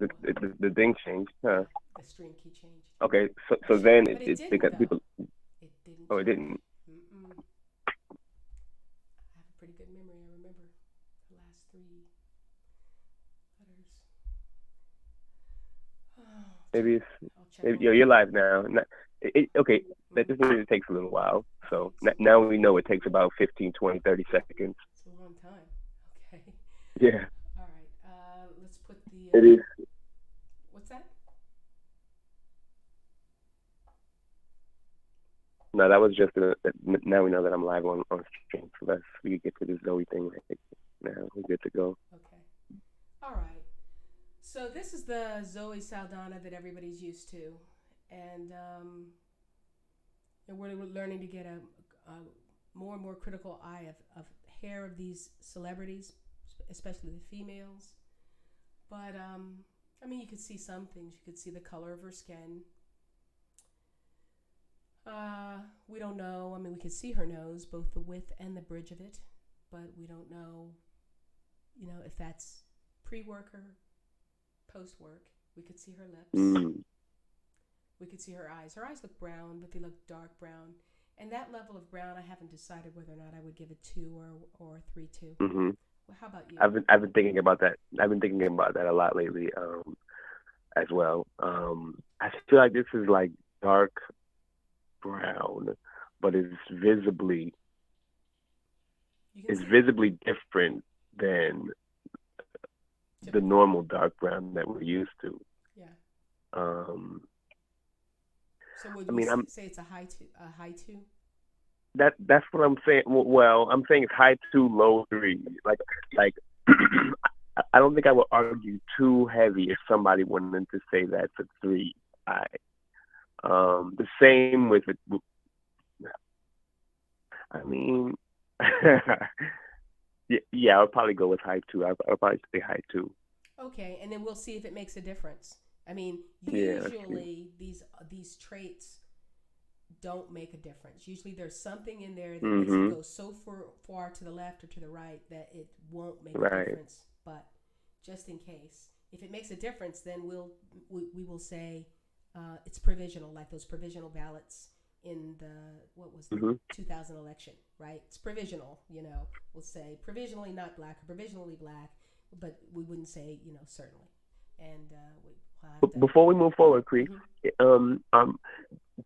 the thing changed, huh? Yeah, the stream key changed. Okay, It so should, then but it it didn't because though. people. It didn't Oh, it change. didn't. Mm-mm. I have a pretty good memory. I remember the last three letters. Oh, Maybe it's I'll check maybe, on it. you're live now. Okay, that Mm-hmm. just means it takes a little while. Okay, So so now we know it takes about 15, 20, 30 seconds. it's a long time. Okay. Yeah, All right. Let's put the. it is. What's that? No, that was just now we know that I'm live on stream. So let's we get to the Zoe thing. Right now we're good to go. Okay. All right. So this is the Zoe Saldana that everybody's used to, and we're learning to get a more and more critical eye of hair of these celebrities, especially the females. But I mean, you could see some things. You could see the color of her skin. We don't know. I mean, we could see her nose, both the width and the bridge of it, but we don't know, if that's pre-work or post-work. We could see her lips. Mm, We could see her eyes. Her eyes look brown, but they look dark brown. And that level of brown, I haven't decided whether or not I would give it two or 3-2. hmm Well, how about you? I've been thinking about that. I've been thinking about that a lot lately, as well. I feel like this is like dark brown, but You can it's see it. visibly different than the Typical. normal dark brown that we're used to. Yeah. Um, So would I we mean, I'm say it's a high two? A high two? that's what I'm saying. Well, I'm saying it's high two, low three. Like I don't think I would argue too heavy if somebody wanted to say that's a three. I the same with it. I mean, yeah, I would probably go with high two. I'll probably say high two. Okay, and then we'll see if it makes a difference. I mean, Yeah, let's see. usually these traits don't make a difference. Usually there's something in there that makes it Mhm. go so far to the left or to the right that it won't make a Right. difference. But just in case, if it makes a difference, then we will say it's provisional, like those provisional ballots in the what was the Mhm. 2000 election, right? It's provisional. We'll say provisionally not black or provisionally black, but we wouldn't say certainly. And we'll have to. Before we move forward, Cree, Mhm. um, um,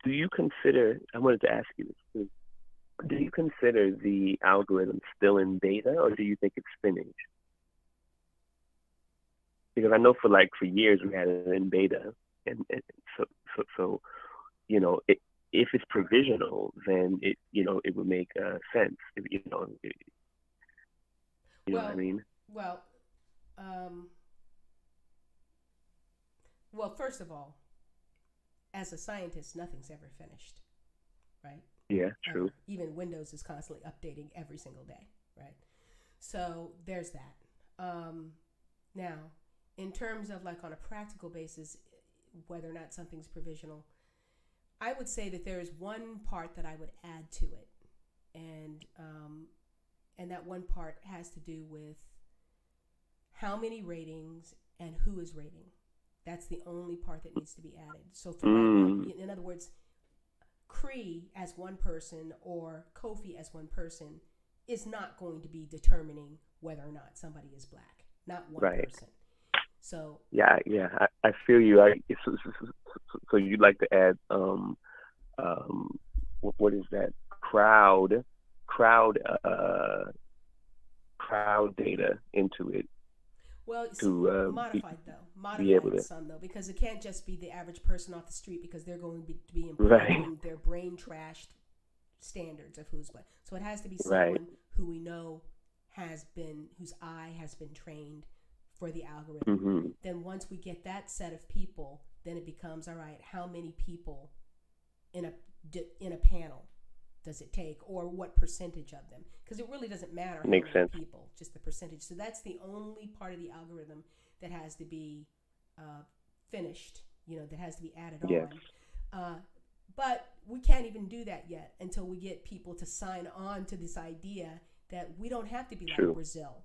do you consider? I wanted to ask you this. Too. Do you consider the algorithm still in beta, or do you think it's finished? Because I know for years we had it in beta, and so if it's provisional, then it would make sense. You know what I Well, mean? well, um, well. First of all, as a scientist, nothing's ever finished, right? Yeah, true. Ever. Even Windows is constantly updating every single day, right? So there's that. Um, Now, in terms of like on a practical basis, whether or not something's provisional, I would say that there is one part that I would add to it, and that one part has to do with how many ratings and who is rating. That's the only part that needs to be added. So for right now, Mm, in other words, Cree as one person or Kofi as one person is not going to be determining whether or not somebody is black. Not one right. person. So Yeah, yeah. I feel you. So you'd like to add what is that crowd crowd data into it well, it's to modified though, be able modified to some though, because it can't just be the average person off the street because they're going to be impaired right in their brain trashed standards of who's what. So it has to be right. someone who we know whose eye has been trained for the algorithm. Mhm. Then once we get that set of people, then it becomes all right. How many people in a in a panel does it take, or what percentage of them? Because it really doesn't matter how Makes many sense. people, just the percentage. So that's the only part of the algorithm that has to be uh, finished. That has to be added Yes. on. Uh, but we can't even do that yet until we get people to sign on to this idea that we don't have to be like True. Brazil.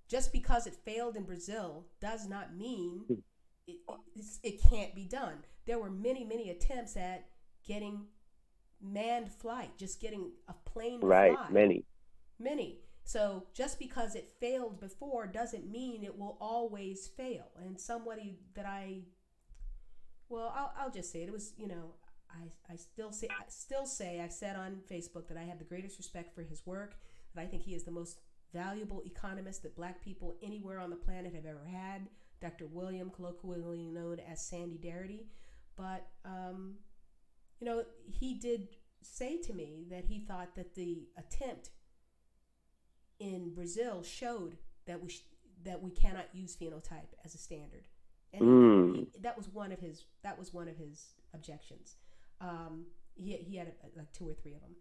Just because it failed in Brazil does not mean it can't be done. There were many attempts at getting manned flight, just getting a plane to Right. fly. Many. So just because it failed before doesn't mean it will always fail. And somebody that I'll just say it. It was, I still say I said on Facebook that I have the greatest respect for his work. That I think he is the most valuable economist that Black people anywhere on the planet have ever had. Dr. William, colloquially known as Sandy Darity. But he did say to me that he thought that the attempt in Brazil showed that we cannot use phenotype as a standard, and that was one of his objections. He had like 2 or 3 of them,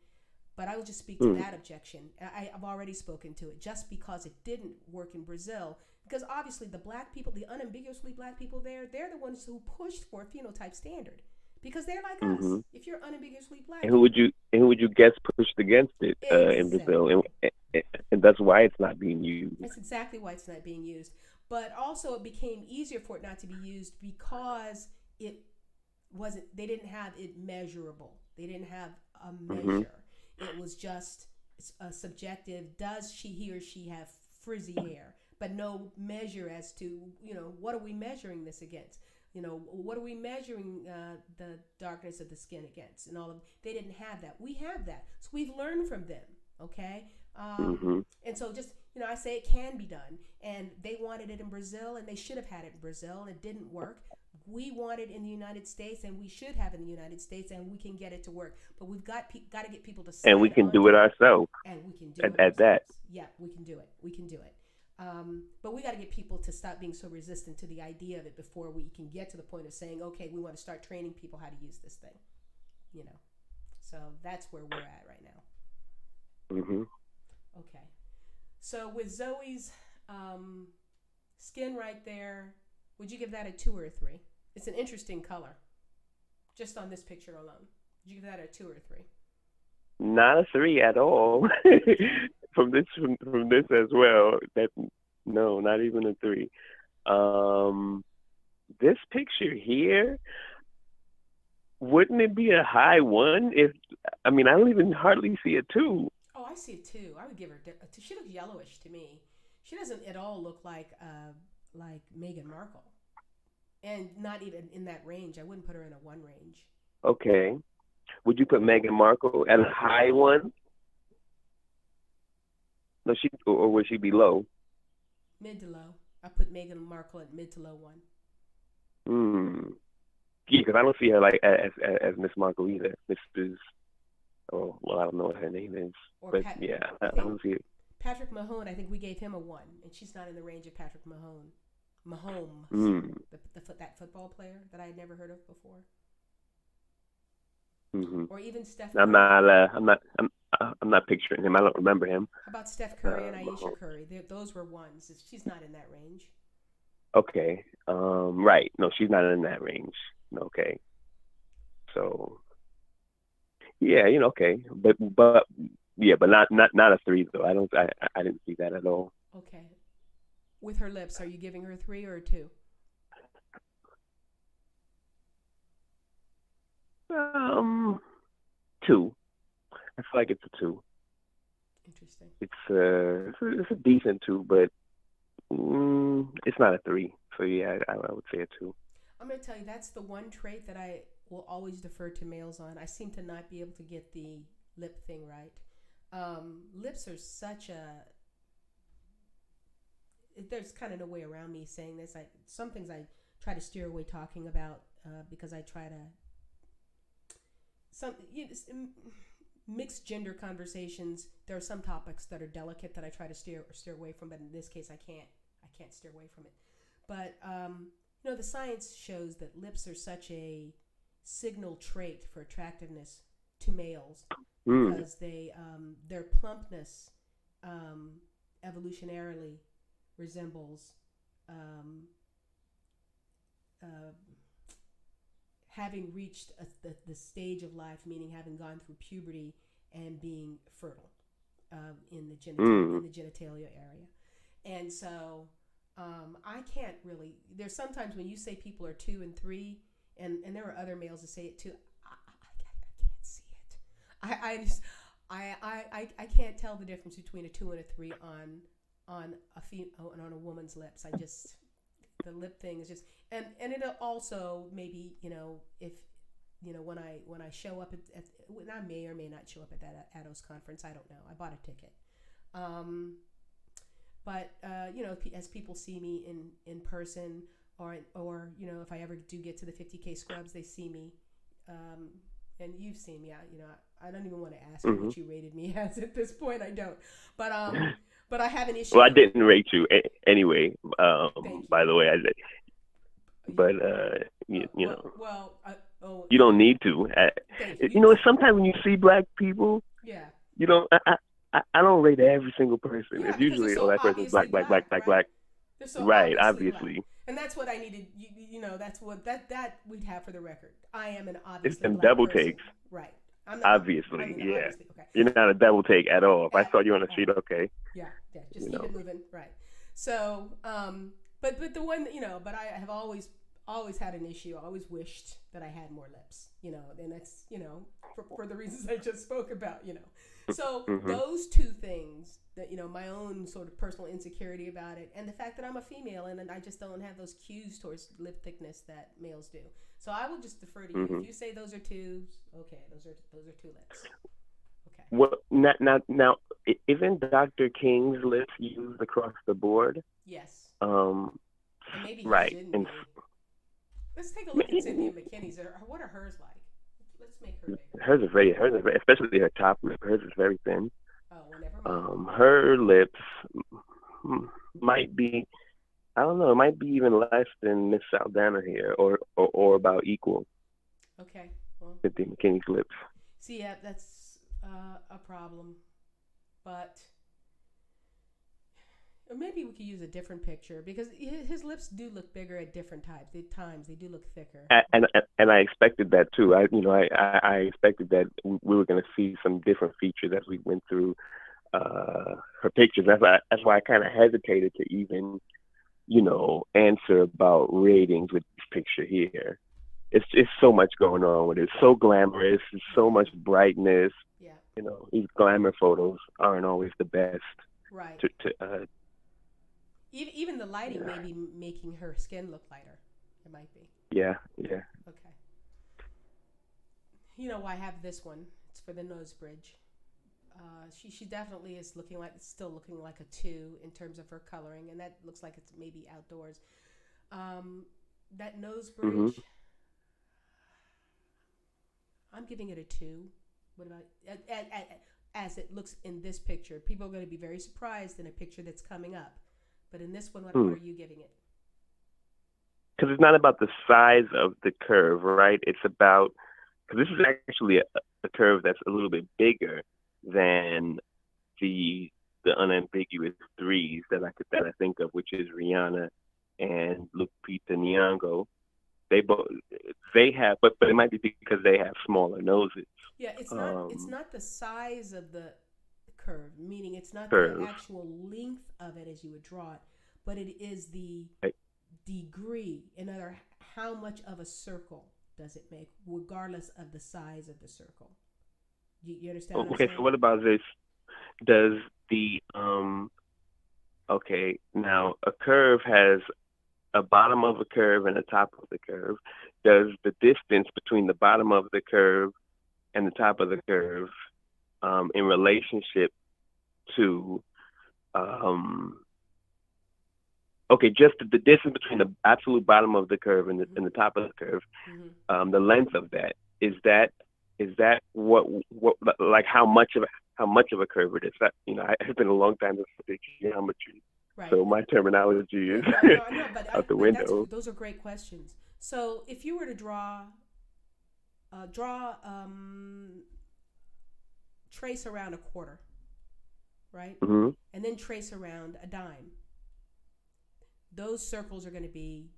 but I will just speak to that objection. I've already spoken to it. Just because it didn't work in Brazil, because obviously the Black people, the unambiguously Black people there, they're the ones who pushed for a phenotype standard. Because they're like us. If you're unambiguously Black, and who would you guess pushed against it in Brazil, and that's why it's not being used. That's exactly why it's not being used. But also, it became easier for it not to be used because it wasn't. They didn't have it measurable. They didn't have a measure. It was just a subjective. Does he or she have frizzy hair? But no measure as to what are we measuring this against. What are we measuring the darkness of the skin against? And all of they didn't have that. We have that, so we've learned from them. Okay, and so just I say it can be done, and they wanted it in Brazil, and they should have had it in Brazil, and it didn't work. We want it in the United States, and we should have it in the United States, and we can get it to work. But we've got to get people to sign and we can do it ourselves. And we can do it at that. Yeah, we can do it. We can do it. But we got to get people to stop being so resistant to the idea of it before we can get to the point of saying, okay, we want to start training people how to use this thing. So that's where we're at right now. Okay. So with Zoe's skin right there, would you give that a 2 or a 3? It's an interesting color, just on this picture alone. Would you give that a 2 or a 3? Not a 3 at all. from this as well. No, not even a 3. This picture here, wouldn't it be a high 1? I don't even hardly see a 2. Oh, I see a 2. I would give her a 2. She looks yellowish to me. She doesn't at all look like Meghan Markle, and not even in that range. I wouldn't put her in a 1 range. Okay. Would you put Meghan Markle at a high 1? No, or would she be low? Mid to low. I put Meghan Markle at mid to low 1. Yeah, because I don't see her like as Miss Markle either. Mrs. Oh, well, I don't know what her name is, but I don't see it. Patrick Mahone, I think we gave him a 1, and she's not in the range of Patrick Mahomes, that football player that I had never heard of before. Or even Steph Curry. I'm not picturing him. I don't remember him. How about Steph Curry and Aisha Curry? Those were 1s. She's not in that range. Okay. Right. No, she's not in that range. Okay. So, yeah, okay. But not a 3 though. I didn't see that at all. Okay. With her lips, are you giving her a 3 or a 2? 2. I feel like it's a 2. Interesting. It's a decent 2, but it's not a 3. So yeah, I would say a 2. I'm going to tell you, that's the one trait that I will always defer to males on. I seem to not be able to get the lip thing right. Lips are such there's kind of no way around me saying this. Some things I try to steer away talking about because I try to mixed gender conversations. There are some topics that are delicate that I try to steer away from, but in this case I can't steer away from it. But the science shows that lips are such a signal trait for attractiveness to males because their plumpness evolutionarily resembles having reached the stage of life, meaning having gone through puberty and being fertile in the genitalia area. And so I can't really. There's sometimes when you say people are 2 and 3, and there are other males that say it too. I can't see it. I just I can't tell the difference between a 2 and a 3 on a woman's lips. I just, the lip thing is just, and it'll also maybe, if when I show up at I may or may not show up at that ADOS conference. I don't know. I bought a ticket. But as people see me in person, or if I ever do get to the 50K scrubs, they see me, and you've seen me. I don't even want to ask you what you rated me as at this point. I don't, but I have an issue. Well, I didn't rate you anyway. Thank you. By the way, but you don't need to. Sometimes when you see black people, yeah, I don't rate every single person. Yeah, it's usually, so that person's black. They're so right, obviously. And that's what I needed. That's what that we'd have for the record. I am an obviously it's them black double person. takes. Right. Obviously. Okay. You're not a double take at all. If I saw you on the street, okay. Yeah. Just keep it moving. Right. So, but the one, but I have always had an issue. I always wished that I had more lips, and that's, for the reasons I just spoke about, So those two things that, my own sort of personal insecurity about it, and the fact that I'm a female and I just don't have those cues towards lip thickness that males do. So I will just defer to you. If you say those are 2s, okay, those are 2 lips. Okay. Well, now, isn't Dr. King's lips used across the board? Yes. And maybe right. And let's take a look at Cynthia McKinney's. What are hers like? Let's make her bigger. Hers is very, especially her top lip. Hers is very thin. Oh, well, never mind. Her lips might be, I don't know, it might be even less than Miss Saldana here, or about equal. Okay. Well, Cynthia McKinney's lips. See, yeah, that's a problem. But maybe we could use a different picture, because his lips do look bigger at different times. They do look thicker. And I expected that too. I expected that we were going to see some different features as we went through her pictures. That's why I kind of hesitated to even, answer about ratings with this picture here. It's so much going on with it. It's so glamorous. It's so much brightness. Yeah. These glamour photos aren't always the best. Right. To even the lighting may be making her skin look lighter. It might be. Yeah. Okay. I have this one. It's for the nose bridge. She definitely is still looking like a 2 in terms of her coloring, and that looks like it's maybe outdoors. That nose bridge, I'm giving it a 2. What about as it looks in this picture? People are going to be very surprised in a picture that's coming up, but in this one, what are you giving it? Because it's not about the size of the curve, right? It's about, because this is actually a curve that's a little bit bigger than the unambiguous 3s that I think of, which is Rihanna and Lupita Nyong'o. They have, but it might be because they have smaller noses. Yeah, it's not the size of the curve, meaning it's not the actual length of it as you would draw it, but it is the degree. In other words, how much of a circle does it make, regardless of the size of the circle? You understand what I'm saying? Okay, so what about this? Does the now a curve has a bottom of a curve and a top of the curve. Does the distance between the bottom of the curve and the top of the curve in relationship to just the distance between the absolute bottom of the curve and the top of the curve, the length of that, is that what like how much of a curve it is? That, it's been a long time since I did geometry. Right. So my terminology is out the window. Those are great questions. So if you were to trace around a quarter, right? Mm-hmm. And then trace around a dime. Those circles are going to be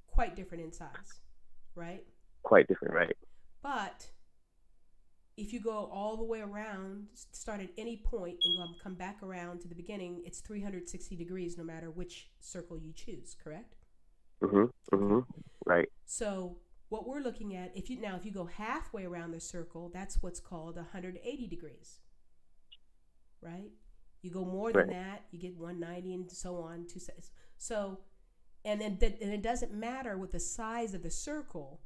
quite different in size, right? Quite different, right? But if you go all the way around, start at any point and come back around to the beginning, it's 360 degrees no matter which circle you choose, correct? Right. So what we're looking at, if you go halfway around the circle, that's what's called 180 degrees, right? You go more than that, you get 190 and so on. So, and it doesn't matter with the size of the circle.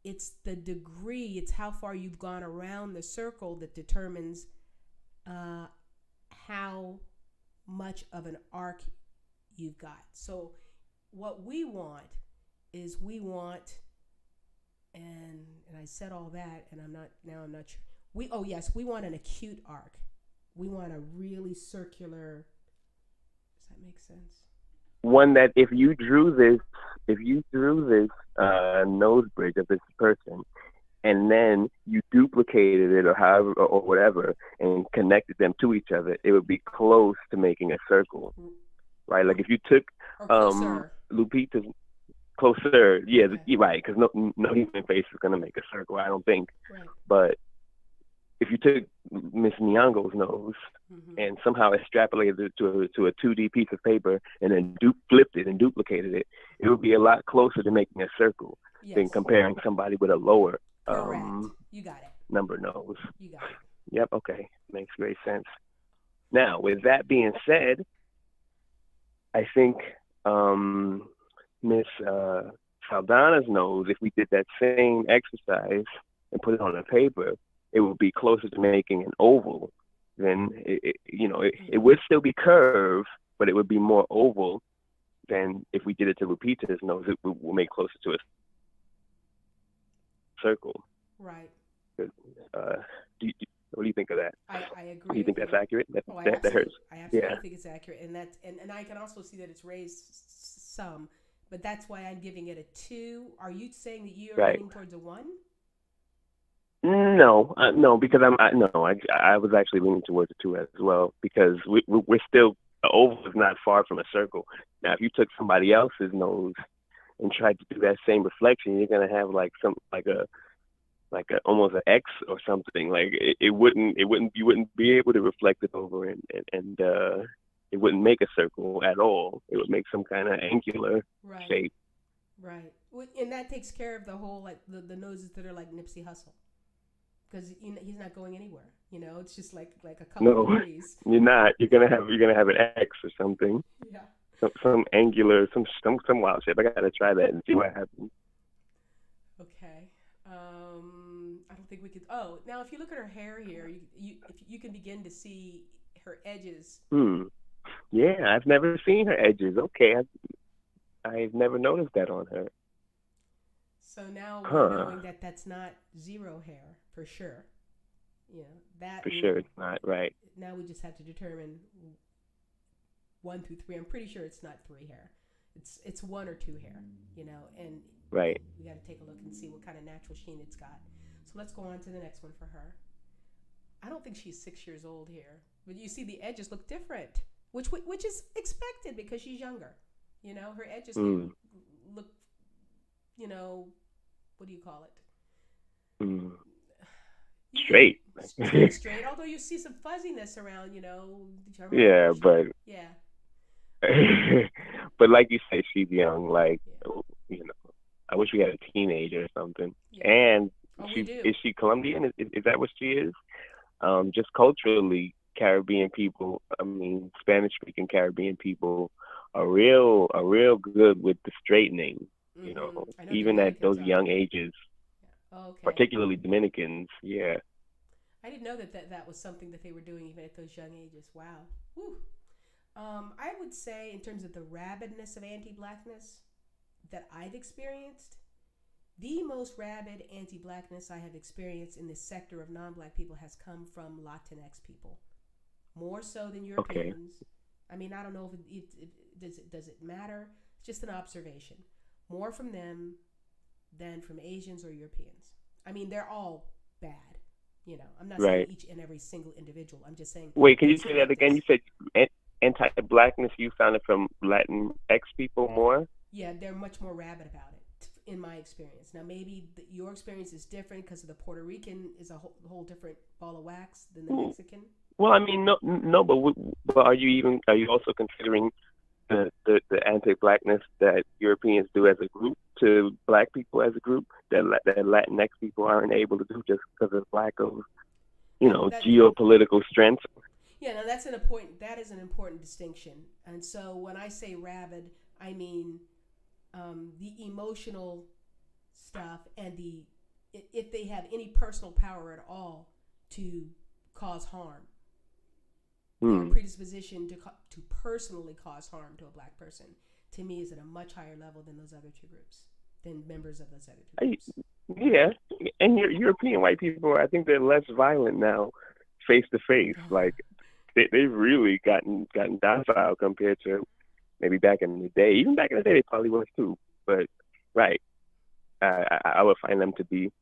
It's the degree. It's how far you've gone around the circle that determines how much of an arc you've got. So, what we want is and I said all that, and I'm not sure. We want an acute arc. We want a really circular. Does that make sense? One that if you drew this nose bridge of this person, and then you duplicated it or however or whatever, and connected them to each other, it would be close to making a circle, right? Like if you took Lupita's closer, yeah, okay. Right, because no human face is gonna make a circle, I don't think. Right. But if you took Miss Nyong'o's nose and somehow extrapolated it to a 2D piece of paper and then flipped it and duplicated it, it would be a lot closer to making a circle than comparing somebody with a lower you got it. number nose. You got it. Yep, okay. Makes great sense. Now, with that being said, I think Miss Saldana's nose, if we did that same exercise and put it on a paper, it would be closer to making an oval. Then it would still be curved, but it would be more oval than if we did it to Lupita's nose. It will make closer to a circle. Right. What do you think of that? I agree. Do you think that's accurate? That hurts. I absolutely think it's accurate, and I can also see that it's raised some, but that's why I'm giving it a 2. Are you saying that you're leaning towards a 1? No, because I was actually leaning towards a 2 as well, because we're still, the oval is not far from a circle. Now, if you took somebody else's nose and tried to do that same reflection, you're gonna have like almost an X or something. Like you wouldn't be able to reflect it over, and it wouldn't make a circle at all. It would make some kind of angular shape. Right, and that takes care of the whole like the noses that are like Nipsey Hussle. Because he's not going anywhere, it's just like a couple of degrees. You're not. You're gonna have an X or something. Yeah. Some angular, some wild shape. I gotta try that and see what happens. Okay. I don't think we could. Oh, now if you look at her hair here, you can begin to see her edges. Yeah, I've never seen her edges. Okay, I've never noticed that on her. So now we're knowing that that's not 0 hair for sure. That for sure it's not, right. Now we just have to determine 1 through 3. I'm pretty sure it's not 3 hair. It's 1 or 2 hair, and right. We got to take a look and see what kind of natural sheen it's got. So let's go on to the next one for her. I don't think she's 6 years old here, but you see the edges look different, which is expected because she's younger. Her edges look, what do you call it? Straight. Straight. Although you see some fuzziness around, Yeah, but yeah. But like you said, she's young. Like, I wish we had a teenager or something. Yeah. And is she Colombian? Is that what she is? Just culturally, Caribbean people, Spanish-speaking Caribbean people are real good with the straightening. Even at those young ages. Yeah. Okay. Particularly Dominicans. Yeah. I didn't know that was something that they were doing even at those young ages. Wow. Whew. I would say in terms of the rabidness of anti-Blackness that I've experienced, the most rabid anti-Blackness I have experienced in this sector of non-Black people has come from Latinex people, more so than Europeans. Okay. I don't know if it does it matter. It's just an observation. More from them than from Asians or Europeans. They're all bad. I'm not saying each and every single individual. I'm just saying. Wait, can you say that again? You said anti-Blackness you found it from Latinx people more? Yeah, they're much more rabid about it. in my experience. Now, maybe your experience is different because the Puerto Rican is a whole different ball of wax than the Mexican. Well, I mean, no, but are you also considering the anti-blackness that Europeans do as a group to black people as a group that Latinx people aren't able to do just because of lack of, geopolitical strength? Yeah, now that is an important distinction. And so when I say rabid, I mean the emotional stuff and if they have any personal power at all to cause harm. Their predisposition to personally cause harm to a black person, to me, is at a much higher level than those other two groups, than members of those other two groups. Yeah, and European white people, I think they're less violent now, face to face. Like they've really gotten docile compared to maybe back in the day. Even back in the day, they probably was too. But right, I would find them to be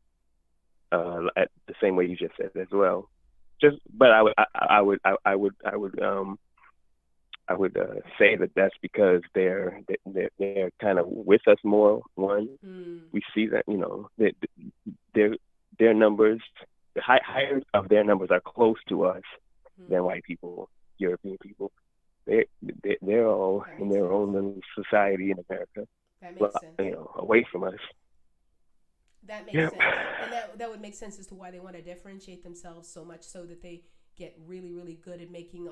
at the same way you just said as well. But I would say that that's because they're kind of with us more. One, we see that their numbers, the higher of their numbers are close to us than white people, European people. They're all in their own little society in America. That makes sense. Away from us. That makes sense. And that would make sense as to why they want to differentiate themselves so much so that they get really, really good at making,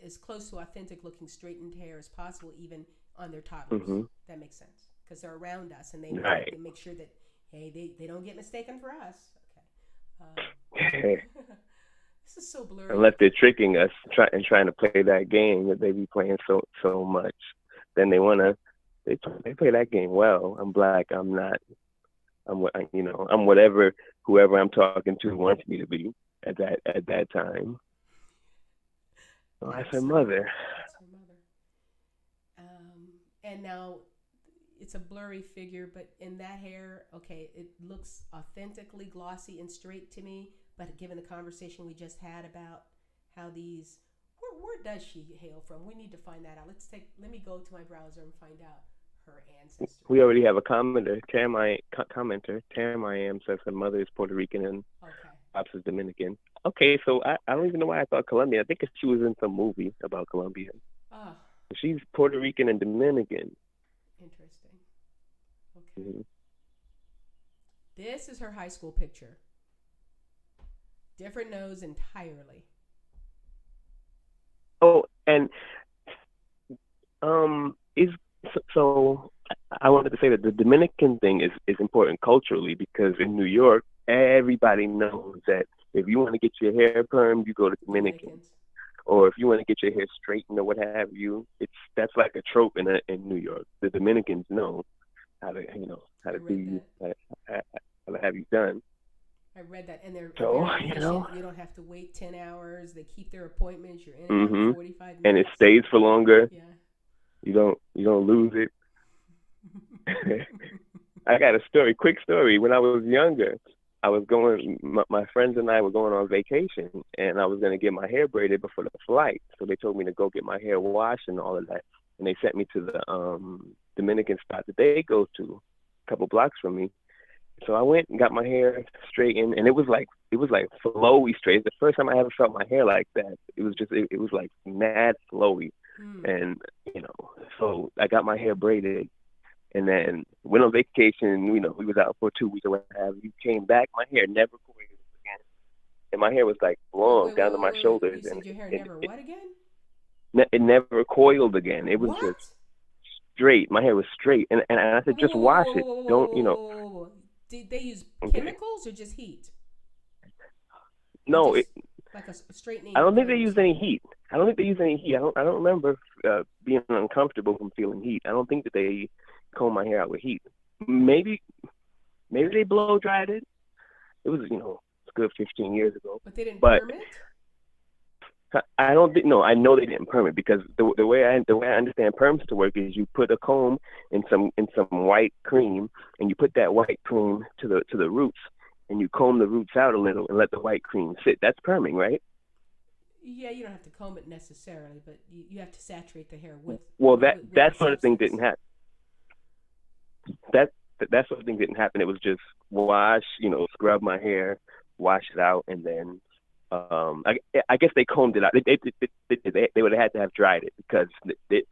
as close to authentic looking straightened hair as possible, even on their toddlers. Mm-hmm. That makes sense. Because they're around us and they make sure that, hey, they don't get mistaken for us. Okay. This is so blurry. Unless they're tricking us trying to play that game that they be playing so much. Then they play that game well. I'm black. I'm not. I'm whatever whoever I'm talking to wants me to be at that time. So that's her mother. That's her mother. And now it's a blurry figure, but in that hair, okay, it looks authentically glossy and straight to me. But given the conversation we just had about how these, where does she hail from? We need to find that out. Let me go to my browser and find out her ancestry. We already have a commenter. Tam I am says her mother is Puerto Rican and pops is Dominican. Okay, so I don't even know why I thought Colombian. I think she was in some movie about Colombian. Oh. She's Puerto Rican and Dominican. Interesting. Okay. Mm-hmm. This is her high school picture. Different nose entirely. Oh, and so I wanted to say that the Dominican thing is important culturally because in New York, everybody knows that if you want to get your hair permed, you go to Dominicans. Or if you want to get your hair straightened or what have you, that's like a trope in New York. The Dominicans know how to have you done. I read that, and they're efficient. You don't have to wait 10 hours. They keep their appointments. You're in and out in 45 minutes. And it stays for longer. Yeah. You don't lose it. I got a quick story. When I was younger, my friends and I were going on vacation, and I was going to get my hair braided before the flight. So they told me to go get my hair washed and all of that. And they sent me to the Dominican spot that they go to, a couple blocks from me. So I went and got my hair straightened, and it was like flowy straight. The first time I ever felt my hair like that. It was like mad flowy. And so I got my hair braided, and then went on vacation. We was out for 2 weeks or what have you. Came back, my hair never coiled again, and my hair was like long down to my shoulders. You said your hair never what again? It never coiled again. It was just straight. My hair was straight, and I said, just wash it. Don't. Did they use chemicals or just heat? No, like a straightening. I don't think they used any heat. I don't remember being uncomfortable from feeling heat. I don't think that they comb my hair out with heat. Maybe they blow dried it. It was it's good 15 years ago. But they didn't perm it? I don't think. No, I know they didn't perm it because the way I understand perms to work is you put a comb in some white cream, and you put that white cream to the roots, and you comb the roots out a little and let the white cream sit. That's perming, right? Yeah, you don't have to comb it necessarily, but you have to saturate the hair with. Well, that sort of thing didn't happen. that sort of thing didn't happen. It was just wash, scrub my hair, wash it out, and then I guess they combed it out. They would have had to have dried it because they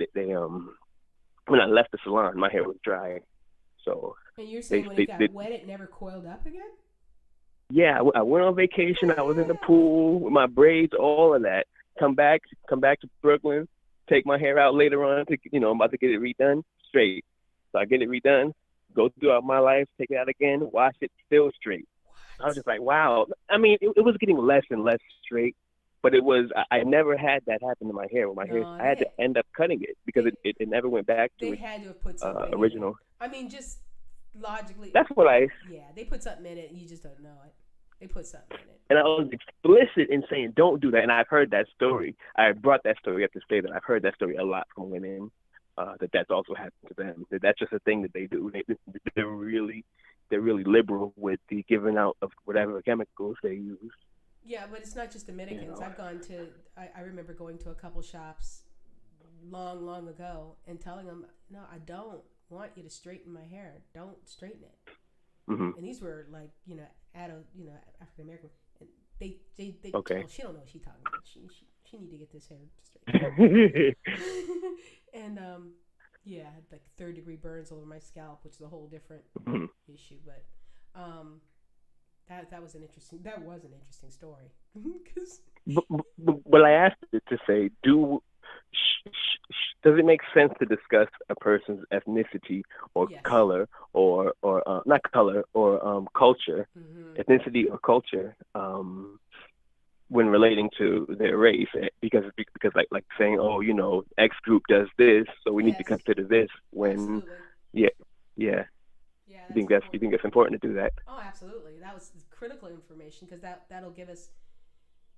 when I left the salon, my hair was dry. So And you're saying when it got wet, it never coiled up again? yeah, I went on vacation. I was in the pool with my braids, all of that. Come back to Brooklyn, take my hair out later on. I'm about to get it redone straight. So I get it redone, go throughout my life, take it out again, wash it, still straight. I was just like, wow. I mean, it was getting less and less straight, but I never had that happen to my hair. With my hair, No, I had to end up cutting it because it never went back to they its had to have put something original. in it. I mean, just logically. That's what Yeah, they put something in it and you just don't know it. They put something in it. And I was explicit in saying, don't do that. And I've heard that story. I brought that story up to say that I've heard that story a lot from women, that's also happened to them. That's just a thing that they do. They're really liberal with the giving out of whatever chemicals they use. Yeah, but it's not just Dominicans. I remember going to a couple shops long, long ago and telling them, no, I don't want you to straighten my hair. Don't straighten it. Mm-hmm. And these were like, African American. And they okay. she don't know what she's talking about. She need to get this hair straight. And yeah, I had like 3rd-degree burns over my scalp, which is a whole different issue. But that was an interesting story. But I asked it to say, does it make sense to discuss a person's ethnicity or yes. color or not color or culture, ethnicity or culture, when relating to their race? Because like saying, oh, X group does this, so we need to consider this when. Absolutely. Yeah. Yeah, You think that's important to do that? Oh, absolutely. That was critical information because that'll give us,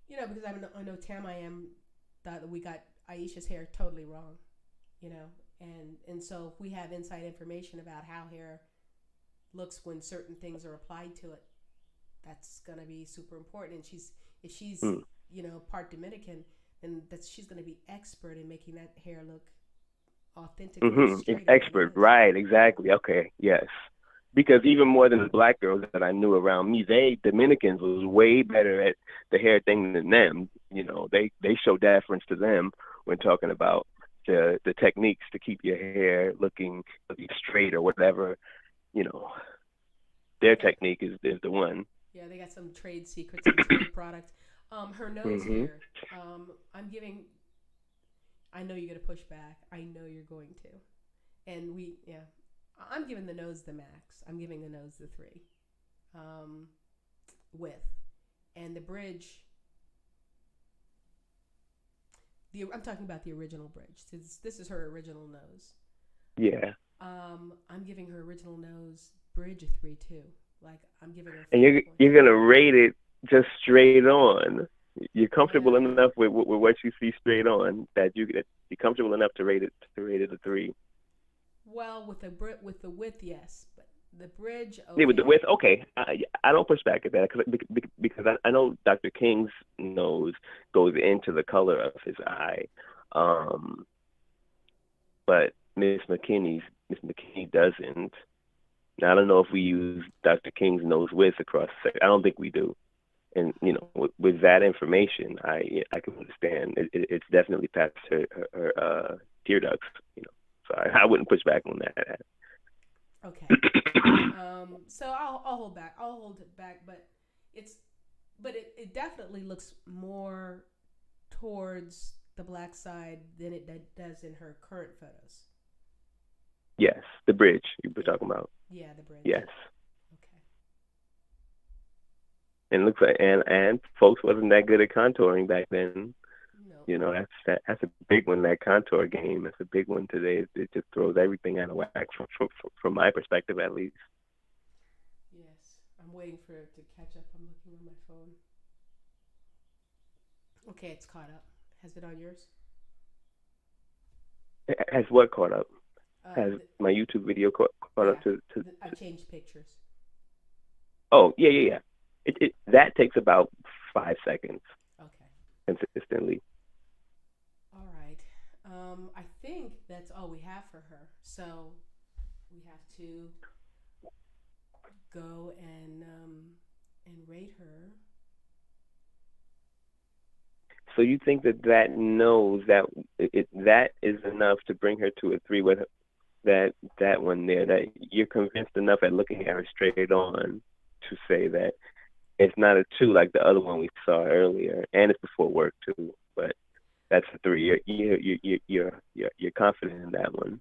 because I know Tam I am that we got Aisha's hair totally wrong, and so if we have inside information about how hair looks when certain things are applied to it, that's gonna be super important. And if she's part Dominican, then she's gonna be expert in making that hair look authentic. Expert, right? Exactly. Okay. Yes. Because even more than the black girls that I knew around me, Dominicans was way better at the hair thing than them. They show deference to them when talking about the techniques to keep your hair looking straight or whatever. Their technique is the one. Yeah, they got some trade secrets and trade product. Her nose hair. I know you're gonna push back. I know you're going to, and I'm giving the nose the max. I'm giving the nose the 3, width, and the bridge. I'm talking about the original bridge. This is her original nose. Yeah. I'm giving her original nose bridge a 3 too. Like I'm giving her. And you're gonna rate it just straight on. You're comfortable enough with what you see straight on that you're comfortable enough to rate it a 3. Well, with the width, yes, but the bridge. Okay. Yeah, with the width, okay. I don't push back at that because I know Dr. King's nose goes into the color of his eye, but Miss McKinney doesn't. Now, I don't know if we use Dr. King's nose width across. I don't think we do. And with that information, I can understand it's definitely past her tear ducts. So I wouldn't push back on that. Okay. So I'll hold back. I'll hold it back, but it definitely looks more towards the black side than it does in her current photos. Yes, the bridge you were talking about. Yeah, the bridge. Yes. Okay. And it looks like and folks wasn't that good at contouring back then. No. That's a big one. That contour game. That's a big one today. It just throws everything out of whack from my perspective, at least. Yes, I'm waiting for it to catch up. I'm looking on my phone. Okay, it's caught up. Has it on yours? Has what caught up? Has my YouTube video caught up to? I've changed pictures. Oh yeah. It that takes about 5 seconds. Okay. Consistently. All right. I think that's all we have for her. So we have to go and rate her. So you think that knows that that is enough to bring her to a three with that one there, that you're convinced enough at looking at her straight on to say that it's not a two like the other one we saw earlier, and it's before work too. But that's a three. You're confident in that one,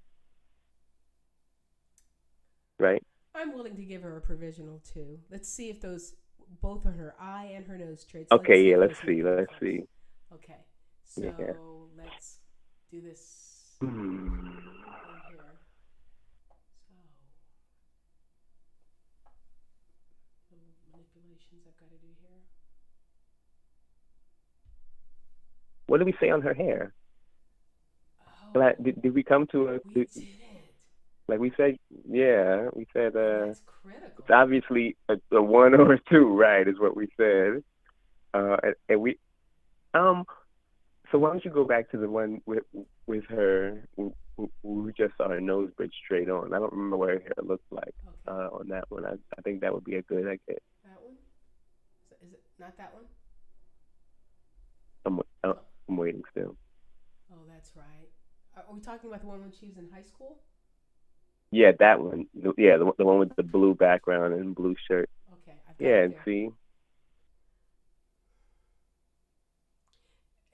right? I'm willing to give her a provisional two. Let's see if those both on her eye and her nose traits. Let's Okay, see yeah. if Let's those make see. a Let's difference. see. Okay, Yeah. so let's do this Hmm. in here. So little manipulations I've got to do here. What did we say on her hair? Oh, Did we come to a we didn't. like we said? Yeah, we said And that's it's critical. obviously a one or a two, right? Is what we said. And we um. So why don't you go back to the one with her who we just saw her nose bridge straight on? I don't remember what her hair looked like Okay, on that one. I think that would be a good. I guess. that one. Is it not that one? I'm Oh, I'm waiting still. oh, that's right. Are we talking about the one when she was in high school? Yeah, that one. Yeah, the one with the blue background and blue shirt. Okay, I've got Yeah, it and there. see,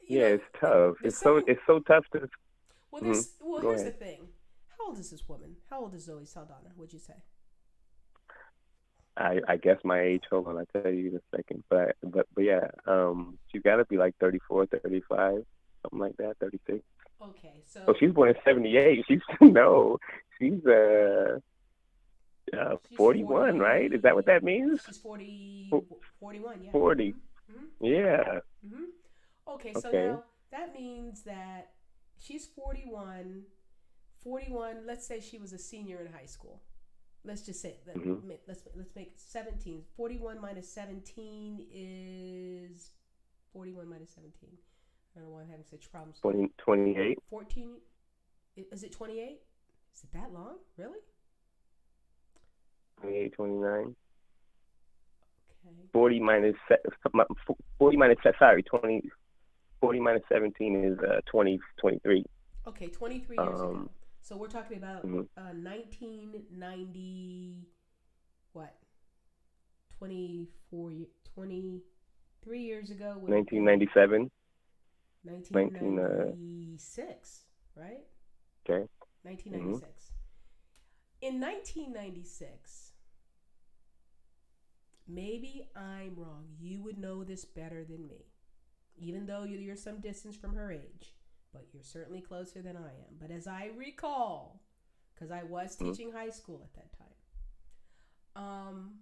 You yeah, know, it's tough. there's something. It's so tough to. Well, Mhm. there's. Well, Go here's the ahead. thing. How old is this woman? How old is Zoe Saldana? Would you say? I guess my age. Hold on, I'll tell you in a second. But yeah, she's got to be like 34, 35, something like that. 36. Okay, Oh, so she's born in '78. She's no, she's 41, right? Is that what that means? she's 40, Fo- 41, yeah. 40. Mm-hmm. Mm-hmm. Yeah. Mm-hmm. Okay, so Okay. now that means that she's 41, 41. Let's say she was a senior in high school. Let's just say Hmm. let's make 17. 41 minus 17 is 41 minus 17. I don't know why I'm having such problems. 20, 28. 14, is it 28? Is it that long? Really? 28, 29. Okay. 40 minus 40 minus sorry 20 40 minus 17 is 20 23. Okay, 23 years ago. Um. So we're talking about Mhm. 1990, what? 24, 23 years ago would have been 1997. 19 1996, right? okay. Mhm. 1996. In 1996, maybe I'm wrong. You would know this better than me, even though you're some distance from her age, but you're certainly closer than I am. But as I recall, because I was Mhm. teaching high school at that time,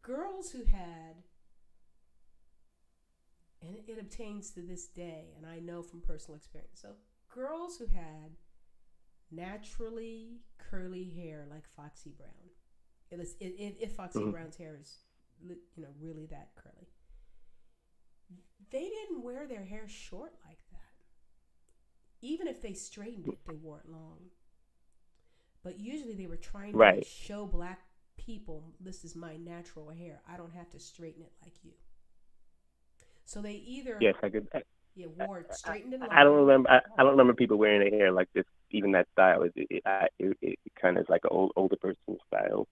girls who had, and it obtains to this day, and I know from personal experience, so girls who had naturally curly hair like Foxy Brown, if Foxy Mhm. Brown's hair is, really that curly, they didn't wear their hair short like that. Even if they straightened it, they wore it long. But usually they were trying to Right. show black people, this is my natural hair. I don't have to straighten it like you. So they either Yes, I could. I, wore it straightened and I don't long. remember. I don't remember people wearing their hair like this. Even that style it kind of is like an older person style.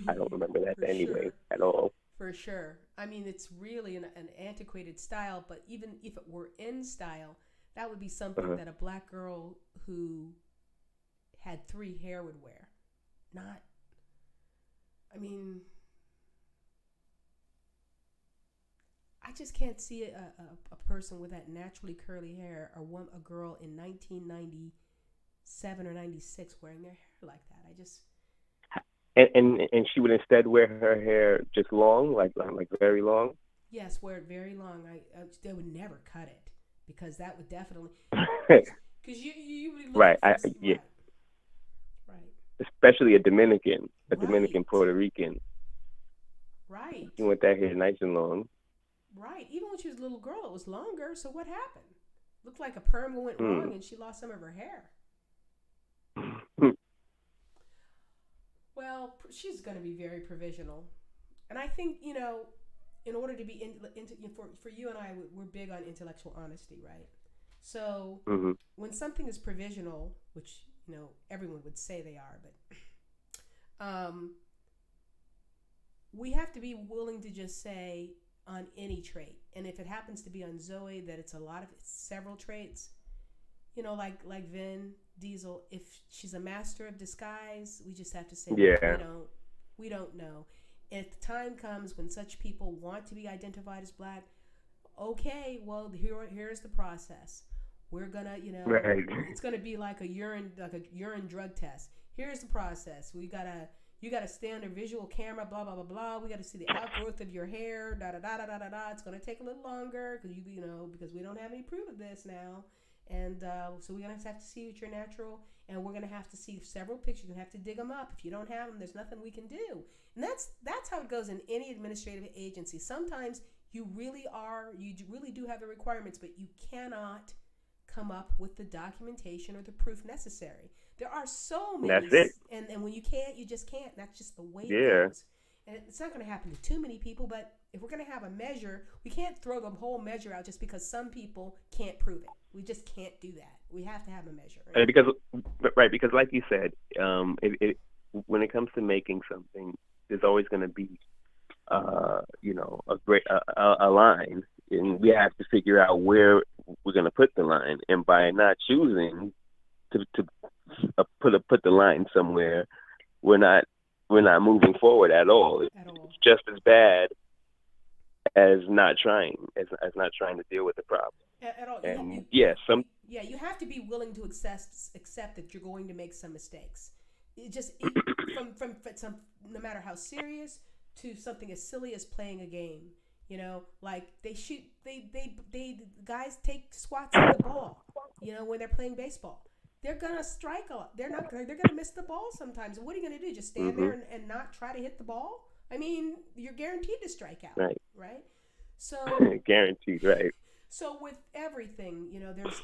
I don't remember that For anyway sure. at all. For sure. I mean, it's really an antiquated style, but even if it were in style, that would be something Uh-huh. that a black girl who had three hair would wear. Not, I mean, I just can't see a person with that naturally curly hair, or a girl in 1997 or 96 wearing their hair like that. I just, And she would instead wear her hair just long, like very long. yes, wear it very long. They would never cut it, because that would definitely, because you would be looking Right. for, Yeah. right, right, Especially a Dominican right, Puerto Rican. right, You want that hair nice and long. right. Even when she was a little girl, it was longer. So what happened? Looked like a perm went wrong Mm. and she lost some of her hair. Well, she's going to be very provisional. And I think, in order to be for you and I, we're big on intellectual honesty, right? So Mhm. when something is provisional, which everyone would say they are, but we have to be willing to just say on any trait. And if it happens to be on Zoe that it's several traits, like Vin Diesel, if she's a master of disguise, we just have to say, look, Yeah. we don't know. And if the time comes when such people want to be identified as black, okay, well, here's the process. We're gonna, Right. it's gonna be like a urine drug test. Here's the process. You gotta stay under visual camera, blah blah blah blah. We gotta see the outgrowth of your hair, da da da da da da da. It's gonna take a little longer because because we don't have any proof of this now, and so we're gonna have to see what you're natural, and we're gonna have to see several pictures. You're gonna have to dig them up. If you don't have them, there's nothing we can do. And that's how it goes in any administrative agency. Sometimes you really do have the requirements, but you cannot come up with the documentation or the proof necessary. There are so many, That's it. and when you can't, you just can't. That's just the way it Yeah. goes. And it's not going to happen to too many people, but if we're going to have a measure, we can't throw the whole measure out just because some people can't prove it. We just can't do that. We have to have a measure. And because like you said, when it comes to making something, there's always going to be, a line, and we have to figure out where we're going to put the line. And by not choosing to put the line somewhere, we're not moving forward at all. At all. It's just as bad as not trying to deal with the problem. At all. And You have to be willing to accept that you're going to make some mistakes. From some, no matter how serious, to something as silly as playing a game. Like guys take swats at the ball. When they're playing baseball, they're gonna strike a lot. They're gonna miss the ball sometimes. And what are you gonna do? Just stand there and not try to hit the ball? I mean, you're guaranteed to strike out, right? So guaranteed, right? So with everything,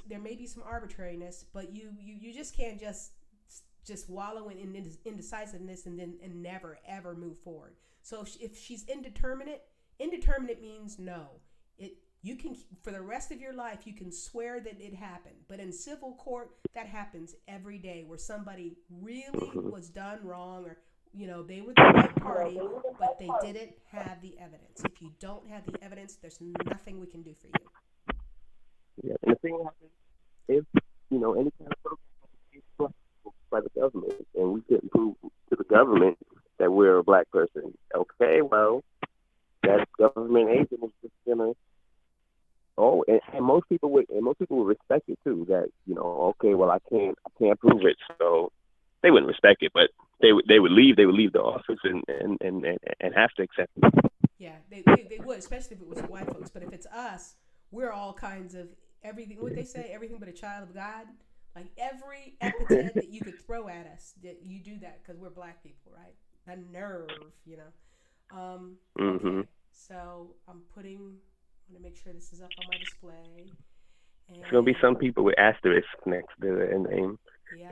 there may be some arbitrariness, but you just can't just wallow in indecisiveness and never ever move forward. So if she's indeterminate means no. You can, for the rest of your life, you can swear that it happened. But in civil court, that happens every day, where somebody really was done wrong, or they were the right party, but they didn't have the evidence. If you don't have the evidence, there's nothing we can do for you. Yeah, and the thing happens if any kind of program is by the government, and we couldn't prove to the government that we're a black person. Okay, well, that government agent is just gonna. Oh, and most people would respect it too. That okay, well, I can't prove it, so they wouldn't respect it, but they would leave the office and have to accept it. Yeah, they would, especially if it was white folks. But if it's us, we're all kinds of everything. What they say, everything but a child of God. Like every epithet that you could throw at us, that you do that because we're black people, right? The nerve, Okay, so I'm gonna make sure this is up on my display. And there's gonna be some people with asterisks next to their name,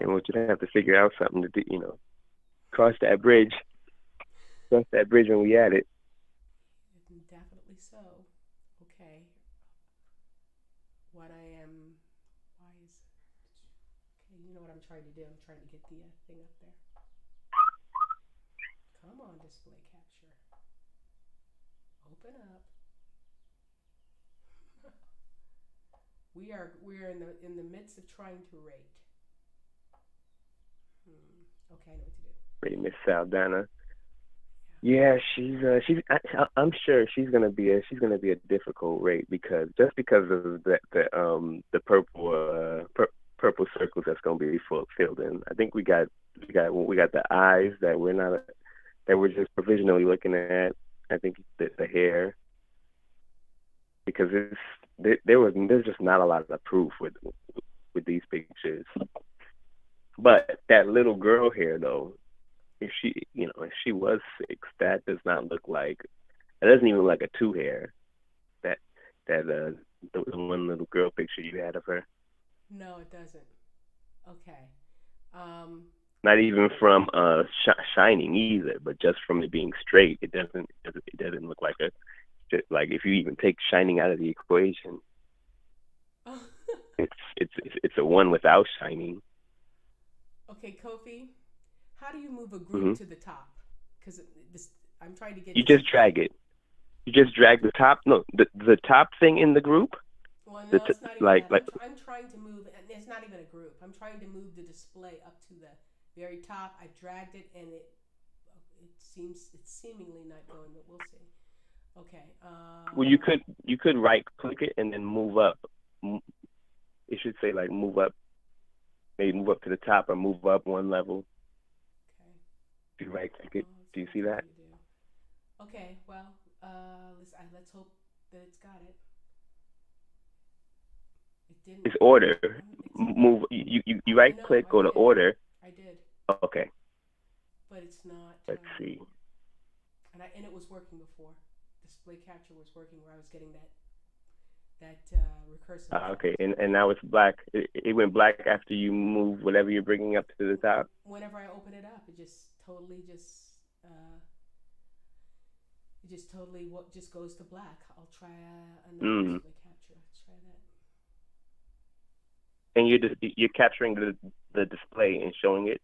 and we'll just have to figure out something to do. Cross that bridge when we at it. Definitely so. Okay. Why is? Okay, you know what I'm trying to do? I'm trying to get the thing up there. Come on, display capture. Open up. We're in the midst of trying to rate. Okay, I know what to do. Pretty Miss Saldana. Yeah, I'm sure she's gonna be a difficult rate because of the purple circles that's gonna be filled in. I think we got the eyes that we're just provisionally looking at. I think the hair, because there's just not a lot of proof with these pictures. But that little girl hair though, if she was 6, that does not look like, it doesn't even look like a 2 hair. The one little girl picture you had of her. No, it doesn't. Okay. Not even from shining either, but just from it being straight, it doesn't look like a like if you even take shining out of the equation, Oh. it's a one without shining. Okay, Kofi, how do you move a group Hmm. to the top? Because this, I'm trying to get You this. just drag it. You just drag the top. No, the top thing in the group. Well, The no, t- it's not even like that. like I'm trying to move, and it's not even a group. I'm trying to move the display up to the very top. I dragged it, and it's seemingly not going, but we'll see. Okay. well, you could right click it and then move up. It should say like move up, maybe move up to the top or move up one level. Okay. If you right click it, Let's do see you what I'm see trying that? to do. Okay. Well, let's hope that it's got it. It didn't. It's order. It's. Move. You I right know. click, I go to did. order. I did. Okay, But it's not. let's see. And it was working before. Display capture was working where I was getting that recursive Okay, effect. and now it's black. It went black after you move whatever you're bringing up to the top. Whenever I open it up, it just totally what just goes to black. I'll try another Mm. display capture. Let's try that. And you're capturing the display and showing it,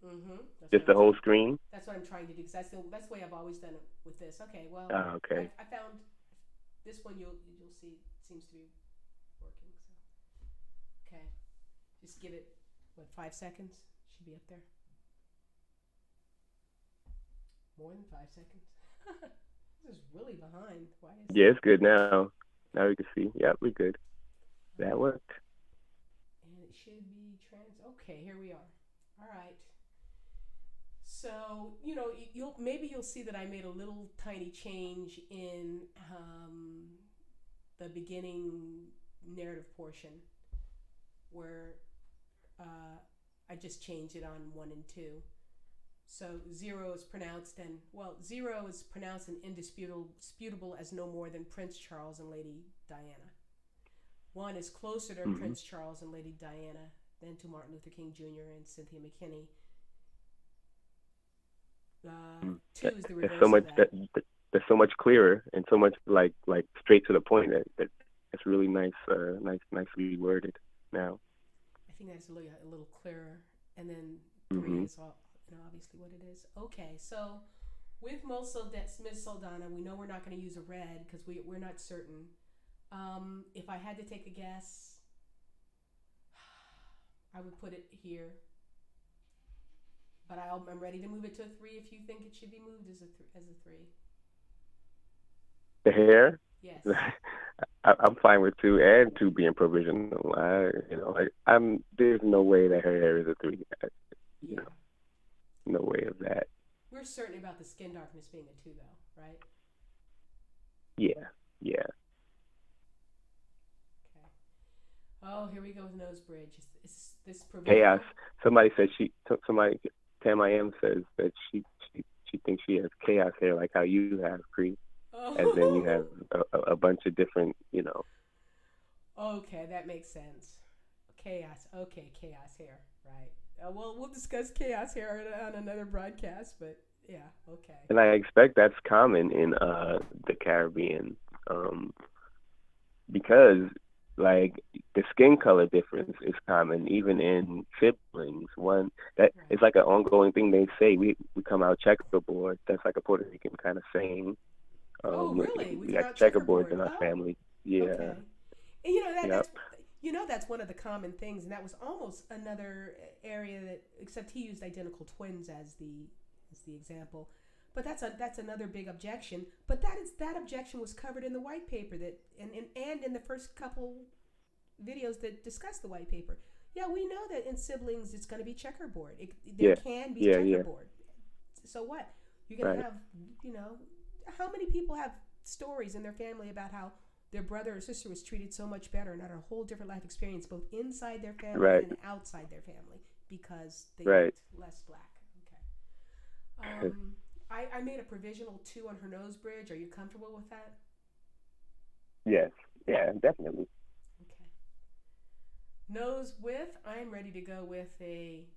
That's what just I'm the whole trying. screen. That's what I'm trying to do. Because that's the way I've always done it with this. Okay. Well, Okay. I found this one. You'll see. It seems to be working. So okay. Just give it, what, 5 seconds? Should be up there. More than 5 seconds. This is really behind. Why is Yeah, it's good now. Now we can see. Yep, we're good. That worked. and it should be okay, here we are. All right. So, you'll see that I made a little tiny change in the beginning narrative portion where I just changed it on 1 and 2. So zero is pronounced and indisputable as no more than Prince Charles and Lady Diana. 1 is closer to Hmm. Prince Charles and Lady Diana than to Martin Luther King Jr. and Cynthia McKinney. 2 is the That's so reverse of much. that. That's so much clearer and so much like straight to the point. That's really nice. Nicely worded. Now. I think that's a little clearer. And then 3 Hmm. is obviously what it is. Okay, so with Miss Saldana, we know we're not going to use a red because we're not certain. If I had to take a guess, I would put it here. But I'm ready to move it to a 3 if you think it should be moved as a 3. The hair. Yes. I'm fine with 2 and 2 being provisional. There's no way that her hair is a 3. You Yeah. know, no way of that. We're certain about the skin darkness being a 2, though, right? Yeah, yeah. Okay. Oh, here we go with nose bridge. Is this Chaos. provisional? Somebody said somebody, Tam I am says that she thinks she has chaos hair like how you have, Cree. As in you have Oh. a bunch of different. Okay, that makes sense. Chaos. Okay, chaos hair. Right. Well, we'll discuss chaos hair on another broadcast, but yeah, okay. And I expect that's common in the Caribbean, because like the skin color difference is common even in siblings. One that Right. it's like an ongoing thing. They say we come out checkerboard. That's like a Puerto Rican kind of saying. Oh, We, really? We we come got out checkerboards checkerboard. in our Oh, family. Yeah. okay. And Yep. that's one of the common things, and that was almost another area that, except he used identical twins as the example. But that's another big objection. But that objection was covered in the white paper that and in the first couple videos that discuss the white paper. Yeah, we know that in siblings it's going to be checkerboard. There Yeah. can be Yeah. checkerboard. So what? You're going to Right. have, how many people have stories in their family about how their brother or sister was treated so much better and had a whole different life experience both inside their family Right. and outside their family because they Right. looked less black. Okay. I made a provisional 2 on her nose bridge. Are you comfortable with that? Yes. Yeah. Definitely. Okay. Nose width, I'm ready to go with a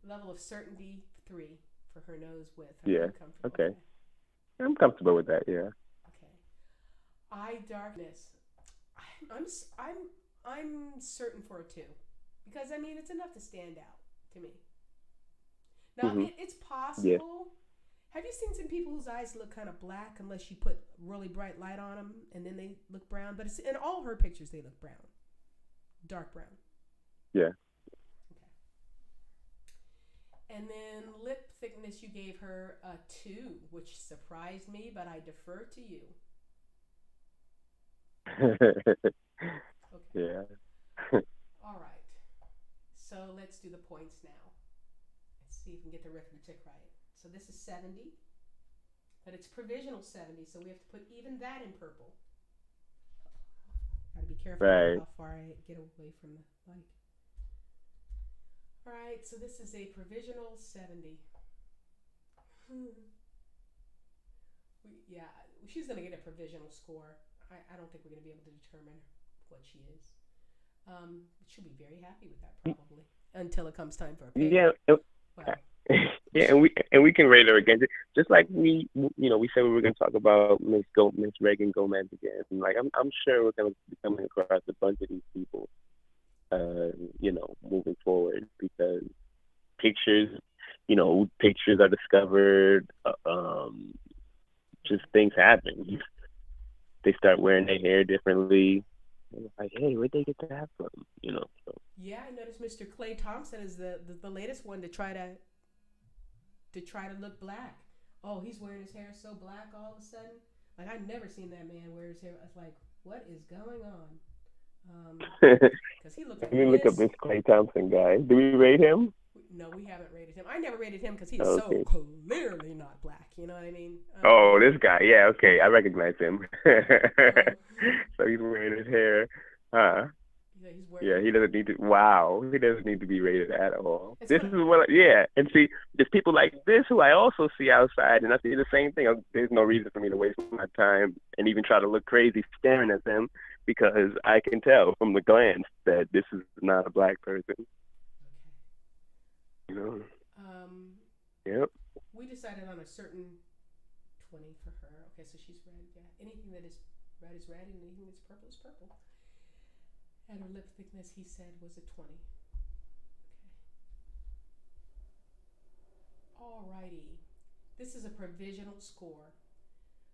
Level of certainty 3 for her nose width. Are Yeah. you comfortable? Okay. Okay. I'm comfortable with that. Yeah. Okay. Eye darkness. I'm I'm I'm certain for a 2 because I mean it's enough to stand out to me. Now Mhm. it's Yeah. possible. Have you seen some people whose eyes look kind of black unless you put really bright light on them and then they look brown? But it's in all her pictures they look brown, dark brown. Yeah. Okay. And then lip thickness, you gave her a 2, which surprised me, but I defer to you. Okay. Yeah. All right. So let's do the points now. Let's see if we can get the arithmetic right. So this is 70, but it's provisional 70, so we have to put even that in purple. Gotta be careful about Right. how far I get away from the mic. All right, so this is a provisional 70. Yeah, she's gonna get a provisional score. I don't think we're gonna be able to determine what she is. She'll be very happy with that probably until it comes time for a paper. Yeah. Well, Yeah, and we can rate her again, just like we said we were going to talk about Miss Reagan Gomez again. Like I'm sure we're going to be coming across a bunch of these people, moving forward because pictures, pictures are discovered, just things happen. They start wearing their hair differently. And it's like, hey, where'd they get that from? So yeah, I noticed Mr. Clay Thompson is the latest one to try to look black. Oh, he's wearing his hair so black all of a sudden. Like I've never seen that man wear his hair. I was like, what is going on? Because he looked let me look up mis. this Clay Thompson guy. Do we rate him? No, we haven't rated him. I never rated him because he is so Okay. clearly not black. You know what I mean? Oh, this guy. Yeah, okay. I recognize him. Uh, So he's wearing his hair. Huh. yeah, he's Yeah, wearing. he doesn't need to. Wow, he doesn't need to be rated at all. It's This what. is what. Yeah, and see, there's people like this who I also see outside, and I see the same thing. There's no reason for me to waste my time and even try to look crazy staring at them because I can tell from the glance that this is not a black person. You know. Um, Yep. we decided on a certain 20 for her. Okay, so she's red. Yeah, anything that is red, and anything that's purple is purple. And her lip thickness, he said, was a 20. Okay. Alrighty. This is a provisional score.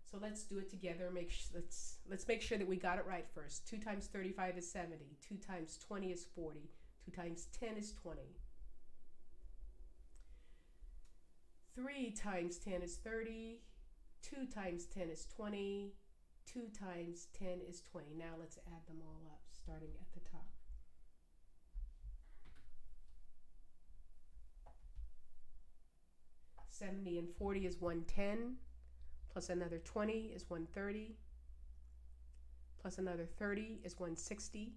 So let's do it together. Let's make sure that we got it right first. 2 times 35 is 70. 2 times 20 is 40. 2 times 10 is 20. 3 times 10 is 30. 2 times 10 is 20. 2 times 10 is 20. Now let's add them all up, starting at the top. $70 and 40 is 110, plus another 20 is 130, plus another 30 is 160,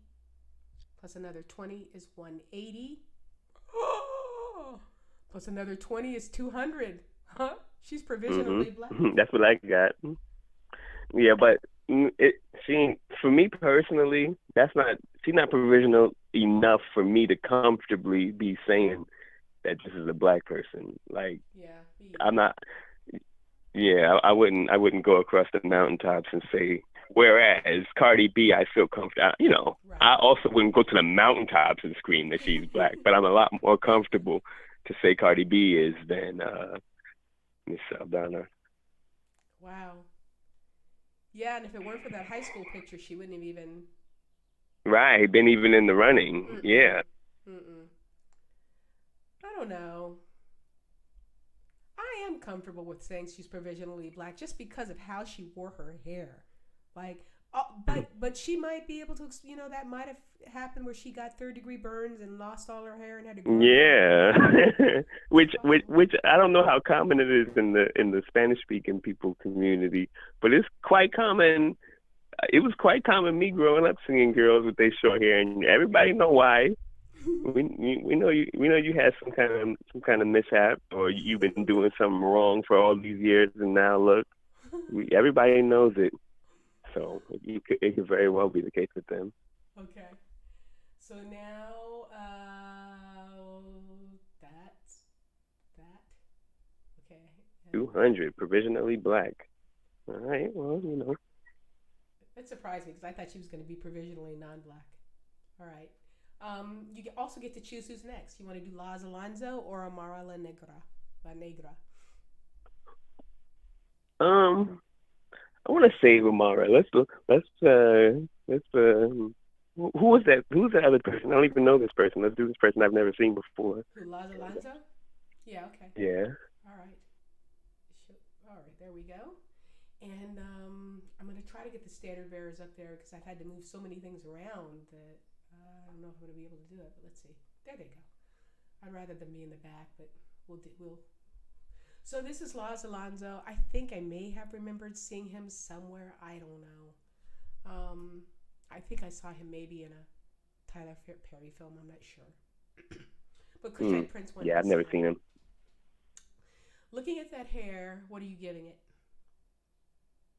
plus another 20 is 180, plus another 20 is 200. Huh? She's provisionally black. That's what I got. Yeah, but for me personally, she's not provisional enough for me to comfortably be saying that this is a black person. Like, Yeah, me I'm either. not. Yeah, I wouldn't go across the mountaintops and say. Whereas Cardi B, I feel comfortable. I Right. also wouldn't go to the mountaintops and scream that she's black, but I'm a lot more comfortable to say Cardi B is than Miss Saldana. Wow. Yeah, and if it weren't for that high school picture, she wouldn't have even. Right, been even in the running. Mm-mm. Yeah. Mm-mm. I don't know. I am comfortable with saying she's provisionally black just because of how she wore her hair. Like, but she might be able to, that might have happened where she got third-degree burns and lost all her hair and had to grow it back. Yeah, It's possible. which I don't know how common it is in the Spanish speaking people community, but it's quite common. It was quite common me growing up seeing girls with their short hair, and everybody know why. We know you had some kind of mishap, or you've been doing something wrong for all these years, and now look, everybody knows it. So it could very well be the case with them. Okay. So now, that's Okay. And 200, provisionally black. All right, well, you know. it surprised me because I thought she was going to be provisionally non-black. All right. Also get to choose who's next. You want to do Laz Alonso or Amara La Negra? La Negra. Um, I want to save Amara. Who was that? Who's the other person? I don't even know this person. Let's do this person I've never seen before. Who, Laz Alonso? Yeah, okay. Yeah. All right. All right, there we go. And I'm going to try to get the standard bearers up there because I've had to move so many things around that I don't know if I'm going to be able to do it, but let's see. There they go. I'd rather them be in the back, but we'll. So this is Laz Alonso. I think I may have remembered seeing him somewhere. I don't know. I think I saw him maybe in a Tyler Perry film. I'm not sure. But Christian Prince wanted Yeah, to I've see never him. seen him. Looking at that hair, what are you giving it?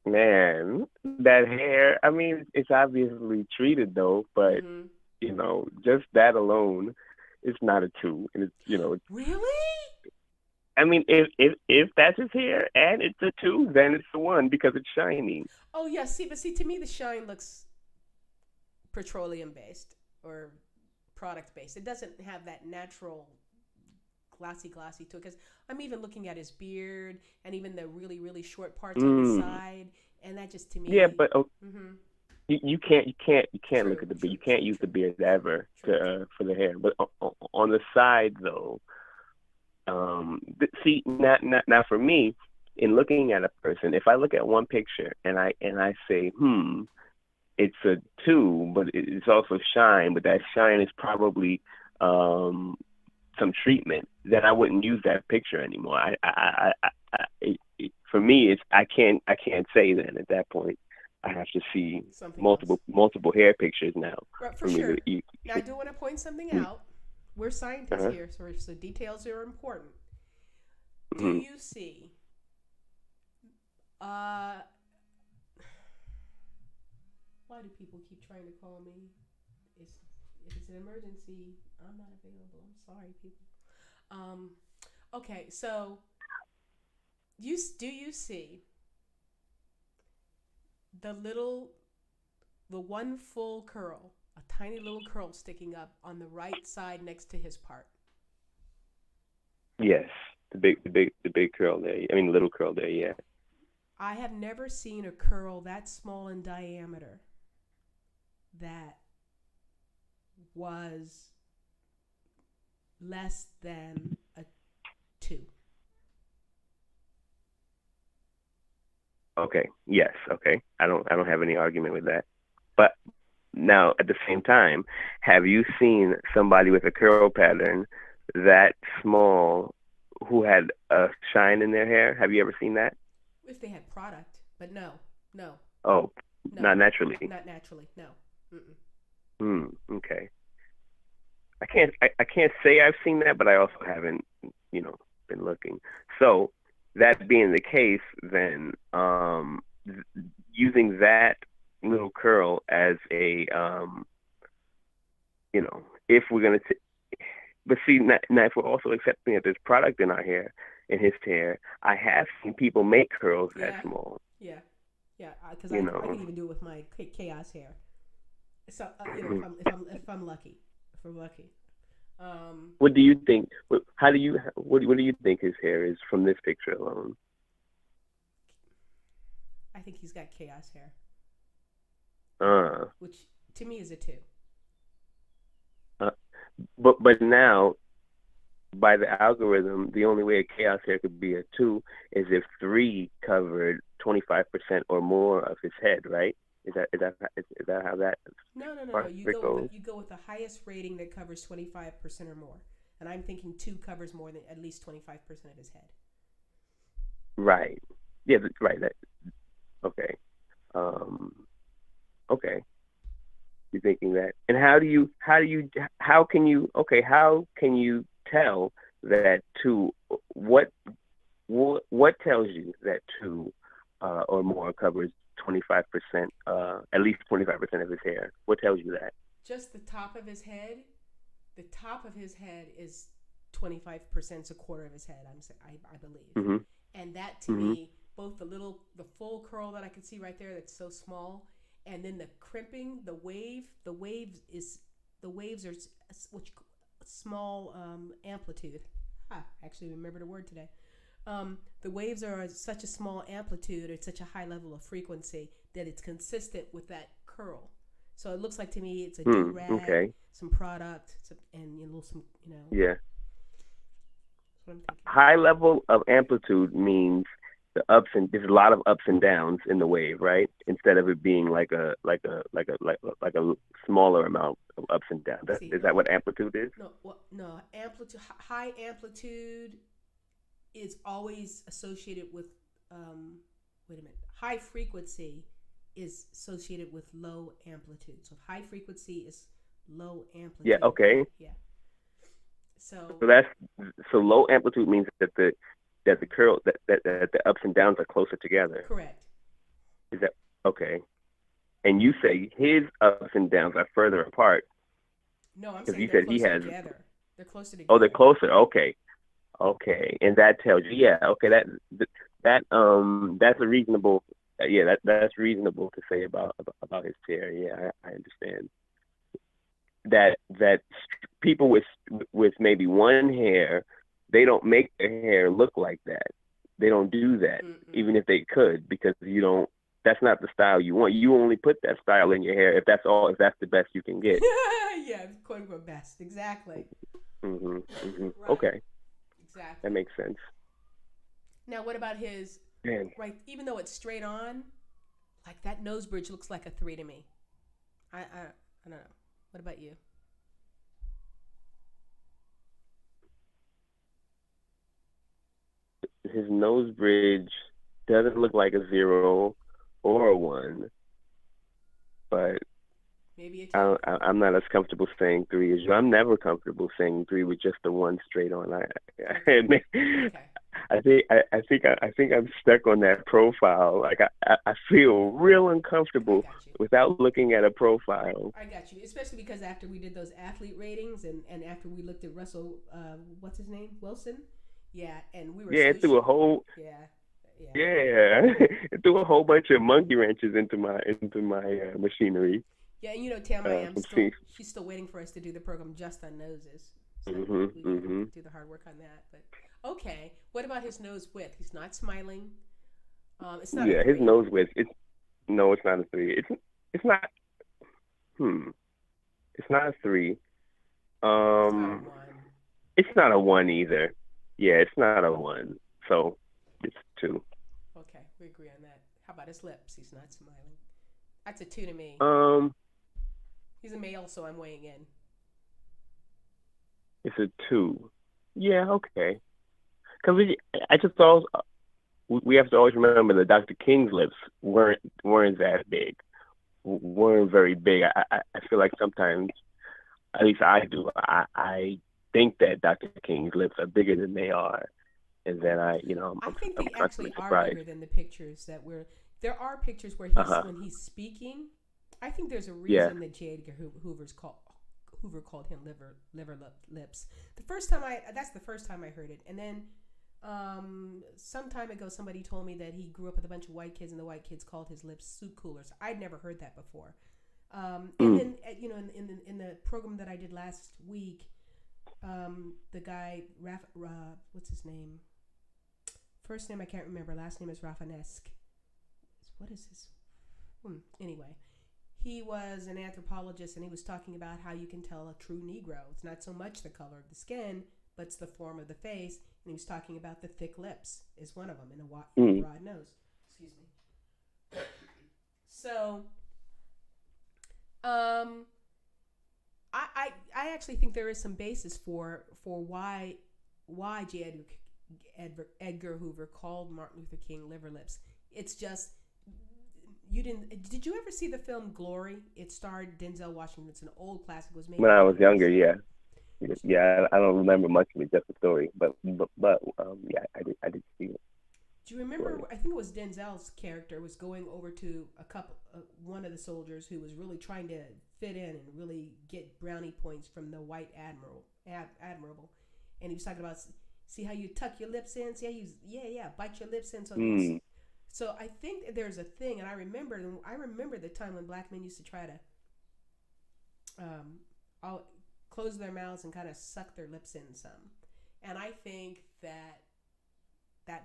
Man, that hair. I mean, it's obviously treated though, but Mm-hmm. you know, just that alone, it's not a two. And it's Really? I mean, if that's his hair and it's a two, then it's the one because it's shiny. Oh yeah. See, to me, the shine looks petroleum based or product based. It doesn't have that natural glossy to it because I'm even looking at his beard and even the really short parts on the Mm. side, and that just to Yeah, me. but Mm-hmm. you can't look True, at the beard. true, You true, can't use the true, beard true, ever true, true. for the hair. But on the side though, see now for me, in looking at a person, if I look at one picture and I say, it's a two, but it's also shine, but that shine is probably um some treatment, then I wouldn't use that picture anymore. For me, it's I can't say then at that point. I have to see Something else. multiple hair pictures now Right, for for me to sure. eat. Now I do want to point something out. We're scientists Uh-huh. here, so details are important. Do Mhm. you see? Uh, why do people keep trying to call me? It's, if it's an emergency, I'm not available. I'm sorry, people. Um, okay, so do you see the little the one full curl, a tiny little curl sticking up on the right side next to his part? Yes, the big curl there. I mean, little curl there. Yeah. I have never seen a curl that small in diameter that was less than a two. Okay. Yes. Okay. I don't have any argument with that. But now, at the same time, have you seen somebody with a curl pattern that small who had a shine in their hair? Have you ever seen that? If they had product, but no, no, Oh, no, not naturally. not naturally, no. Mm-mm. Okay. I can't say I've seen that, but I also haven't, you know, been looking. So that being the case, then using that little curl as a if we're gonna but see now if we're also accepting that there's product in our hair, in his hair, I have seen people make curls that Yeah, small. yeah, yeah. Because You I know, can even do it with my chaos hair. So if I'm lucky, if I'm lucky. Um, what do you think? What do you think his hair is from this picture alone? I think he's got chaos hair, Uh, which to me is a two. uh but now by the algorithm, the only way a chaos hair could be a two is if three covered 25% or more of his head, right? Is that how that No. part it goes? You go with the highest rating that covers 25% or more, and I'm thinking two covers more than at least 25% of his head. Right. Yeah. Right. That. Okay. Um. Okay. You're thinking that, and how can you tell that two? What what tells you that two or more covers 25%, at least 25% of his hair? What tells you that? Just the top of his head. The top of his head is 25% is a quarter of his head. I believe, Mm-hmm. and that to Mm-hmm. me, both the full curl that I can see right there, that's so small, and then the crimping, the waves are which small amplitude. I actually remember the word today. The waves are such a small amplitude at such a high level of frequency that it's consistent with that curl. So it looks like to me it's a do rag, Okay. some product, and some Yeah. That's what I'm thinking. High level of amplitude means there's a lot of ups and downs in the wave, right? Instead of it being like a smaller amount of ups and downs. See, Is that what amplitude is? no, amplitude, high amplitude is always associated with, wait a minute, high frequency is associated with low amplitude. So high frequency is low Yeah. amplitude. Okay. Yeah. So So that's so low amplitude means that the curl that the ups and downs are closer together. correct. Is that okay? And you say his ups and downs are further apart No, I'm because saying you they're said he closer has. together. They're closer Oh, they're together. closer. Okay. Okay, and that tells you, yeah, okay, that's a reasonable, yeah, that's reasonable to say about his hair. Yeah, I understand that people with maybe one hair, they don't make their hair look like that. They don't do that, Mm-mm. even if they could, because you don't. That's not the style you want. You only put that style in your hair if that's all. If that's the best you can get. Yeah, quote unquote best. Exactly. Mhm. Mhm. Right. Okay, that Exactly. makes sense. Now, what about his Man, right? Even though it's straight on, like that nose bridge looks like a 3 to me. I don't know. What about you? his nose bridge doesn't look like a zero or a one, but Maybe a 2. I'm not as comfortable saying three as you. I'm never comfortable saying three with just the one straight on. Okay. Okay. I think I'm stuck on that profile. Like I feel real I uncomfortable got you. without looking at a profile. I got you. Especially because after we did those athlete ratings and after we looked at Russell, what's his name? Wilson? Yeah, and we were Yeah, so it threw a whole yeah, yeah. yeah, it threw a whole bunch of monkey wrenches into my machinery. Yeah, and Tam, From seeing. she's still waiting for us to do the program just on noses. So Mhm. we gotta Mhm. do the hard work on that. But okay, what about his nose width? He's not smiling. It's not a Yeah, his 3. nose width. It's no, it's not a three. It's not. Hmm. It's not a three. It's not a Um. 1. It's not a one either. Yeah, it's not a one. So it's two. Okay, we agree on that. How about his lips? He's not smiling. That's a 2 to me. Um. He's a male, so I'm weighing in. It's a two. Yeah. Okay. Because I just always we have to always remember that Dr. King's lips weren't that big. Weren't very big. I feel like sometimes, at least I do. I think that Dr. King's lips are bigger than they are, and then I think I'm they constantly actually are surprised. bigger than the pictures that we're. There are pictures where Uh he's huh. when he's speaking. I think there's a Yeah. reason that J. Edgar Hoover called him lips. The first time that's the first time I heard it, and then some time ago somebody told me that he grew up with a bunch of white kids and the white kids called his lips soup coolers. I'd never heard that before. And Mm. then in the program that I did last week, the guy what's his name? First name I can't remember. Last name is Rafanesque. What is his? Anyway, he was an anthropologist and he was talking about how you can tell a true Negro. It's not so much the color of the skin, but it's the form of the face. And he was talking about the thick lips is one of them, and a Mm. broad nose. Excuse me. So, um, I actually think there is some basis for why Edgar Hoover called Martin Luther King liver lips. It's just you didn't. Did you ever see the film Glory? It starred Denzel Washington. It's an old classic. It was made When in I the was younger, 80s. yeah, yeah. I don't remember much of it, just the story, but yeah, I did see it. Do you remember? Story. I think it was Denzel's character was going over to one of the soldiers who was really trying to fit in and really get brownie points from the white admiral, admirable, and he was talking about see how you tuck your lips in, see how you bite your lips in. So I think there's a thing, and I remember the time when black men used to try to all close their mouths and kind of suck their lips in some, and I think that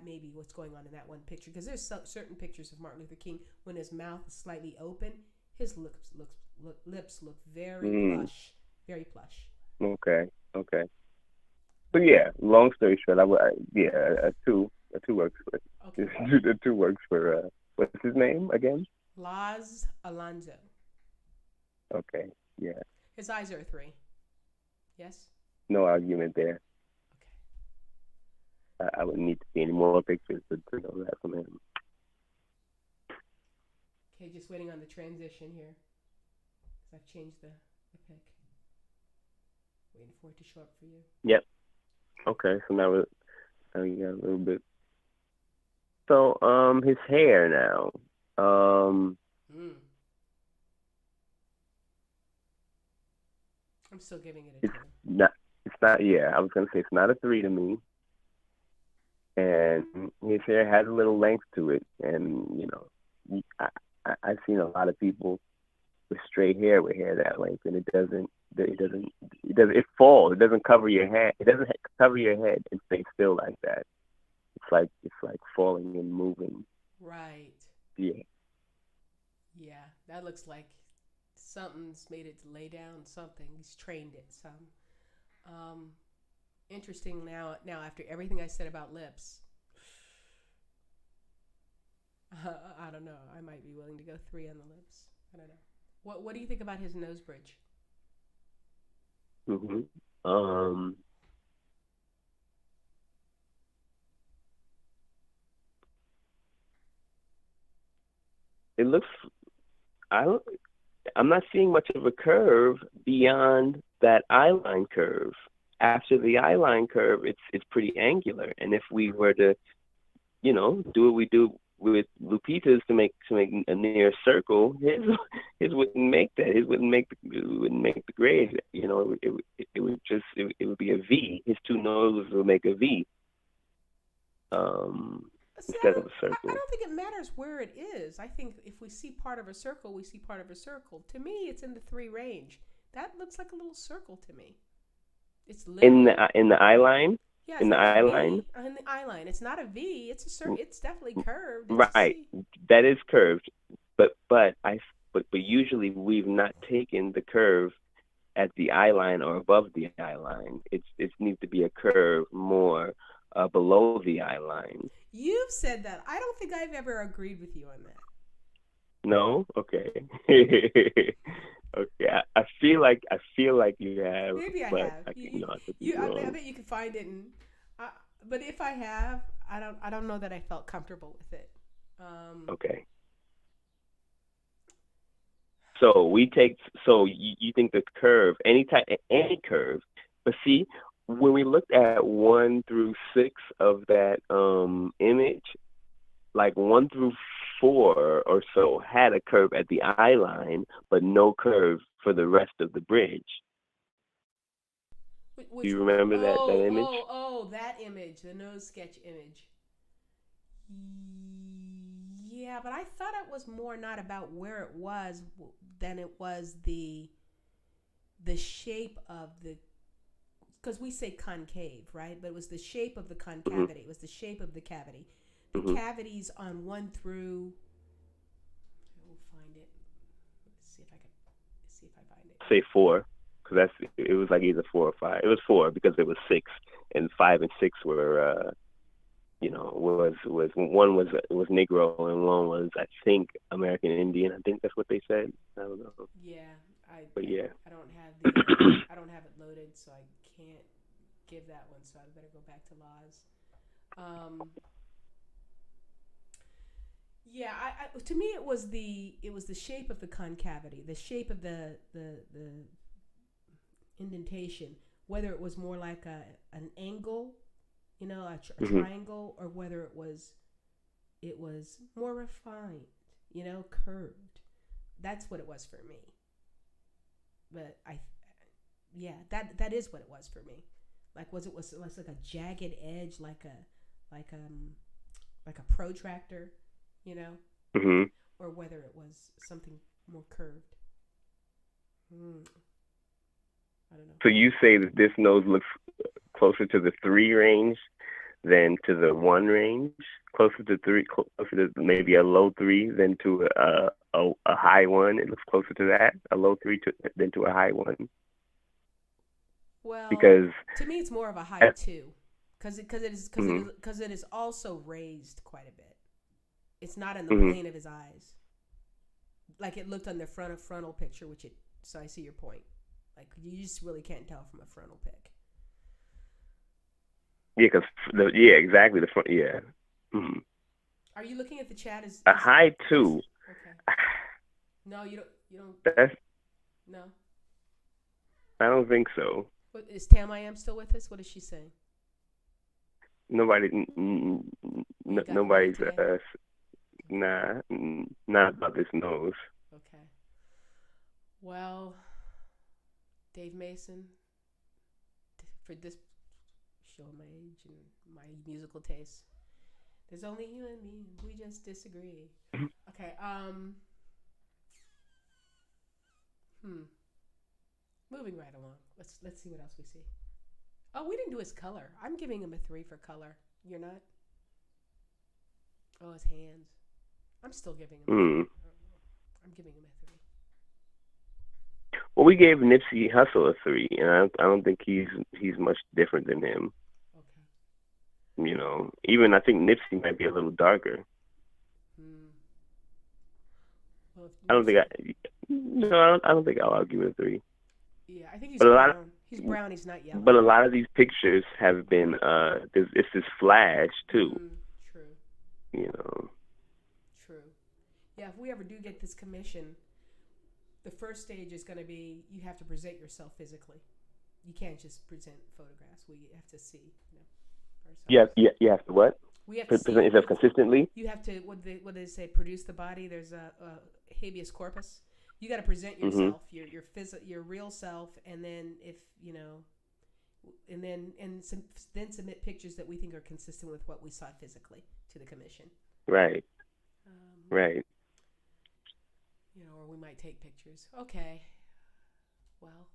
may be what's going on in that one picture, because there's certain pictures of Martin Luther King when his mouth is slightly open, his lips look very plush, very plush. Okay. So yeah, long story short, a two works for Okay. a two works for what's his name again? Laz Alonso. Okay, yeah, His eyes are a 3. Yes. no argument there. Okay. I would need to see any more pictures to know that from him. Okay, just waiting on the transition here, because I've changed the pic. Waiting for it to show up for you. Yep. Okay, so now we got a little bit. So his hair now. I'm still giving it a 2. It's not. Yeah, I was gonna say it's not a 3 to me. And his hair has a little length to it, and I've seen a lot of people with straight hair with hair that length, and it falls. It doesn't cover your head. It doesn't cover your head and stay still like that. It's like falling and moving. Right. Yeah. Yeah, that looks like something's made it lay down something. He's trained it some. Interesting now after everything I said about lips, I don't know. I might be willing to go 3 on the lips. I don't know. What do you think about his nose bridge? It looks. I'm not seeing much of a curve beyond that eyeline curve. After the eyeline curve, it's pretty angular. And if we were to, do what we do with Lupita's to make a near circle, his wouldn't make that. His wouldn't make the grade. It would be a V. His 2 noses would make a V. Instead of a circle. I don't think it matters where it is. I think if we see part of a circle, we see part of a circle. To me, it's in the 3 range. That looks like a little circle to me. It's in the eyeline. Yeah, in the eyeline. In the eyeline, it's not a V. It's a circle. It's definitely curved. Right, that is curved, but usually we've not taken the curve at the eyeline or above the eyeline. It needs to be a curve more below the eyeline. You've said that. I don't think I've ever agreed with you on that. No? Okay. Okay. I feel like you have. Maybe I have. I bet you can find it. But if I have, I don't know that I felt comfortable with it. Okay. So you think the curve, any curve, but see, when we looked at 1 through 6 of that image, like 1 through 4 or so had a curve at the eye line, but no curve for the rest of the bridge. Do you remember that image? That image, the nose sketch image. Yeah, but I thought it was more not about where it was than it was the shape of the, because we say concave, right? But it was the shape of the concavity. It was the shape of the cavity. The cavities on 1 through, I will find it. Let's see if I find it. Say 4, because it was like either 4 or 5. It was 4 because it was 6, and 5 and 6 were was one was Negro and one was, I think, American Indian. I think that's what they said. I don't know. Yeah, I don't have I don't have it loaded, so I can't give that one. So I better go back to Laz. Yeah, to me it was the shape of the concavity, the shape of the indentation, whether it was more like an angle, a triangle, or whether it was more refined, curved. That's what it was for me. But that is what it was for me. Like was it like a jagged edge, like like a protractor, you know, Hmm. or whether it was something more curved. Hmm. I don't know. So you say that this nose looks closer to the 3 range than to the 1 range, closer to 3, closer to maybe a low 3 than to a high 1. It looks closer to that, a low 3 than to a high 1, Well, because to me, it's more of a high at, two, mhm, because it is also raised quite a bit. It's not in the mhm. plane of his eyes, like it looked on the frontal picture, which it. So I see your point. Like you just really can't tell from a frontal pic. Yeah, because yeah, exactly the front. Yeah, mhm. Are you looking at the chat? A Is high what is 2. okay? No, you don't. You don't. That's No. I don't think so. What, is Tam I am still with us? What is she saying? Nobody, You got it nobody's today. Okay. not about this nose. Okay. Well, Dave Mason, for this showing my age and my musical taste. There's only you and me. We just disagree. Okay. Hmm. Moving right along. Let's see what else we see. Oh, we didn't do his color. I'm giving him a 3 for color. You're not. Oh, his hands. I'm still giving him a 3. Mm. I don't know. I'm giving him a 3. Well, we gave Nipsey Hussle a 3, and I don't think he's much different than him. Okay. Even I think Nipsey might be a little darker. Hmm. Well, I don't think Nipsey. I, no, I don't think I'll argue with a 3. Yeah, I think he's But a lot, brown. He's brown. He's not but yellow. a lot of these pictures have been it's this flash too. True. You know. True. Yeah, if we ever do get this commission, the first stage is going to be you have to present yourself physically. You can't just present photographs. We have to see, ourselves. You have to what? We have to Present see. yourself consistently. You have to what do they say? Produce the body. There's a habeas corpus. You got to present Hmm. yourself, your real self, and then if you know, and then submit pictures that we think are consistent with what we saw physically to the commission. Right. Um, Right. or we might take pictures. Okay. Well.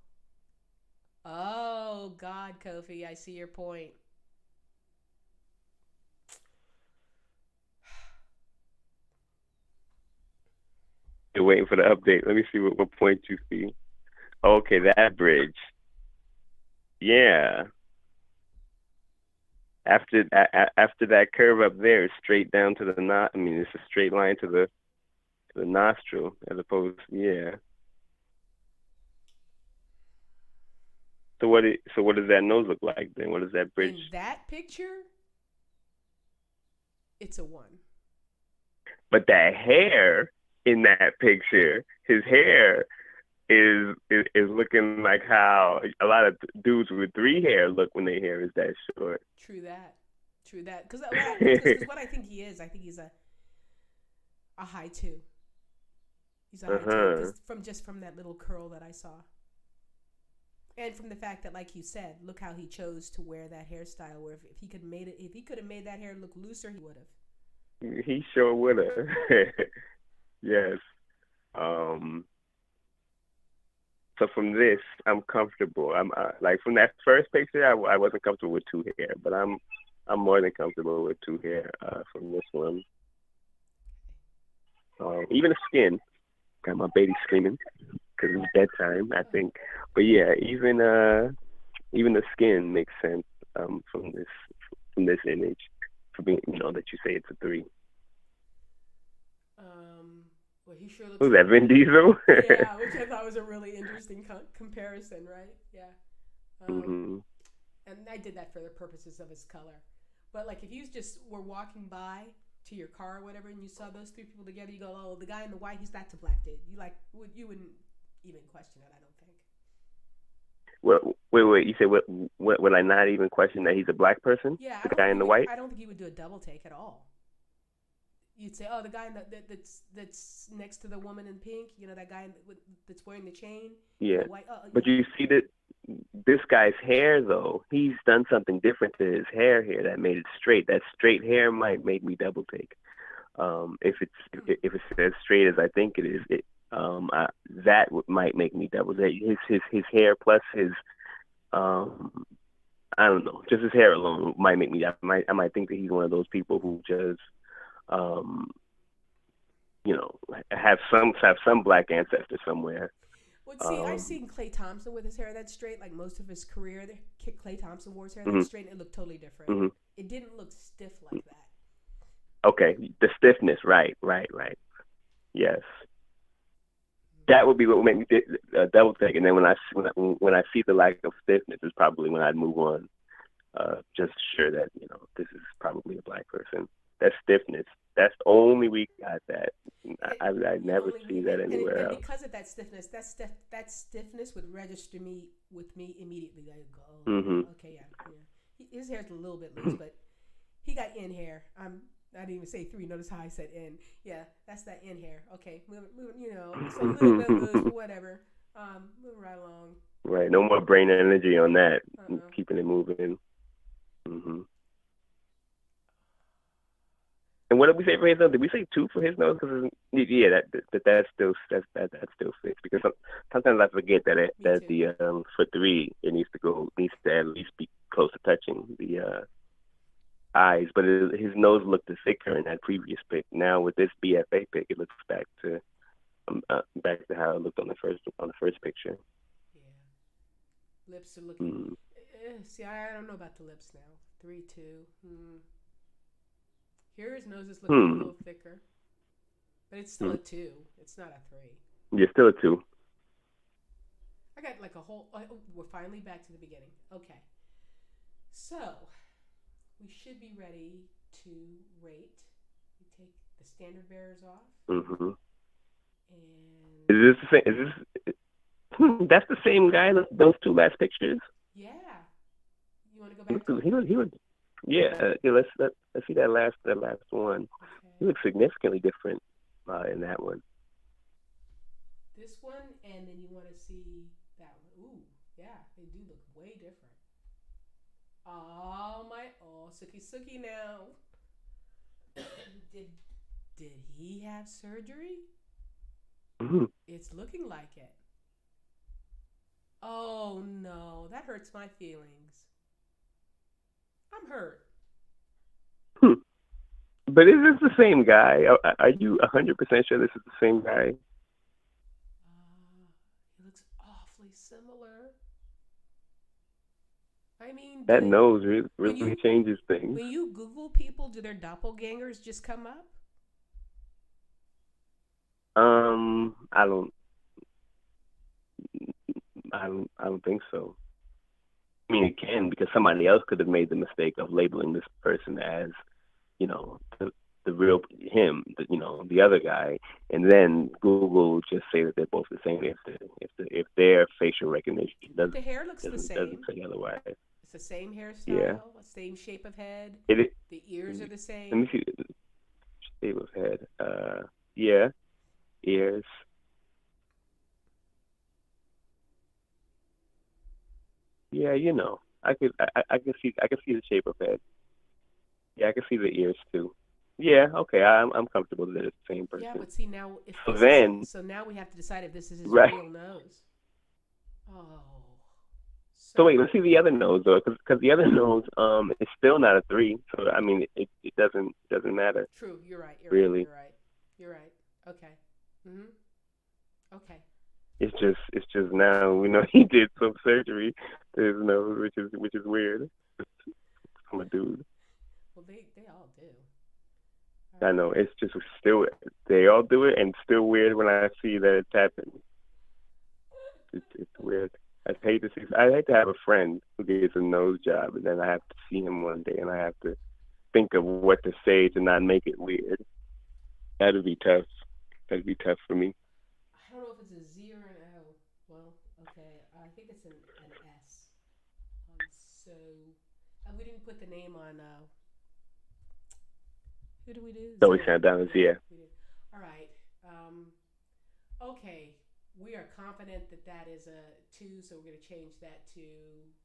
Oh God, Kofi, I see your point. You're waiting for the update. Let me see what point you see. Okay, that bridge. Yeah. After that curve up there, it's straight down to the not. I mean, it's a straight line to the nostril, as opposed. Yeah. So what does that nose look like then? What does that bridge? In that picture, it's a 1. But that hair in that picture, his hair is looking like how a lot of dudes with 3 hair look when their hair is that short. True that. True that. Because what I think he is, I think he's a high 2. He's a high 2 Uh-huh. because from that little curl that I saw, and from the fact that, like you said, look how he chose to wear that hairstyle. Where if he could have made that hair look looser, he would have. He sure would have. Yes. Um. So from this, I'm comfortable. I'm like from that first picture, I wasn't comfortable with 2 hair, but I'm more than comfortable with 2 hair from this one. Even the skin. Got my baby screaming because it's bedtime, I think. But yeah, even the skin makes sense from this image. For being, that you say it's a 3. Well, he sure looks Who's like that, Vin Diesel? yeah, which I thought was a really interesting comparison, right? Yeah. Hmm. And I did that for the purposes of his color. But like if you just were walking by to your car or whatever, and you saw those 3 people together, you go, "Oh, the guy in the white, that's a black dude." You wouldn't even question it, I don't think. Well, wait. You said what? Would I not even question that he's a black person? Yeah, The guy in the white? I don't think you would do a double take at all. You'd say, "Oh, the guy that's next to the woman in pink, that guy that's wearing the chain in Yeah. the white." Oh, But you see that this guy's hair, though, he's done something different to his hair here that made it straight. That straight hair might make me double take. If it's as straight as I think it is, might make me double take. His hair plus his um I don't know, just his hair alone might make me. I might think that he's one of those people who just um you know have some black ancestor somewhere. Well, see, I've Um, seen Clay Thompson with his hair that straight. Like most of his career, Clay Thompson wore his hair that mhm, straight, and it looked totally different. mhm. It didn't look stiff like that. Okay, the stiffness, right, right, right. Yes, that would be what would make me double take. And then when I see the lack of stiffness, is probably when I'd move on. Just sure that this is probably a black person. That stiffness. That's the only we got that. I Yeah, never only see we that and anywhere else. because of that stiffness, that stiffness would register me with me immediately. I go, oh Mhm. yeah, okay, yeah, yeah. His hair's a little bit loose, but he got in hair. I didn't even say three. Notice how I said in. Yeah, that's that in hair. Okay, moving. It's a little bit loose, but whatever. Moving right along. Right. No more brain energy on that. Uh-uh. Keeping it moving. Mhm. And what did we say for his nose? Did we say two for his nose? Because yeah, that still fits. Because sometimes I forget Me that too. the for three it needs to at least be close to touching the eyes. But his nose looked thicker in that previous pic. Now with this BFA pic, it looks back to how it looked on the first picture. Yeah, lips are looking. Mm. See, I don't know about the lips now. 3-2. Here his nose is looking a Hmm. little thicker, but it's still Hmm. a two. It's not a three. You're still a two. I got like a whole. We're finally back to the beginning. Okay, so we should be ready to rate. We take the standard bearers off, Mm-hmm. Is and this the same? Is this? That's the same guy. Those two last pictures. yeah, you want to go He back looked. to him? He looked. Yeah. Yeah. Let's see that last one. He Okay, looks significantly different in that one. this one, and then you want to see that one. Ooh, yeah, they do look way different. Oh my, oh Suki Suki now. did did he have surgery? Mm-hmm. It's looking like it. Oh no, that hurts my feelings. I'm hurt. Hmm. But is this the same guy? Are you 100% sure this is the same guy? He looks awfully similar. I mean, That nose when really you changes things. when you Google people, do their doppelgangers just come up? I don't. I don't think so. I mean, it can because somebody else could have made the mistake of labeling this person as, the real him, the other guy, and then Google just say that they're both the same if their facial recognition But the hair looks the doesn't same. say otherwise. It's the same Yeah. hairstyle, same shape of head. It. The ears are the Let me same. see. Shape of head. Yeah. Ears. Yeah. I could see the shape of head. Yeah, I can see the ears too. Yeah, okay, I'm comfortable that it's the same Yeah, person. but see now if So this is then, so now we have to decide if this is his right. real nose. Oh, So so wait, let's see the other nose though, because the other nose is still not a three. So I mean, it doesn't matter true. You're right. You're right. really. You're right. You're right. Okay. Mhm. Okay. It's just now we know he did some surgery to his nose, which is weird. I'm a dude. Well, they all do. All I right. know it's just still they all do it, and still weird when I see that it's happening. It's weird. I'd hate to have a friend who gets a nose job, and then I have to see him one day, and I have to think of what to say to not make it weird. That'd be tough. That'd be tough for me. I don't know if it's a Z or an O. Well, okay. I think it's an S. So we didn't put the name on. Who do we do? Zoe Zoe. Saldana, Yeah, yeah. we did. All right. Okay. We are confident that that is a 2, so we're going to change that to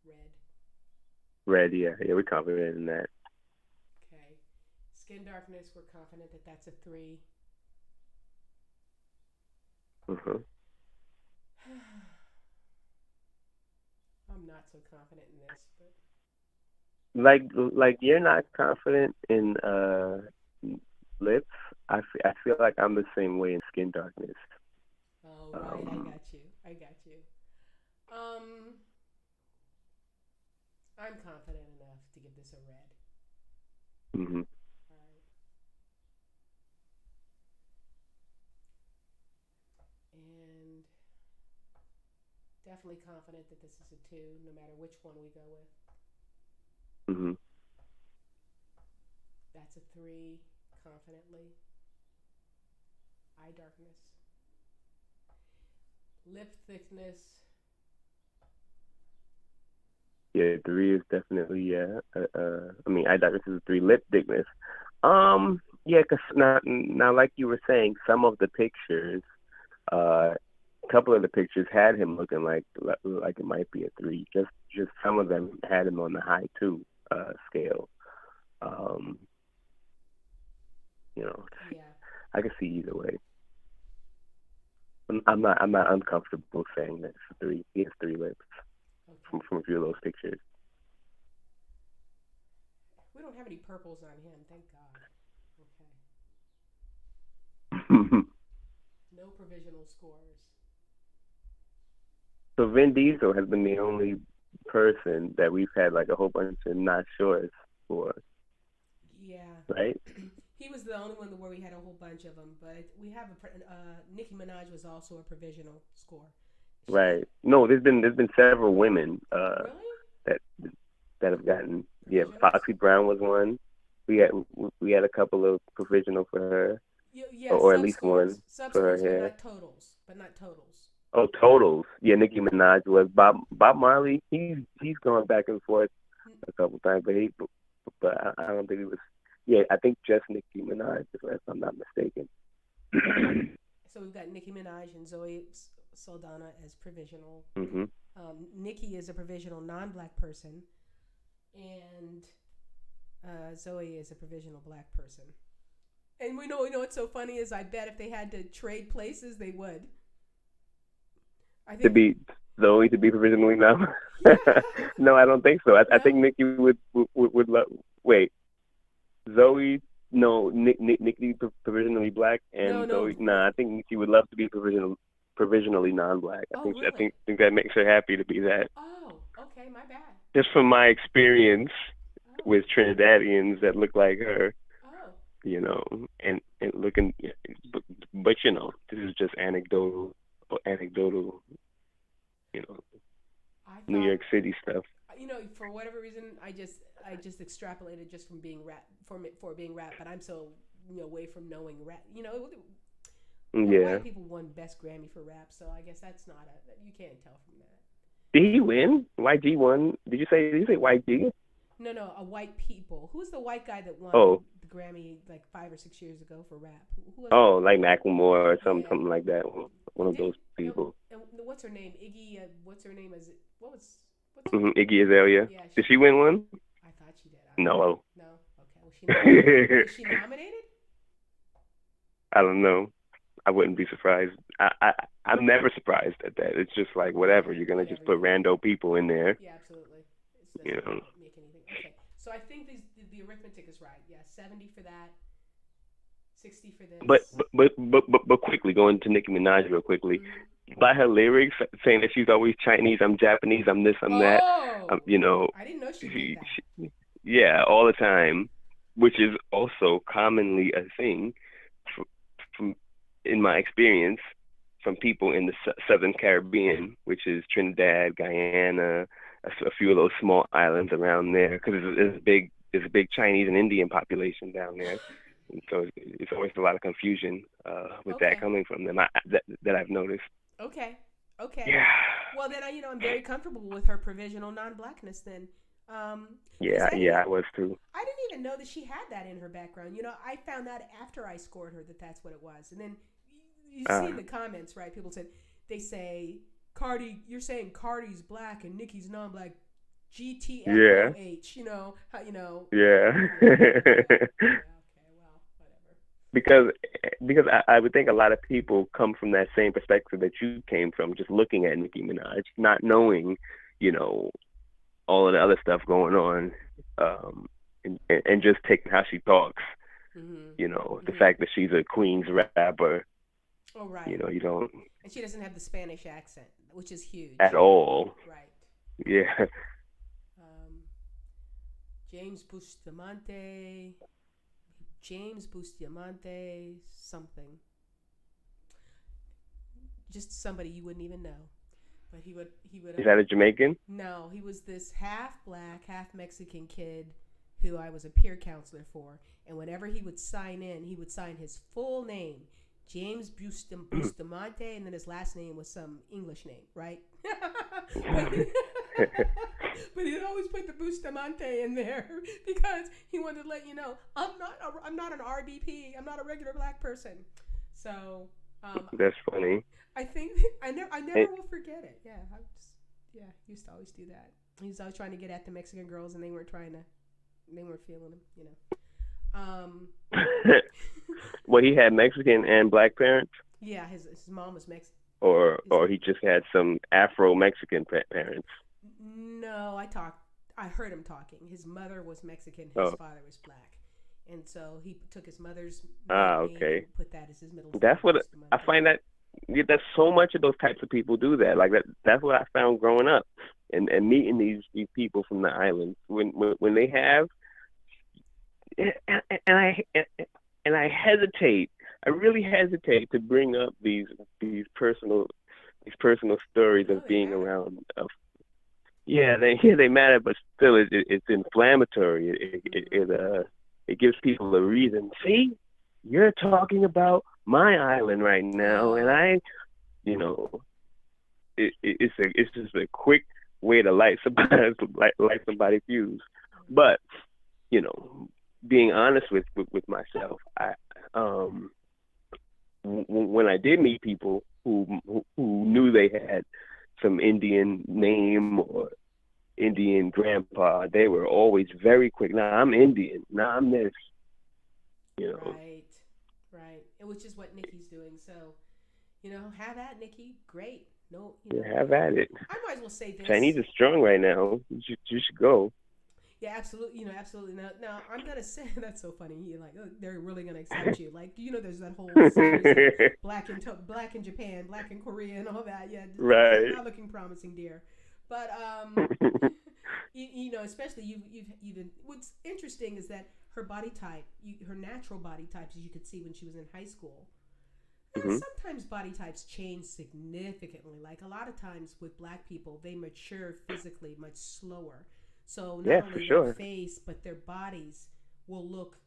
red. Red, yeah, yeah, we're confident in that. Okay. Skin darkness, we're confident that that's a 3. Hmm. I'm not so confident in this, but Like you're not confident in lips. I feel like I'm the same way in skin darkness. oh right, I Um, got you. I got you. Um, I'm confident enough to give this a red. hmm. All right, and definitely confident that this is a 2, no matter which one we go with. Hmm. That's a 3, confidently. Eye darkness, lip thickness. Yeah, three is definitely yeah. I mean, I thought this is three lip thickness. Yeah, 'cause now, like you were saying, some of the pictures, a couple of the pictures had him looking like it might be a three. Just some of them had him on the high two scale. Um, you know, Yeah. I can see either way. I'm not uncomfortable saying that it's a three. He has three lips Okay. from a few of those pictures. We don't have any purples on him, thank God. Okay. No provisional scores. So Vin Diesel has been the only person that we've had like a whole bunch of not sures for, Yeah. right? He was the only one where we had a whole bunch of them, but we have Nicki Minaj was also a provisional score. She Right. No, there's been several women really that that have gotten, yeah. provisionals. Foxy Brown was one. We had a couple of provisional for her, Yeah, or at sub least one scores, sub for her scores, but hair. not totals, but not totals. Oh, totals. Yeah, Nicki Minaj was Bob Marley. He's gone back and forth N- a couple times, but I don't think it was. Yeah, I think just Nicki Minaj, if I'm not mistaken. So we've got Nicki Minaj and Zoe Saldana as provisional. Hmm. Nicki is a provisional non-black person, and Zoe is a provisional black person. And we know what's so funny is I bet if they had to trade places, they would. I To think, be Zoe to be provisionally now. yeah, No, I don't think so. I think no, Nikki would love. Wait, Zoe. No, Nikki provisionally black, no, and no. Zoe. Nah, I think Nikki would love to be provisionally non-black. I Oh, think I really? think that makes her happy to be that. Oh, okay, my bad. Just from my experience Oh, with Trinidadians that look like her, oh, you know, and looking, yeah, but this is just anecdotal, you know, I New thought York City stuff. for whatever reason, I just extrapolated just from being rap for being rap, but I'm so away from knowing rap. Yeah. White people won best Grammy for rap, so I guess that's not a you can't tell from that. Did he win? YG won? Did you say YG? No, no, a white people. Who's the white guy that won Oh, the Grammy like 5 or 6 years ago for rap? Who was it? oh, like Macklemore or Yeah, something like that. One and of did those people. what's her name? Iggy. What's her name? Is it what's her? Iggy Azalea. Yeah, Did she win one? I thought she did. I don't know. No. No. Okay. Was she not? I Was she nominated? don't know. I wouldn't be surprised. I'm never surprised at that. It's just like whatever. Yeah. You're gonna just Whatever. put You know. rando people in there. Yeah. Absolutely. It You doesn't know. make anything. Okay. So I think the arithmetic is right. Yeah. 70 for that. 60 for But this. but quickly going to Nicki Minaj real quickly. Mm-hmm. By her lyrics saying that she's always Chinese, I'm Japanese, I'm this, I'm that. Oh, You know, I didn't know she meant she, that. yeah, all the time, which is also commonly a thing from in my experience from people in the Southern Caribbean, which is Trinidad, Guyana, a few of those small islands around there, because there's a big Chinese and Indian population down there. And so it's always a lot of confusion with that Okay. coming from them. That I've noticed. Okay. Okay. Yeah, Well, then I'm very comfortable with her provisional non-blackness. Then, because yeah, yeah. I was too. I didn't even know that she had that in her background. I found out after I scored her that that's what it was, and then you see Uh, in the comments, right? People said they say Cardi, you're saying Cardi's black and Nicki's non-black. Yeah. GTFOH, you know, how, you know. Yeah. Yeah, okay, well, whatever. because I would think a lot of people come from that same perspective that you came from, just looking at Nicki Minaj, not knowing, you know, all of the other stuff going on, and just taking how she talks. You know, the fact that she's a Queens rapper. Oh, You right. know, you don't And she doesn't have the Spanish accent, which is huge. at all. Right. Yeah. Um, James Bustamante, something. Just somebody you wouldn't even know. But he would Is that a Jamaican? no, he was this half black, half Mexican kid who I was a peer counselor for. And whenever he would sign in, he would sign his full name, James Bustamante, and then his last name was some English name, right? But he'd always put the Bustamante in there because he wanted to let you know I'm not an RBP. I'm not a regular black person. So That's funny. I think I never will forget it. Yeah, he used to always do that. He was always trying to get at the Mexican girls, and they weren't feeling him, you know. Well, he had Mexican and black parents, Yeah, his mom was Mexican. or he just had some Afro Mexican parents. No, I heard him talking. His mother was Mexican. His Oh. father was black, and so he took his mother's Ah, name okay. and put that as his middle name. That's what I find that. Yeah, there's so much of those types of people do that. Like that. That's what I found growing up, and meeting these people from the islands when they have, and I hesitate. I really hesitate to bring up these personal stories No, of they being matter. around. They matter, but still, it's inflammatory. It gives people a reason. See, you're talking about my island right now, and Oh, you know, it's just a quick way to light somebody light somebody's fuse. But you know, being honest with myself, um when I did meet people who knew they had some Indian name or Indian grandpa, they were always very quick. Nah, I'm Indian. Nah, I'm this. You know, right, right. Which is what Nikki's doing. So, you know, have at Nikki. Great. No, you know, have at it. I might as well say this. Chinese is strong right now. You should go. Yeah, absolutely. You know, absolutely. Now I'm gonna say that's so funny. You're like, oh, they're really gonna accept you. Like, you know, there's that whole series of black in Japan, black in Korea, and all that. Yeah, Right. not looking promising, dear. But you know, especially you've even what's interesting is that her body type, her natural body types, as you could see when she was in high school. Hmm. Sometimes body types change significantly. Like a lot of times with black people, they mature physically much slower. So not Yeah, for only their sure. face, but their bodies will look,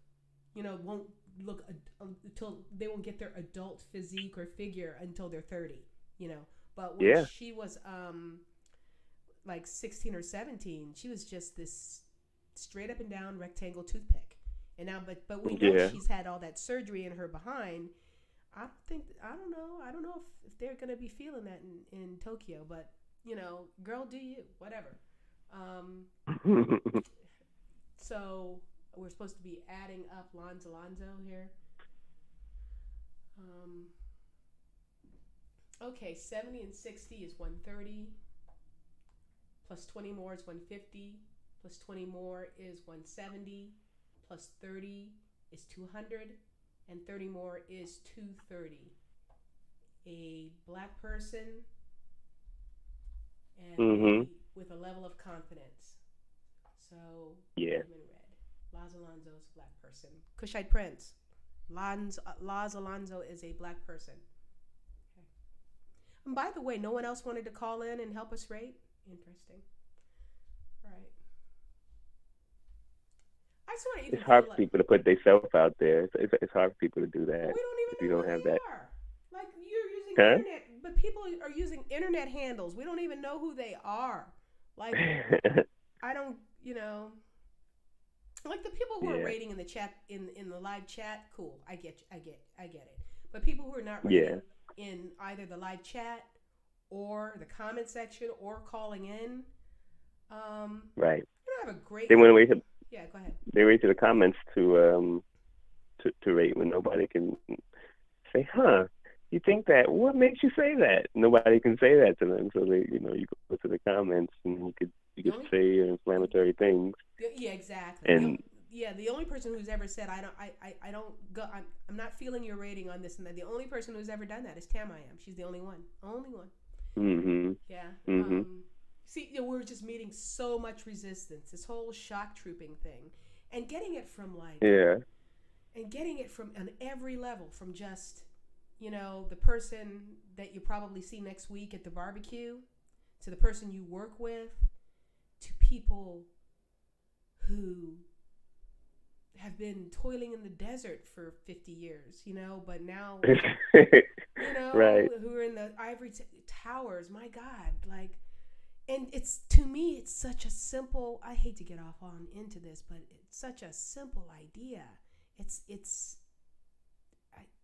you know, won't look until they won't get their adult physique or figure until they're 30, you know. But when Yeah. she was like 16 or 17, she was just this straight up and down rectangle toothpick. And now, but we know Yeah. she's had all that surgery in her behind. I don't know if they're gonna be feeling that in Tokyo, but you know, girl, do you whatever. Um, so we're supposed to be adding up Laz Alonso here. Um, okay, 70 and 60 is 130. Plus 20 more is 150. Plus 20 more is 170. Plus 30 is 200. And 30 more is 230. A black person and Mhm. with a level of confidence. So, Yeah. I'm in red. Laz Alonso is a black person. Kushite Prince. Laz Alonso is a black person. Okay. And by the way, no one else wanted to call in and help us rate? Interesting. All right. I sort of even It's feel hard for like, people to put themselves out there. It's hard for people to do well, that we don't even if you know don't who have they that. are. Like, you're using Huh? internet, but people are using internet handles. We don't even know who they are. Like, I don't, you know, like the people who are Yeah. rating in the chat, in the live chat, cool. I get it. But people who are not Yeah. rating in either the live chat or the comment section or calling in. Right. I have a great. They want to wait to Yeah, go ahead. they wait to the comments to rate when nobody can say, huh, you think that? What makes you say that? Nobody can say that to them. So they, you go to the comments and you could say inflammatory things. Yeah, exactly. And The only person who's ever said I don't go. I'm not feeling your rating on this and that. The only person who's ever done that is Tam. I am. She's the only one. Only one. Mhm. Yeah. Mhm. See, we're just meeting so much resistance. This whole shock trooping thing, and getting it from on every level, from just the person that you probably see next week at the barbecue, to the person you work with, to people who have been toiling in the desert for 50 years, but now, Right. who are in the ivory towers. My God, like, and to me, it's such a simple. I hate to get off on into this, but it's such a simple idea. It's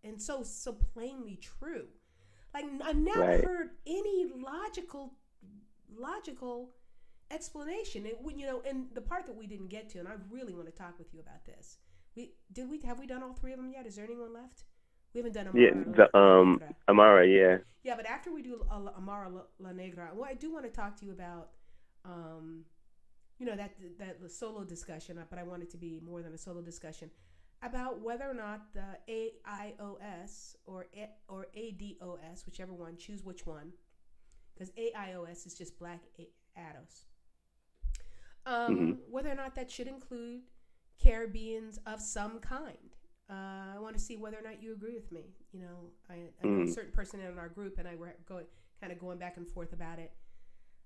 and so plainly true. Like, I've never heard any logical explanation. And the part that we didn't get to, and I really want to talk with you about this. Have we done all three of them yet? Is there anyone left? We haven't done Amara La Negra. Amara, yeah. Yeah, but after we do Amara La Negra, well, I do want to talk to you about, that solo discussion. But I want it to be more than a solo discussion about whether or not the AIOS or ADOS, whichever one, choose which one, because AIOS is just Black ADOS. Whether or not that should include Caribbeans of some kind. I want to see whether or not you agree with me. I know a certain person in our group and I were going back and forth about it,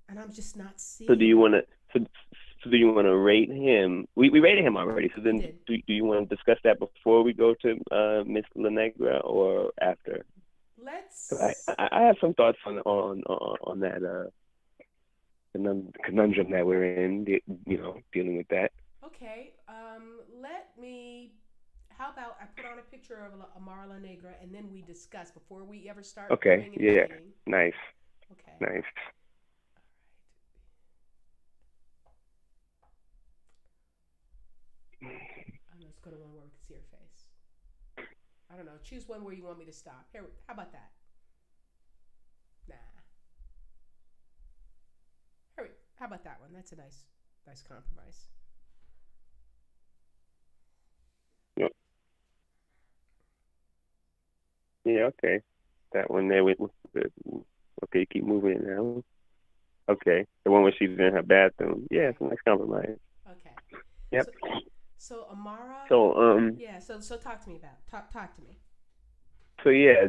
and I'm just not seeing. So do you want to rate him? We rated him already. So then, do you want to discuss that before we go to Miss La Negra or after? Let's. I have some thoughts on that conundrum that we're in. Dealing with that. Okay. Let me. How about I put on a picture of Amara La Negra and then we discuss before we ever start. Okay. Yeah. Nice. Okay. Nice. I'm just going to one where we can see her face. I don't know. Choose one where you want me to stop. Here. How about that? Nah. Here. How about that one? That's a nice compromise. Yeah, okay. That one there. Okay, keep moving it now. Okay. The one where she's in her bathroom. Yeah, it's a nice compromise. Okay. Yep. So Amara. Yeah. So talk to me about. Talk to me. So yeah,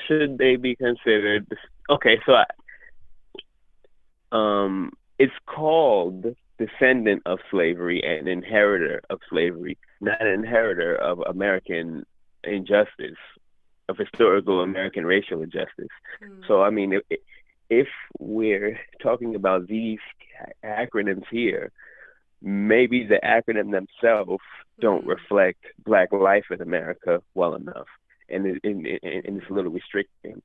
should they be considered? Okay, so it's called descendant of slavery and inheritor of slavery, not an inheritor of American injustice, of historical American racial injustice. So, I mean, if we're talking about these acronyms here, maybe the acronym themselves don't reflect Black life in America well enough, and it's a little restricting.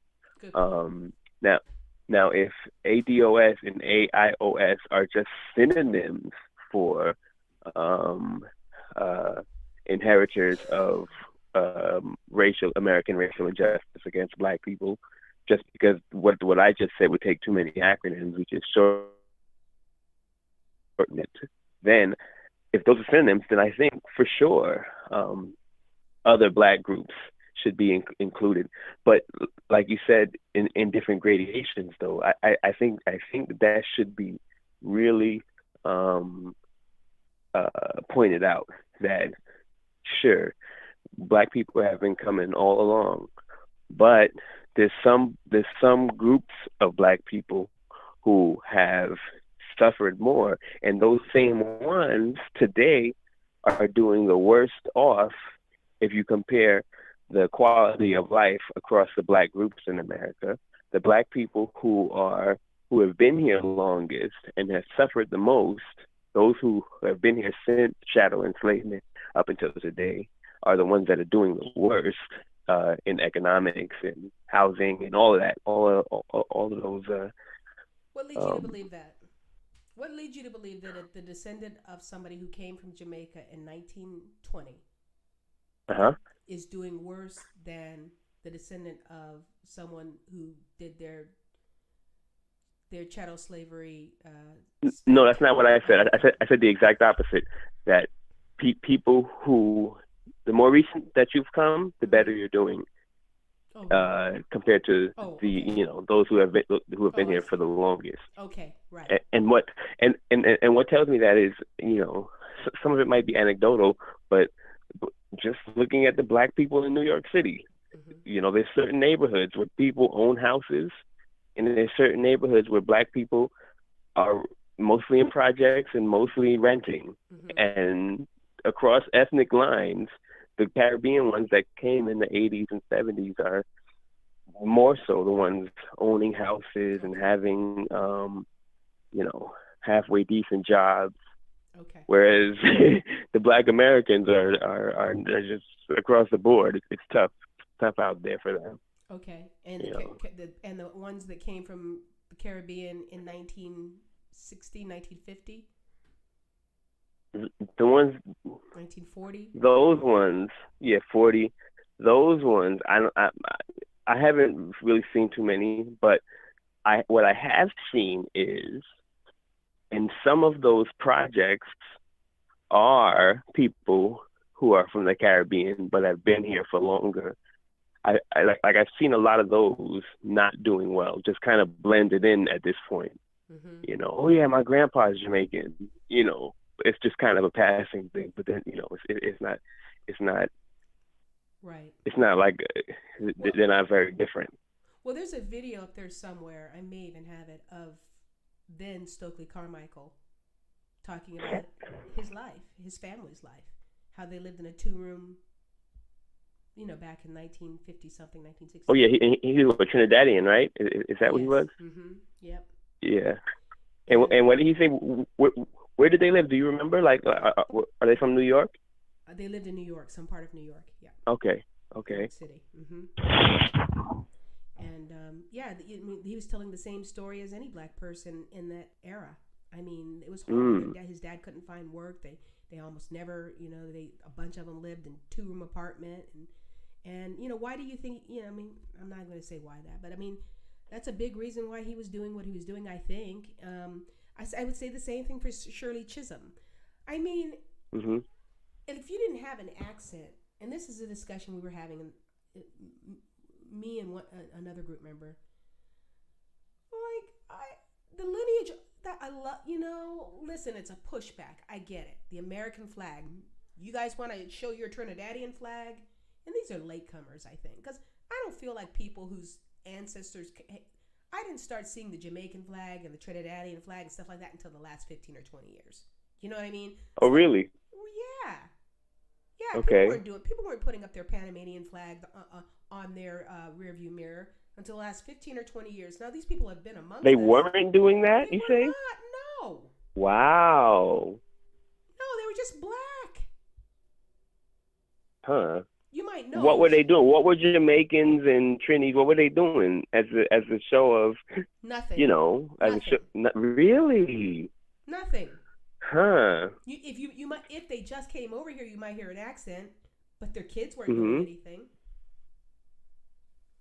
Now, if ADOS and AIOS are just synonyms for inheritors of American racial injustice against Black people, just because what I just said would take too many acronyms, we just shorten it. Then, if those are synonyms, then I think for sure other Black groups should be included. But like you said, in different gradations, though, I think that should be really pointed out that sure, Black people have been coming all along, but there's some groups of Black people who have suffered more, and those same ones today are doing the worst off if you compare the quality of life across the Black groups in America. The Black people who have been here longest and have suffered the most, those who have been here since chattel enslavement up until today, are the ones that are doing the worst. in economics and housing and all of that, all of those. What leads you to believe that? What leads you to believe that the descendant of somebody who came from Jamaica in 1920 Uh-huh. is doing worse than the descendant of someone who did their chattel slavery? No, that's not what I said. I said the exact opposite. That people who, the more recent that you've come, the better you're doing. Compared to okay. those who have been I here for see. the longest. Okay, right. And what tells me that is, some of it might be anecdotal, but just looking at the black people in New York City, Mm-hmm. there's certain neighborhoods where people own houses, and there's certain neighborhoods where black people are mostly in projects and mostly renting. Mm-hmm. And across ethnic lines, the Caribbean ones that came in the 80s and 70s are more so the ones owning houses and Okay. having, halfway decent jobs. Okay. Whereas the Black Americans are just across the board. It's tough out there for them. Okay. And You know, the ones that came from the Caribbean in 1960, 1950, the ones, 1940. those ones, yeah, 40. Those ones, I haven't really seen too many, but what I have seen is in some of those projects are people who are from the Caribbean but have been here for longer. I've seen a lot of those not doing well, just kind of blended in at this point. Mm-hmm. Oh yeah, my grandpa's Jamaican. It's just kind of a passing thing. But then it's not Right. it's not like Well, they're not very different. well, there's a video up there somewhere. I may even have it of then Stokely Carmichael talking about his life, his family's life, how they lived in a two-room, back in 1950 something, Oh 1960. yeah, he was a Trinidadian, right? Is that what he Yes. was? Mm-hmm. Yep. Yeah. And And what did he say? Where did they live? Do you remember? Like, are they from New York? they lived in New York, some part of New York. Yeah. Okay. New Okay. York City. Mm-hmm. And yeah, he was telling the same story as any black person in that era. I mean, it was horrible. Mm. His dad couldn't find work. They almost never, a bunch of them lived in two-room apartment. And why do you think? I mean, I'm not going to say why that, but I mean, that's a big reason why he was doing what he was doing. I think. I would say the same thing for Shirley Chisholm. I mean, Mhm. and if you didn't have an accent, and this is a discussion we were having, me and another group member, like the lineage that I love, listen, it's a pushback. I get it. The American flag. You guys want to show your Trinidadian flag, and these are latecomers, I think, because I don't feel like people whose ancestors. I didn't start seeing the Jamaican flag and the Trinidadian flag and stuff like that until the last 15 or 20 years. You know what I mean? Oh, So, really? yeah. Yeah, Okay. people weren't putting up their Panamanian flag on their rearview mirror until the last 15 or 20 years. Now these people have been They amongst us. weren't doing that, They you were say? not. No. Wow. No, they were just black. Huh. You might know What it were was they doing? What were Jamaicans and Trinis? What were they doing as a show of, nothing. as a show? Nothing. Not really. Nothing. Huh. You might, if they just came over here, you might hear an accent, but their kids weren't doing Mhm. anything.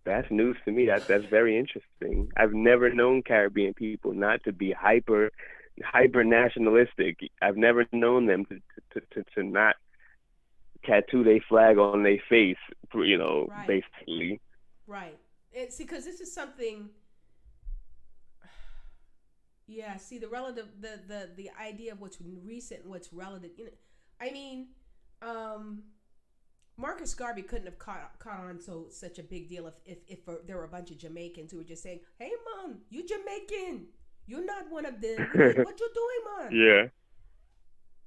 That's news to me. That's very interesting. I've never known Caribbean people not to be hyper nationalistic. I've never known them to not tattoo their flag on their face, Right. basically. Right. It's because this is something. Yeah, see the relative, the idea of what's recent and what's relative. I mean, um, Marcus Garvey couldn't have caught on such a big deal if there were a bunch of Jamaicans who were just saying, "Hey, man, you Jamaican, you're not one of them. What you doing, man?" Yeah.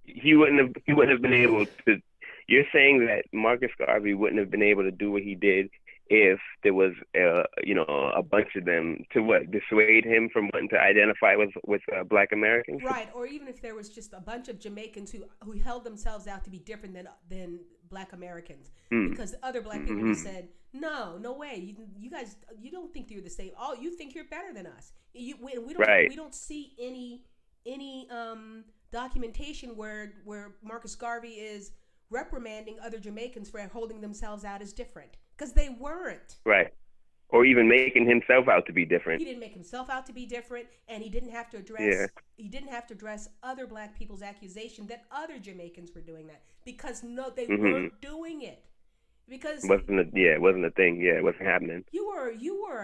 He wouldn't have been able to. You're saying that Marcus Garvey wouldn't have been able to do what he did if there was, a bunch of them to dissuade him from wanting to identify with Black Americans. Right, or even if there was just a bunch of Jamaicans who held themselves out to be different than Black Americans, because other Black people just said, no way, you guys, you don't think you're the same. Oh, you think you're better than us. We don't see any documentation where Marcus Garvey is reprimanding other Jamaicans for holding themselves out as different, because they weren't. Right. Or even making himself out to be different. He didn't make himself out to be different, and he didn't have to address other Black people's accusation that other Jamaicans were doing that, because they weren't doing it. Because it wasn't a thing. Yeah, it wasn't happening. You were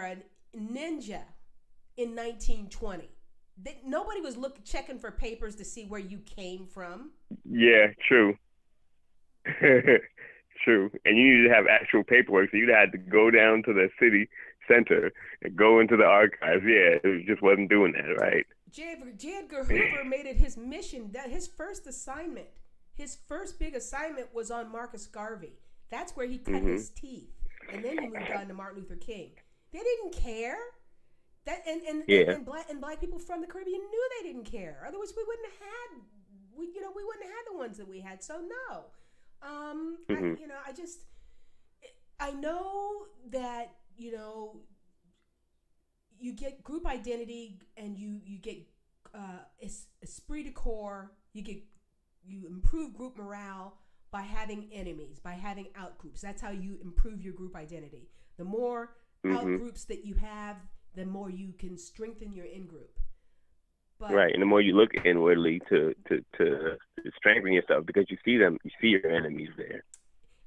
a ninja in 1920. Nobody was checking for papers to see where you came from. Yeah, true. True. And you needed to have actual paperwork, so you'd had to go down to the city center and go into the archives. Yeah, it just wasn't doing that, right? J. Edgar Hoover made it his mission, that his first big assignment was on Marcus Garvey. That's where he cut his teeth. And then he moved on to Martin Luther King. They didn't care. And black people from the Caribbean knew they didn't care. Otherwise, we wouldn't have had the ones that we had. So no. I know that, you get group identity and you get esprit de corps, you improve group morale by having enemies, by having out groups. That's how you improve your group identity. The more out groups that you have, the more you can strengthen your in group. Right, and the more you look inwardly to strengthen yourself, because you see your enemies there.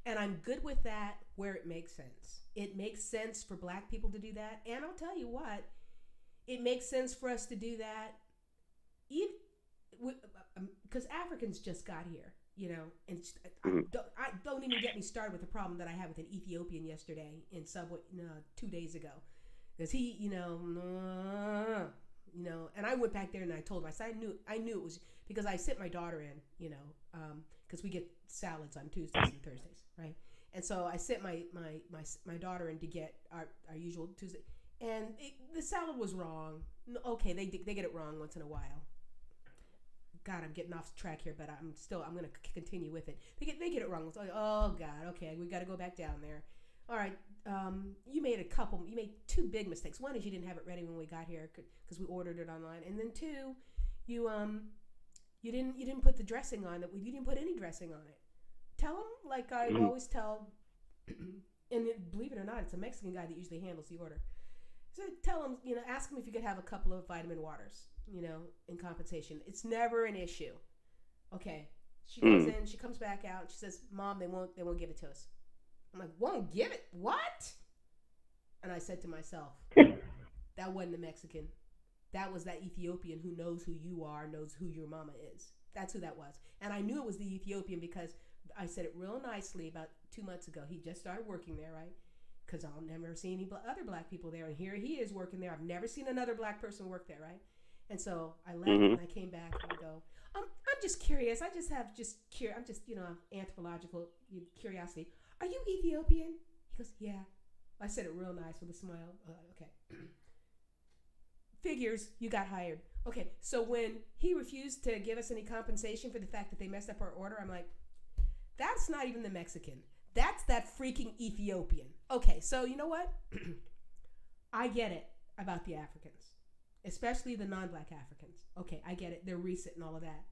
And I'm good with that where it makes sense. It makes sense for Black people to do that, and I'll tell you what, it makes sense for us to do that, because Africans just got here, and don't even get me started with the problem that I had with an Ethiopian yesterday in Subway 2 days ago, because he, and I went back there and I told him, I said, I knew it was because I sent my daughter in, because we get salads on Tuesdays and Thursdays, right? And so I sent my daughter in to get our usual Tuesday, and the salad was wrong. Okay, they get it wrong once in a while. God, I'm getting off track here, but I'm going to continue with it. They get it wrong. It's like, oh God, okay, we got to go back down there. All right, you made 2 big mistakes. One is you didn't have it ready when we got here because we ordered it online, and then 2, you didn't put the dressing on it. You didn't put any dressing on it. Tell them, like I always tell, and believe it or not, it's a Mexican guy that usually handles the order. So tell them, ask them if you could have a couple of vitamin waters, in compensation. It's never an issue. Okay, she goes in, she comes back out, she says, "Mom, they won't give it to us." I'm like, "Won't give it? What?" And I said to myself, that wasn't a Mexican. That was that Ethiopian who knows who you are, knows who your mama is. That's who that was. And I knew it was the Ethiopian because I said it real nicely about 2 months ago. He just started working there, right? Because I'll never see any other Black people there. And here he is working there. I've never seen another Black person work there, right? And so I left and I came back and I go, I'm just curious. I'm just anthropological curiosity. Are you Ethiopian? He goes, yeah. I said it real nice with a smile. Okay. Figures, you got hired. Okay, so when he refused to give us any compensation for the fact that they messed up our order, I'm like, that's not even the Mexican. That's that freaking Ethiopian. Okay, so you know what? I get it about the Africans, especially the non-Black Africans. Okay, I get it. They're recent and all of that.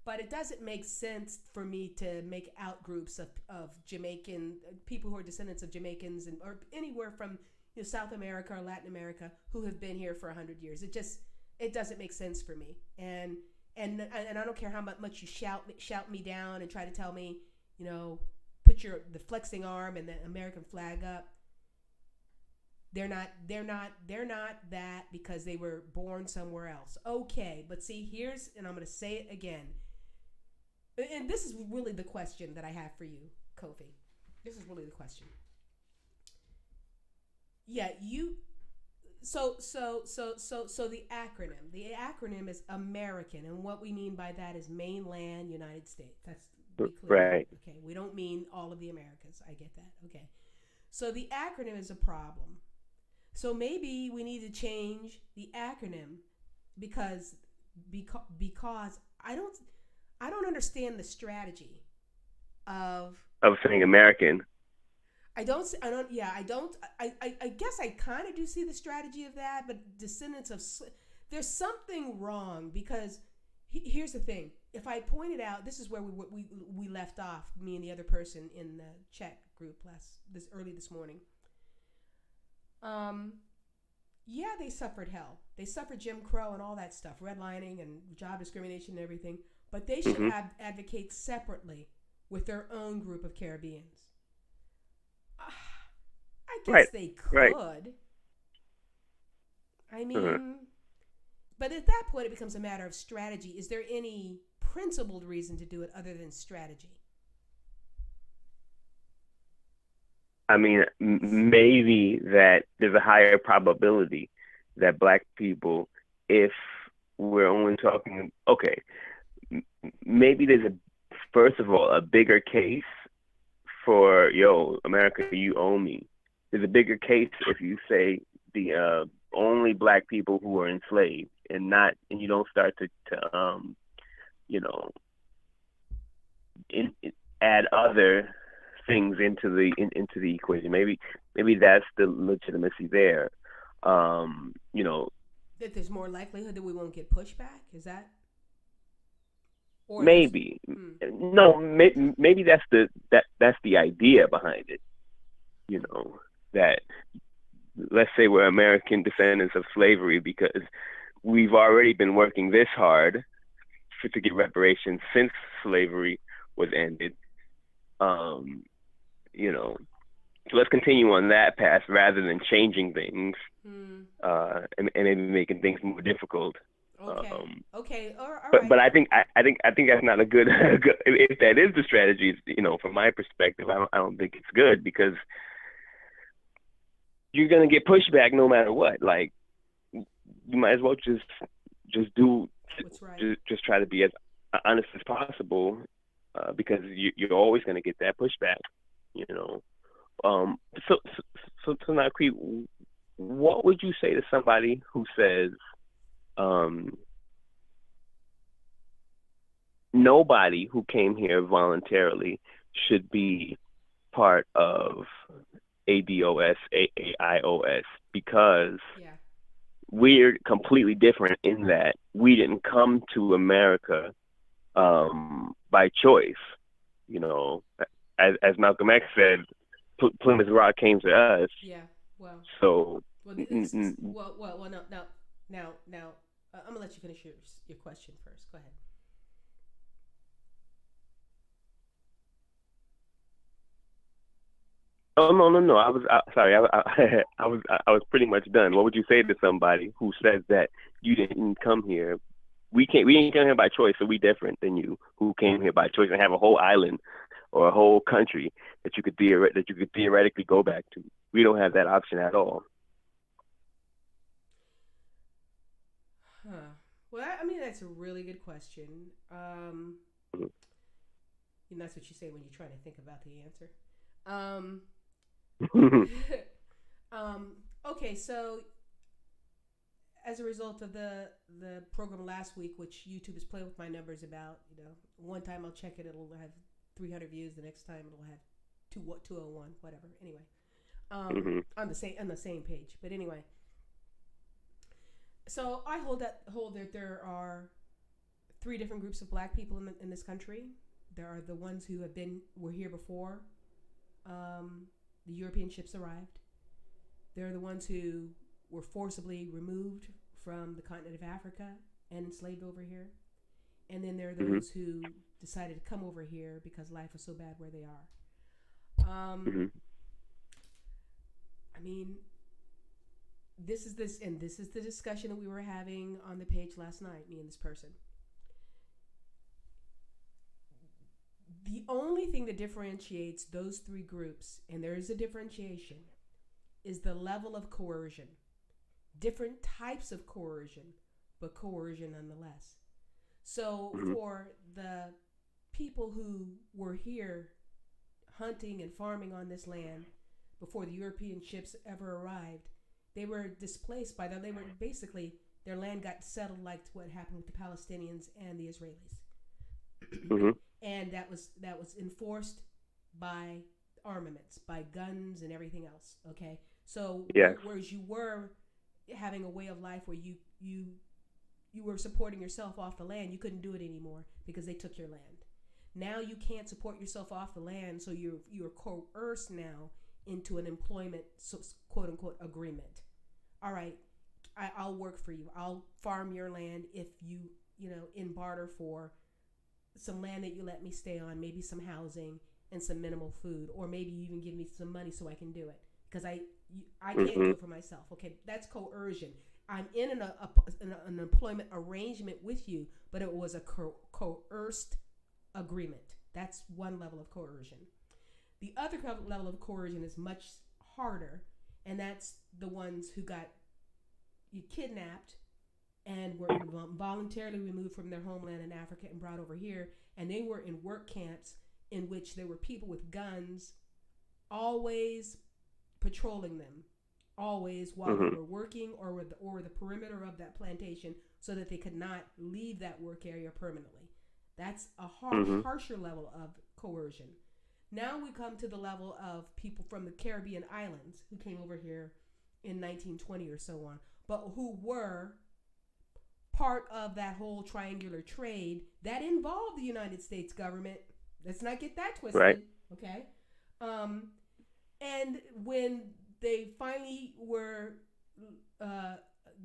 But it doesn't make sense for me to make out groups of Jamaican people who are descendants of Jamaicans or anywhere from South America or Latin America who have been here for 100 years. It doesn't make sense for me. And I don't care how much you shout me down and try to tell me, put the flexing arm and the American flag up. They're not that because they were born somewhere else. Okay, but see, and I'm going to say it again. And this is really the question that I have for you, Kofi. This is really the question. Yeah, so the acronym is American, and what we mean by that is mainland United States. That's clear. Right. Okay, we don't mean all of the Americas. I get that. Okay. So the acronym is a problem. So maybe we need to change the acronym because because I don't understand the strategy of Of saying American. I guess I kind of do see the strategy of that, but descendants of there's something wrong because here's the thing. If I pointed out, this is where we left off, me and the other person in the chat group early this morning. Yeah, they suffered hell. They suffered Jim Crow and all that stuff, redlining and job discrimination and everything. But they should advocate separately with their own group of Caribbeans. I guess they could. Right. I mean, but at that point, it becomes a matter of strategy. Is there any principled reason to do it other than strategy? I mean, maybe that there's a higher probability that Black people, if we're only talking, okay, maybe there's first of all, a bigger case for, America, you owe me. There's a bigger case if you say the only Black people who were enslaved and you don't start to add other things into the equation. Maybe that's the legitimacy there. That there's more likelihood that we won't get pushback. Is that? Or maybe no. Maybe that's the idea behind it. That let's say we're American descendants of slavery because we've already been working this hard to get reparations since slavery was ended. So let's continue on that path rather than changing things and maybe making things more difficult. Okay. All right. But I think that's not a good. If that is the strategy, from my perspective, I don't think it's good because you're gonna get pushback no matter what. Like you might as well just do what's right. just try to be as honest as possible because you're always gonna get that pushback. So now, Cree, what would you say to somebody who says nobody who came here voluntarily should be part of ADOS, AAIOS because we're completely different in that we didn't come to America by choice. As Malcolm X said, Plymouth Rock came to us. Yeah. Well. So. Now, I'm gonna let you finish your question first. Go ahead. Oh no! Sorry. I was pretty much done. What would you say to somebody who says that you didn't come here? We didn't come here by choice, so we different than you who came here by choice and have a whole island or a whole country that you could theoretically go back to. We don't have that option at all. Well, I mean that's a really good question. And that's what you say when you're trying to think about the answer. Okay, so as a result of the program last week, which YouTube is playing with my numbers about, one time I'll check it, it'll have 300 views. The next time it'll have 201, whatever. Anyway, on the same page. But anyway, so I hold that there are 3 different groups of Black people in this country. There are the ones who were here before the European ships arrived. There are the ones who were forcibly removed from the continent of Africa and enslaved over here. And then there are those who decided to come over here because life was so bad where they are. I mean, this is the discussion that we were having on the page last night, me and this person. The only thing that differentiates those 3 groups, and there is a differentiation, is the level of coercion. Different types of coercion, but coercion nonetheless. So for the people who were here hunting and farming on this land, before the European ships ever arrived, they were displaced by them. They were basically, their land got settled like what happened with the Palestinians and the Israelis. Mm-hmm. And that was enforced by armaments, by guns and everything else. Okay, so Yes. whereas you were having a way of life where you were supporting yourself off the land, you couldn't do it anymore because they took your land. Now you can't support yourself off the land, so you're coerced now into an employment, quote unquote, agreement. All right, I'll work for you. I'll farm your land if you in barter for some land that you let me stay on, maybe some housing and some minimal food, or maybe you even give me some money so I can do it because I can't do it for myself. Okay, that's coercion. I'm in an employment arrangement with you, but it was a coerced agreement. That's one level of coercion. The other level of coercion is much harder, and that's the ones who got kidnapped and were voluntarily removed from their homeland in Africa and brought over here, and they were in work camps in which there were people with guns always patrolling them, always while they were working or the perimeter of that plantation, so that they could not leave that work area permanently. That's a harsher level of coercion. Now we come to the level of people from the Caribbean islands who came over here in 1920 or so on, but who were part of that whole triangular trade that involved the United States government. Let's not get that twisted, right. Okay? And when they finally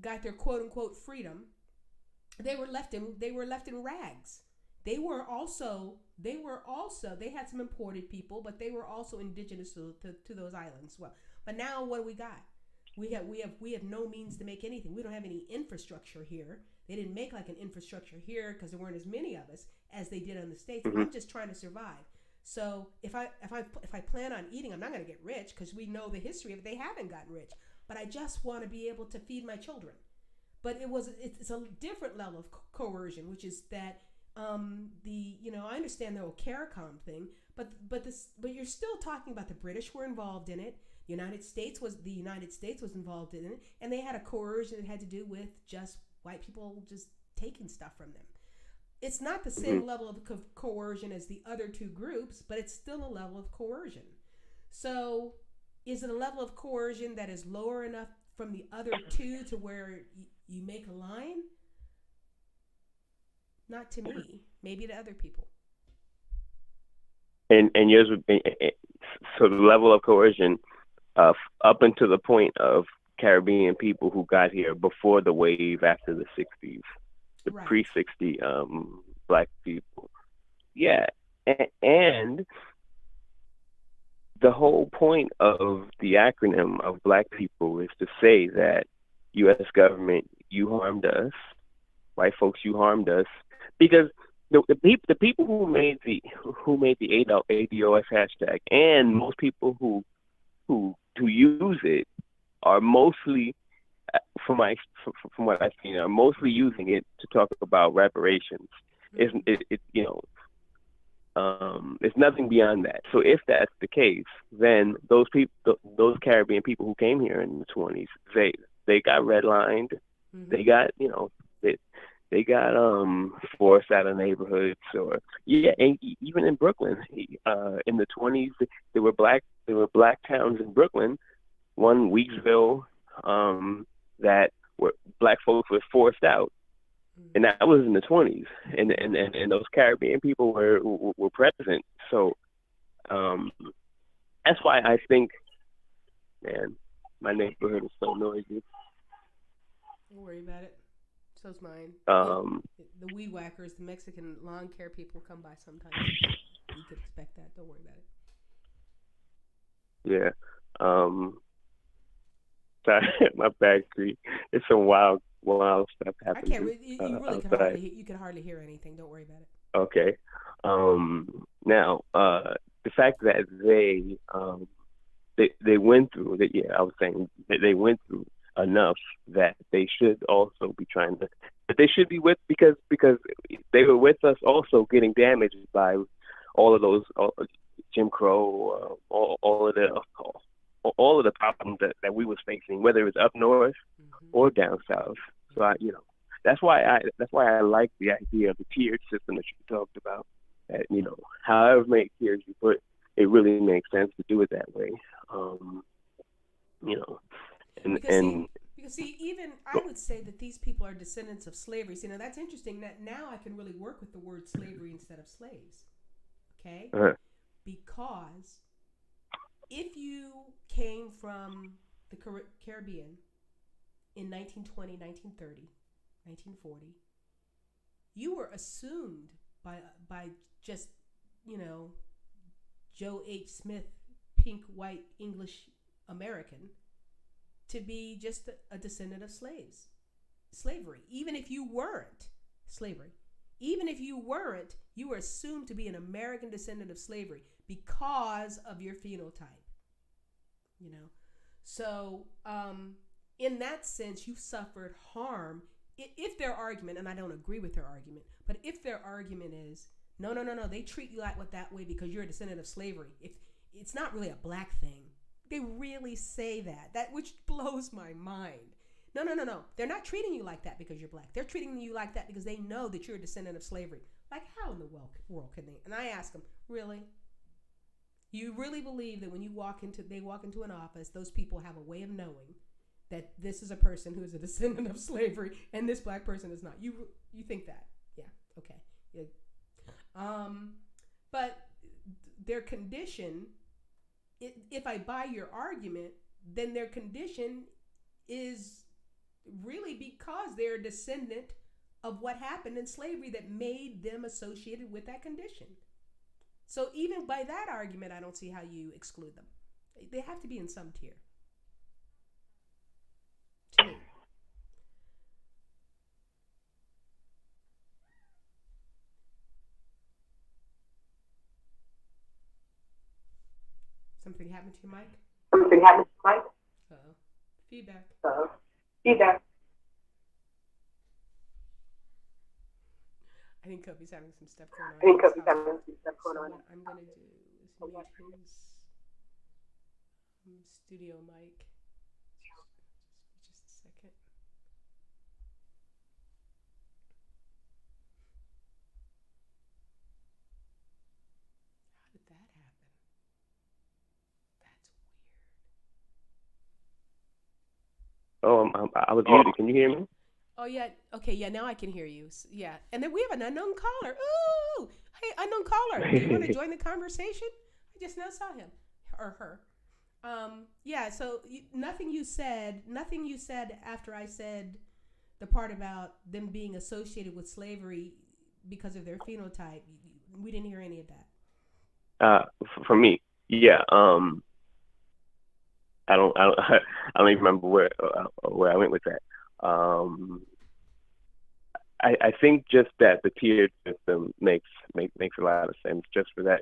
got their quote unquote freedom, they were left in rags. They had some imported people, but they were also indigenous to those islands. Well, but now what do we got? We have no means to make anything. We don't have any infrastructure here. They didn't make like an infrastructure here because there weren't as many of us as they did in the States. I'm just trying to survive. So if I plan on eating, I'm not going to get rich because we know the history of it. They haven't gotten rich. But I just want to be able to feed my children. But it's a different level of coercion, which is that I understand the whole CARICOM thing, but you're still talking about the British were involved in it. The United States was involved in it, and they had a coercion that had to do with just white people just taking stuff from them. It's not the same level of coercion as the other two groups, but it's still a level of coercion. So is it a level of coercion that is lower enough from the other two to where you make a line? Not to me. Maybe to other people. And yours would be, so the level of coercion up until the point of Caribbean people who got here before the wave after the 60s, the pre-60 black people. Yeah. And the whole point of the acronym of black people is to say that U.S. government, you harmed us, white folks, you harmed us, because the people who made the ADOS hashtag and most people who use it are mostly, from what I've seen, are mostly using it to talk about reparations. It's nothing beyond that. So if that's the case, then those Caribbean people who came here in the 20s, they got redlined. They got they got forced out of neighborhoods, and even in Brooklyn, in the 20s, there were black towns in Brooklyn, one Weeksville, that were black folks were forced out, and that was in the 20s, and those Caribbean people were present. So that's why I think, man, my neighborhood is so noisy. Don't worry about it. So's mine. The weed whackers, the Mexican lawn care people come by sometimes. You could expect that. Don't worry about it. Yeah. Sorry, my bad, Cree. It's some wild stuff happening. I can't. You really you can hardly hear anything. Don't worry about it. Okay. Now, the fact that they went through that. Yeah, I was saying that they went through enough that they should also be that they should be with, because they were with us also getting damaged by all of those Jim Crow, all of the all of the problems that we was facing, whether it was up north Mm-hmm. or down south. So that's why I like the idea of the tiered system that you talked about. That however many tiers you put, it really makes sense to do it that way. Um, you know, and Because see, and because see, even I would say that these people are descendants of slavery. See, now that's interesting. That now I can really work with the word slavery instead of slaves. Okay, uh, because if you came from the Caribbean in 1920, 1930, 1940, you were assumed by just you know Joe H. Smith, pink, white, English American, to be just a descendant of slavery. Even if you weren't slavery, even if you weren't, you were assumed to be an American descendant of slavery because of your phenotype. You know, so in that sense, you suffered harm. If their argument, and I don't agree with their argument, but if their argument is no, they treat you like that way because you're a descendant of slavery. If it's not really a black thing, they really say that which blows my mind. No. They're not treating you like that because you're black. They're treating you like that because they know that you're a descendant of slavery. Like, how in the world can they? And I ask them, really? You really believe that when they walk into an office, those people have a way of knowing that this is a person who is a descendant of slavery and this black person is not? You think that? Yeah. Okay. Yeah. But their condition, if I buy your argument, then their condition is really because they're a descendant of what happened in slavery that made them associated with that condition. So even by that argument, I don't see how you exclude them. They have to be in some tier, to me. Something happened to your mic? Something happened to Mike? Uh-oh. Feedback. Feedback. I think Kobe's having some stuff going on. I think Kobe's having some stuff going on. So what I'm going to do is mute his studio mic. Just a second. How did that happen? That's weird. oh, I was muted. Can you hear me? Oh, yeah. Okay, yeah, now I can hear you. Yeah. And then we have an unknown caller. Ooh! Hey, unknown caller. Do you want to join the conversation? I just now saw him. Or her. Yeah, so nothing you said after I said the part about them being associated with slavery because of their phenotype. We didn't hear any of that. For me, yeah. I don't I don't even remember where I went with that. I think just that the tiered system makes a lot of sense just for that,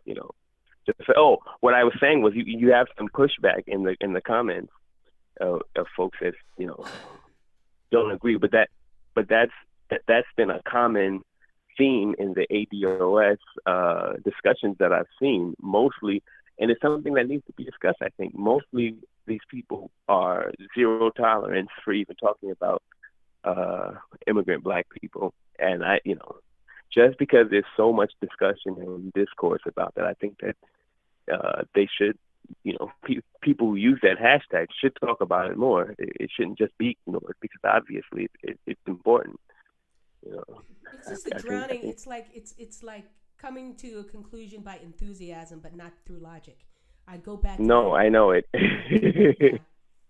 Just to say, what I was saying was you have some pushback in the comments of folks that don't agree, but that's been a common theme in the ADOS discussions that I've seen mostly, and it's something that needs to be discussed. I think mostly these people are zero tolerance for even talking about immigrant black people, and just because there's so much discussion and discourse about that, I think that they should, people who use that hashtag should talk about it more. It shouldn't just be ignored because obviously it's important. It's just the drowning. It's like coming to a conclusion by enthusiasm, but not through logic. I go back to No, I know it.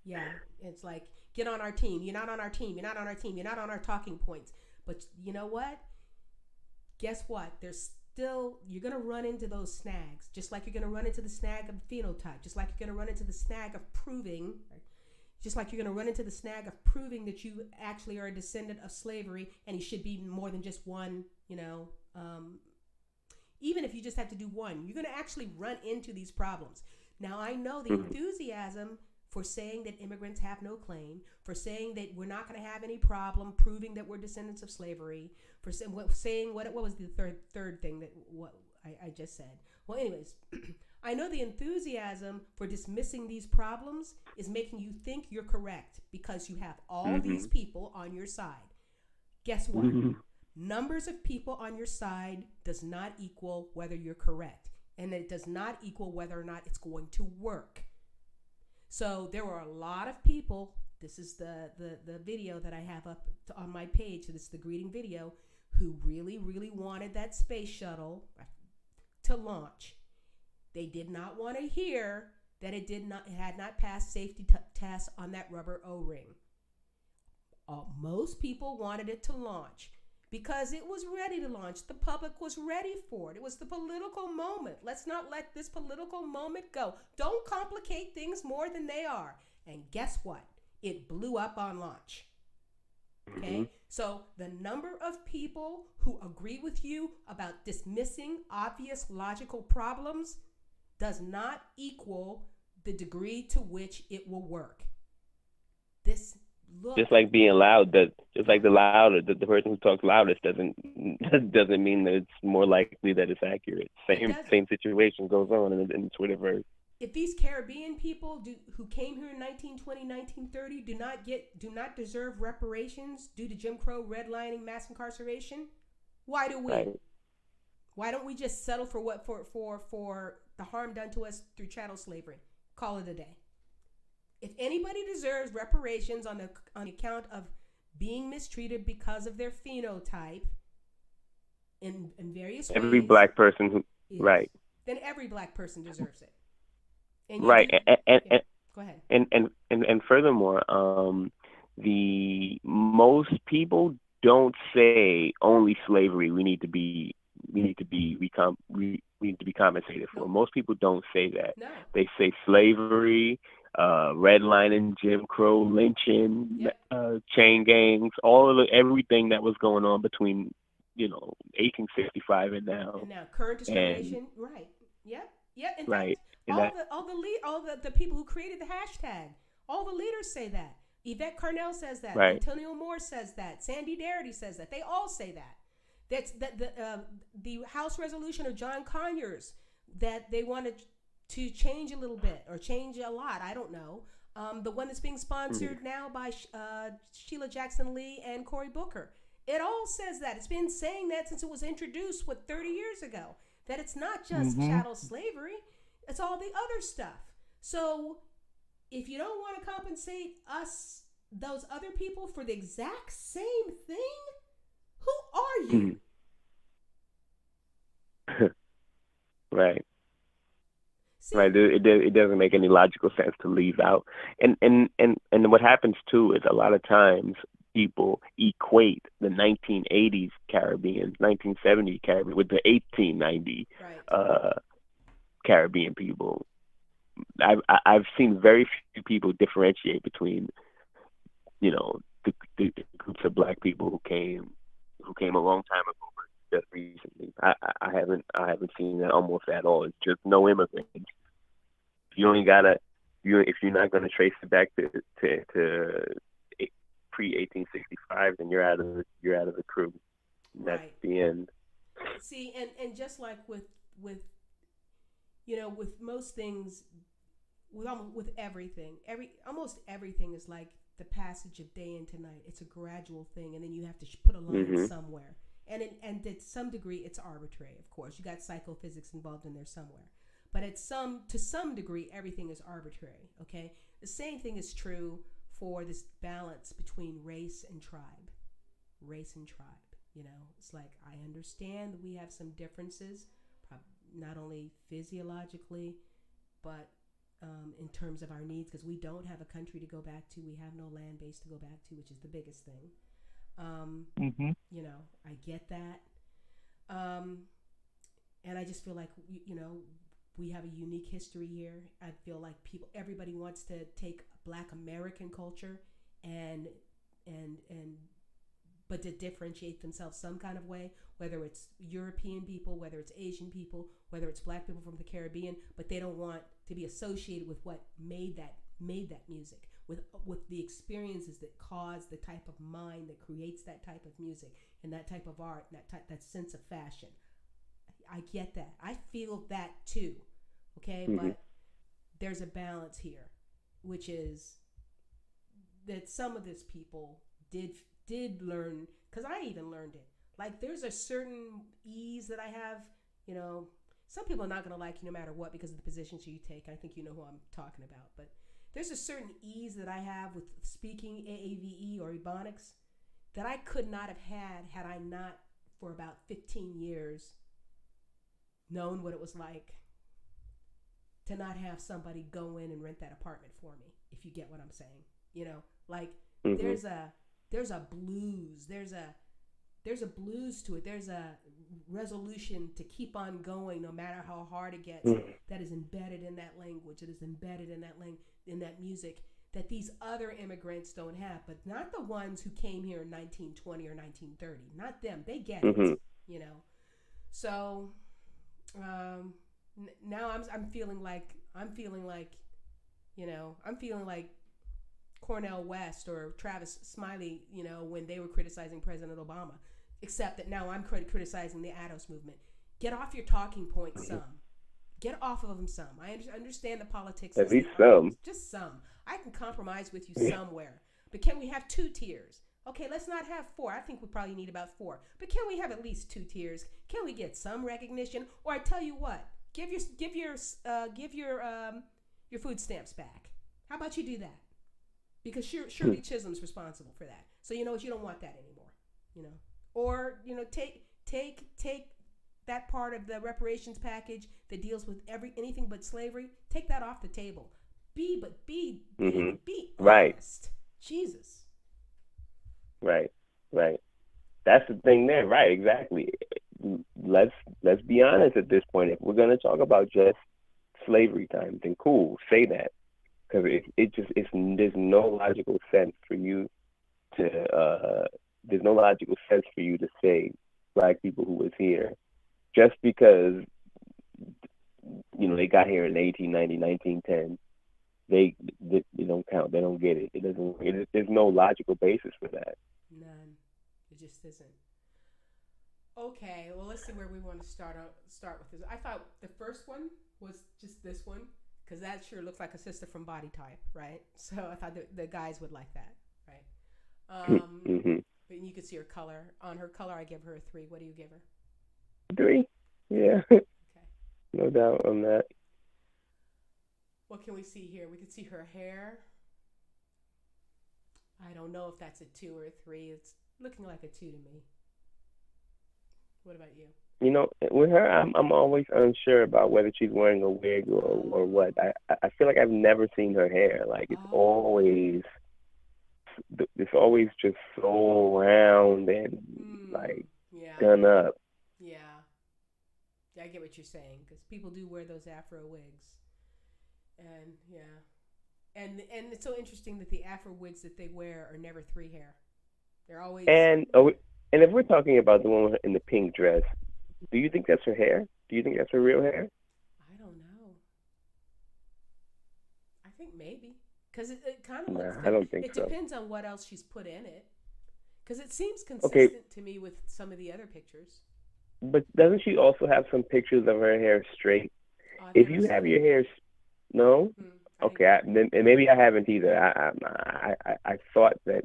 Yeah. It's like, get on our team. You're not on our team. You're not on our team. You're not on our talking points. But you know what? Guess what? You're going to run into those snags, just like you're going to run into the snag of phenotype, just like you're going to run into the snag of proving, that you actually are a descendant of slavery and you should be more than just one, even if you just have to do one, you're going to actually run into these problems. Now, I know the enthusiasm for saying that immigrants have no claim, for saying that we're not going to have any problem proving that we're descendants of slavery, for saying what was the third thing that what I just said. Well, anyways, I know the enthusiasm for dismissing these problems is making you think you're correct because you have all these people on your side. Guess what? Numbers of people on your side does not equal whether you're correct. And it does not equal whether or not it's going to work. So there were a lot of people. This is the video that I have up on my page. So this is the greeting video, who really, really wanted that space shuttle to launch. They did not want to hear that it had not passed safety tests on that rubber O-ring. Most people wanted it to launch because it was ready to launch. The public was ready for it. It was the political moment. Let's not let this political moment go. Don't complicate things more than they are. And guess what? It blew up on launch. Okay? So the number of people who agree with you about dismissing obvious logical problems does not equal the degree to which it will work. Just like being loud, the person who talks loudest doesn't mean that it's more likely that it's accurate. Same situation goes on in the Twitterverse. If these Caribbean people who came here in 1920, 1930 do not deserve reparations due to Jim Crow, redlining, mass incarceration, why do we? Right. Why don't we just settle for the harm done to us through chattel slavery? Call it a day. If anybody deserves reparations on account of being mistreated because of their phenotype in various ways, every black person who right, then every black person deserves it. And right, go ahead. And furthermore, the most people don't say only slavery we need to be compensated for. Most people don't say that. No. They say slavery, redlining, Jim Crow, lynching, chain gangs, everything that was going on between 1865 and now. And now current discrimination, right? Yep. In fact, all the people who created the hashtag, all the leaders say that. Yvette Carnell says that. Right. Antonio Moore says that. Sandy Darity says that. They all say that. That's the House resolution of John Conyers that they wanted to change a little bit or change a lot. I don't know. The one that's being sponsored now by Sheila Jackson Lee and Cory Booker. It all says that. It's been saying that since it was introduced, 30 years ago, that it's not just chattel slavery. It's all the other stuff. So if you don't want to compensate us, those other people, for the exact same thing, who are you? Right. See, right. It doesn't make any logical sense to leave out. And what happens too is a lot of times people equate the 1980s Caribbean, 1970 Caribbean with the 1890 Caribbean people. I've seen very few people differentiate between, the groups of black people who came a long time ago, but just recently. I haven't seen that almost at all. It's just no immigrants. If you're not gonna trace it back to pre-1865, then you're out of the crew. That's the end. See, and just like with most things, with everything, almost everything is like the passage of day into night. It's a gradual thing, and then you have to put a line somewhere. And to some degree, it's arbitrary. Of course, you got psychophysics involved in there somewhere, but to some degree, everything is arbitrary. Okay, the same thing is true for this balance between race and tribe. It's like, I understand that we have some differences, not only physiologically, but in terms of our needs, because we don't have a country to go back to. We have no land base to go back to, which is the biggest thing. I get that. And I just feel like, we have a unique history here. I feel like everybody wants to take Black American culture but to differentiate themselves some kind of way, whether it's European people, whether it's Asian people, whether it's Black people from the Caribbean, but they don't want to be associated with what made that music, with the experiences that cause the type of mind that creates that type of music and that type of art, and that sense of fashion. I get that. I feel that too. okay? Mm-hmm. But there's a balance here, which is that some of this people did learn, because I even learned it. Like there's a certain ease that I have, you know. Some people are not going to like you no matter what because of the positions you take. I think you know who I'm talking about. But there's a certain ease that I have with speaking AAVE or Ebonics that I could not have had I not, for about 15 years, known what it was like to not have somebody go in and rent that apartment for me, if you get what I'm saying. You know, like Mm-hmm. there's a blues, there's a blues to it. There's a resolution to keep on going no matter how hard it gets, Mm-hmm. that is embedded in that language, that is embedded in in that music, that these other immigrants don't have, but not the ones who came here in 1920 or 1930. Not them. They get Mm-hmm. it, you know. So now I'm feeling like you know, I'm feeling like Cornel West or Travis Smiley, you know, when they were criticizing President Obama, except that now I'm criticizing the ADOS movement. Get off your talking points, some. Get off of them, some. I understand the politics. At least some. Just some. I can compromise with you somewhere. But can we have 2 tiers? Okay, let's not have 4. I think we probably need about 4. But can we have at least 2 tiers? Can we get some recognition? Or I tell you what, give your food stamps back. How about you do that? Because Shirley Chisholm's responsible for that. So you know what? You don't want that anymore. You know, or you know, take that part of the reparations package that deals with anything but slavery. Take that off the table. Be Mm-hmm. honest. Right. Jesus. Right. That's the thing there. Right. Exactly. Let's be honest at this point. If we're gonna talk about just slavery time, then cool, say that. Because there's no logical sense for you to say black people who was here just because you know they got here in 1890, 1910. They don't count. They don't get it. It doesn't. There's no logical basis for that. None. It just isn't. Okay, well let's see where we want to start with this. I thought the first one was just this one, because that sure looks like a sister from Body Type, right? So I thought the guys would like that, right? Mm-hmm. But you could see her color. On her color, I give her a 3. What do you give her? 3. Yeah. Okay. No doubt on that. What can we see here? We can see her hair. I don't know if that's a 2 or a 3. It's looking like a 2 to me. What about you? You know, with her, I'm always unsure about whether she's wearing a wig or what. I feel like I've never seen her hair. Like it's always just so round and like done up. Yeah, I get what you're saying, because people do wear those Afro wigs, and and it's so interesting that the Afro wigs that they wear are never 3 hair. They're always and if we're talking about the one in the pink dress, do you think that's her hair? Do you think that's her real hair? I don't know. I think maybe, because it kind of looks. I don't think it so. It depends on what else she's put in it, because it seems consistent to me with some of the other pictures. But doesn't she also have some pictures of her hair straight? If you have your hair, no. Okay, maybe I haven't either. I thought that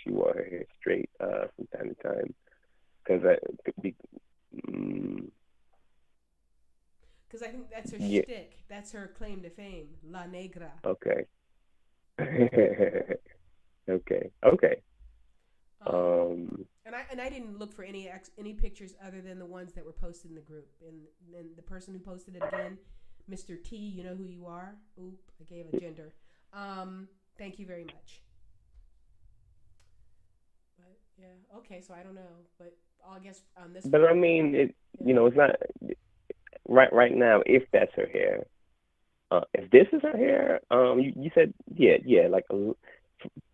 she wore her hair straight from time to time, because I think that's her shtick. That's her claim to fame, La Negra. Okay. Okay. And I didn't look for any pictures other than the ones that were posted in the group. And the person who posted it again, Mr. T, you know who you are. Oop, I gave a gender. Thank you very much. But yeah, okay. So I don't know, but I guess on this. But I mean, it's not right now. If that's her hair, if this is her hair, you said like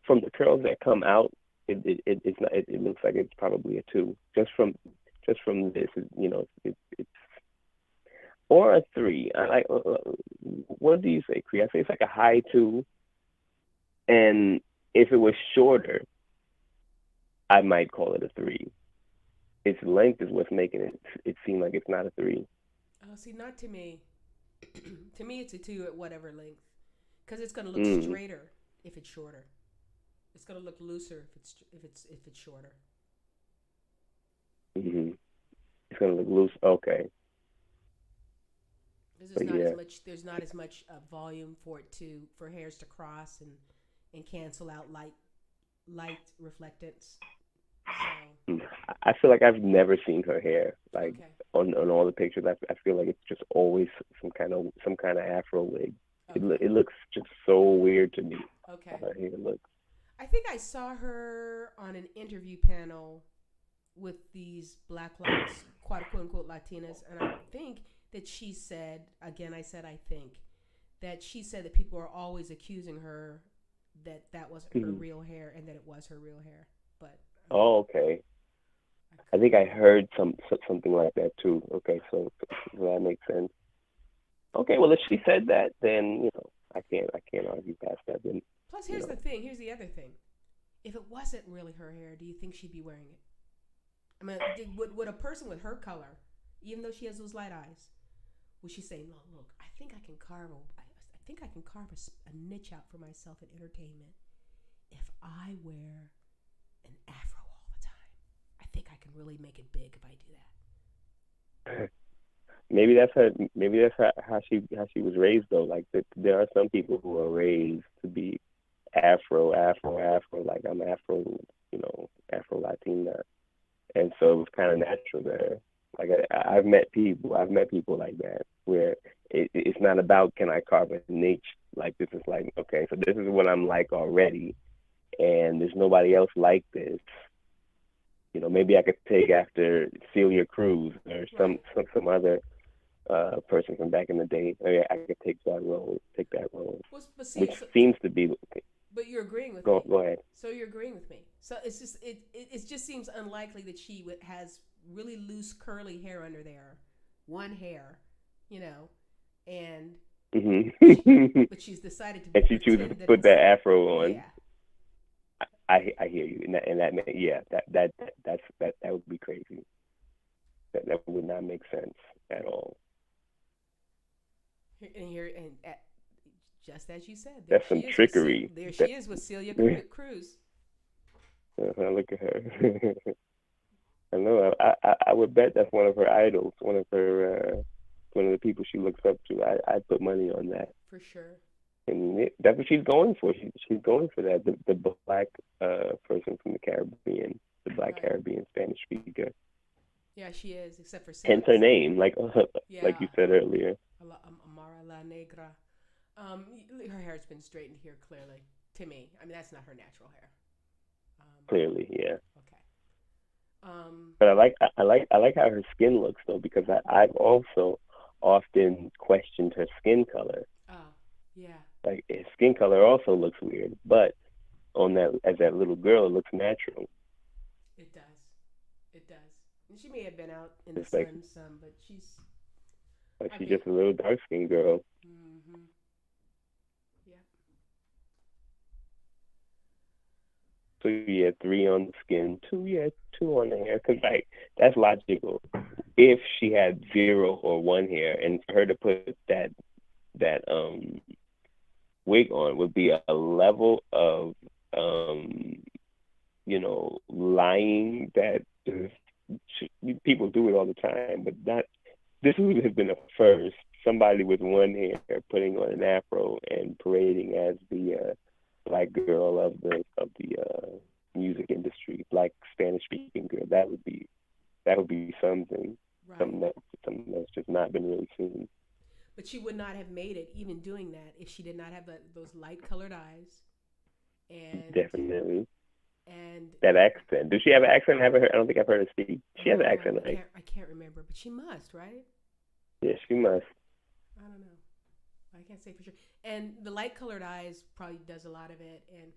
from the curls that come out, it's not. It looks like it's probably a 2 just from this. It's or a 3. I like. What do you say, Cree? I say it's like a high 2, and if it was shorter, I might call it a 3. Its length is what's making it seem like it's not a 3. Oh, see, not to me. To me, it's a 2 at whatever length, because it's going to look Mm. straighter if it's shorter. It's going to look looser if it's shorter. Mm-hmm. It's gonna look loose. Okay, This is but not as yeah. much. There's not as much volume for hairs to cross and cancel out light reflectance. So Mm. I feel like I've never seen her hair like okay, on all the pictures. I feel like it's just always some kind of Afro wig. okay, It looks just so weird to me how okay. her hair looks. I think I saw her on an interview panel with these black quote unquote Latinas, and I think that she said, again, I said I think that she said that people are always accusing her that wasn't her Mhm. real hair and that it was her real hair. But I mean, Oh, okay. I I could think be I wrong. heard something like that too. Okay, so that makes sense. Okay, well if she said that, then I can't argue past that. Then Plus, you here's the know, thing. Here's the other thing. If it wasn't really her hair, do you think she'd be wearing it? I mean, would a person with her color, even though she has those light eyes, would she say, "No, look, I think I can I think I can carve a niche out for myself in entertainment if I wear an afro all the time. I think I can really make it big if I do that." maybe that's her. Maybe that's how she was raised though. Like there are some people who are raised to be Afro, Afro, Afro. Like I'm Afro, Afro Latina, and so it was kind of natural there. Like I've met people like that where it's not about can I carve a niche. Like this is like okay, so this is what I'm like already, and there's nobody else like this. Maybe I could take after Celia Cruz or some Right. some some other person from back in the day. Maybe I could take that role, Well, but see, which seems to be. but you're agreeing with Go me. go ahead. So you're agreeing with me. So it's just it just seems unlikely that she has really loose curly hair under there, one hair, you know, and Hmm. she, but she's decided to And she chooses to pretend that put it's that afro on. yeah. I hear you, and that yeah, that would be crazy. That would not make sense at all. And here and just as you said, there That's she some is with trickery. there That she is with Celia Cruz. look at her. I know. I would bet that's one of her idols, one of the people she looks up to. I'd put money on that. For sure. And that's what she's going for. She's going for that. The black person from the Caribbean, the black Right. Caribbean Spanish speaker. Yeah, she is, except for Hence her Celia. name, like Yeah, you said earlier. Amara La Negra. Her hair's been straightened here clearly to me. I mean, that's not her natural hair. Clearly, yeah. Okay. Um, But I like how her skin looks though, because I've also often questioned her skin color. oh, yeah, Like his skin color also looks weird, but on that as that little girl, it looks natural. it does. It does. And she may have been out in the It's like sun some, but she's. like I've she's been. just a little dark skinned girl. Mm-hmm. Yeah. So yeah, three on the skin, two two on the hair, because like that's logical. If she had zero or one hair, and for her to put that wig on would be a level of lying that people do it all the time, but not. This would have been a first. Somebody with one hair putting on an afro and parading as the black girl of the music industry, black Spanish speaking girl. That would be something, Right. something that something that's just not been really seen. But she would not have made it even doing that if she did not have those light colored eyes and Definitely and that accent. Does she have an accent? I don't think I've heard her speak. She has an oh, accent, right? I can't remember, but she must, right? Yes, she must. I don't know. I can't say for sure. And the light colored eyes probably does a lot of it. And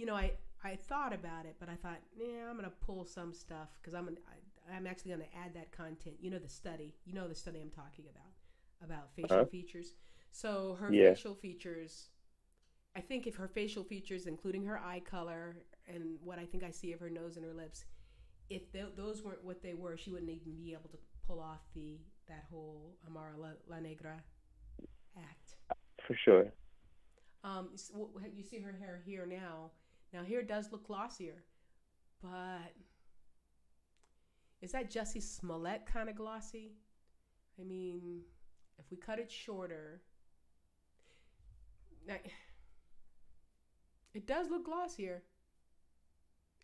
I thought about it, but I thought, yeah, I'm gonna pull some stuff because I'm actually gonna add that content. The study. The study I'm talking about facial Huh? features. So her Yeah. facial features. I think if her facial features, including her eye color and what I think I see of her nose and her lips, if those weren't what they were, she wouldn't even be able to pull off that whole Amara La Negra act. For sure. You see her hair here now. Now here does look glossier, but is that Jussie Smollett kind of glossy? I mean, if we cut it shorter, it does look glossier.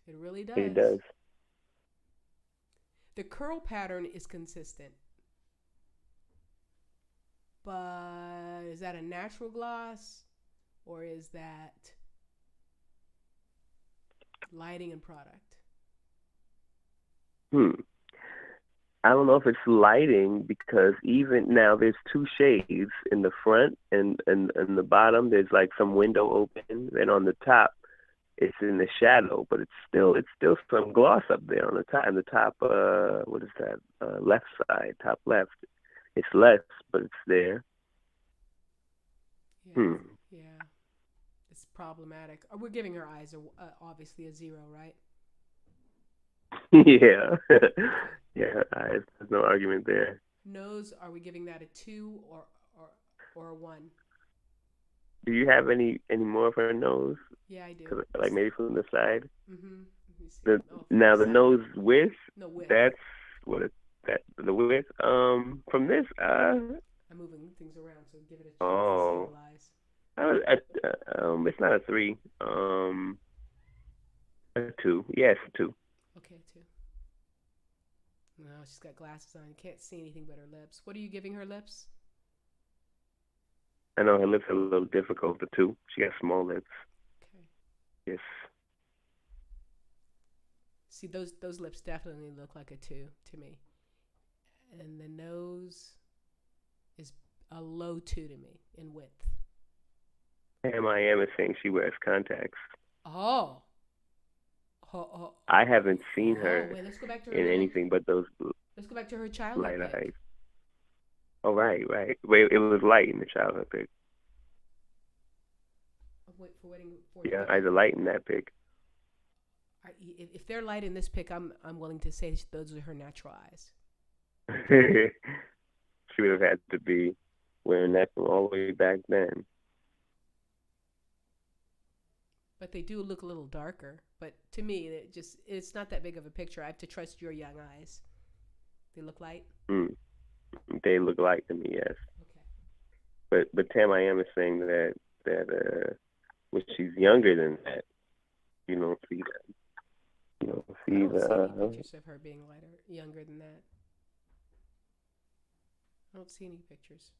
It really does. It does. The curl pattern is consistent. But is that a natural gloss or is that lighting and product? I don't know if it's lighting because even now there's two shades in the front and the bottom. There's like some window open, and on the top it's in the shadow, but it's still some gloss up there on the top. And the top, what is that? Left side, top left. It's less, but it's there. Yeah, yeah. It's problematic. We're giving her eyes obviously a 0, right? Yeah. Yeah, there's no argument there. Nose, are we giving that a 2 or a 1? Do you have any more of her nose? Yeah, I do. Like maybe from the side? Mm-hmm. Now the nose width? No, width. That's what the width. From this, I'm moving things around, so give it a chance to stabilize. It's not a 3. A 2. Yes, a 2. Okay, 2. No, she's got glasses on. You can't see anything but her lips. What are you giving her lips? I know her lips are a little difficult, the 2. She got small lips. Okay. Yes. See, those lips definitely look like a 2 to me. And the nose is a low 2 to me in width. M.I.M. is saying she wears contacts. Oh. I haven't seen her let's go back to her in anything but those let's go back to her childhood light pic. eyes. Oh, right. Wait, it was light in the childhood pic. Yeah, either light in that pic. If they're light in this pic, I'm willing to say those are her natural eyes. She would have had to be wearing that from all the way back then. But they do look a little darker. But to me, it's not that big of a picture. I have to trust your young eyes. They look light? They look light to me, yes. Okay. But Tam I Am is saying that when she's younger than that, you don't see that. You don't see I don't see any pictures of her being younger than that. I don't see any pictures.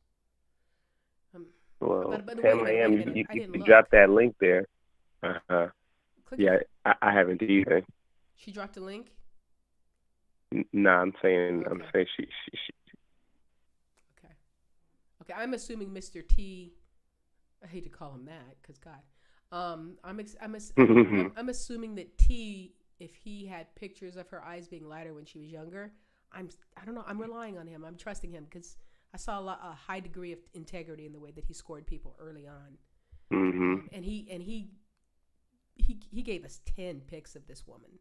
Well, but Tam I Am, you dropped that link there. Yeah, I haven't either. She dropped a link? No, I'm saying she. Okay, I'm assuming Mr. T. I hate to call him that, because God, I'm assuming that T. If he had pictures of her eyes being lighter when she was younger, I don't know. I'm relying on him. I'm trusting him because I saw a high degree of integrity in the way that he scored people early on. Mm-hmm. And he gave us 10 pics of this woman.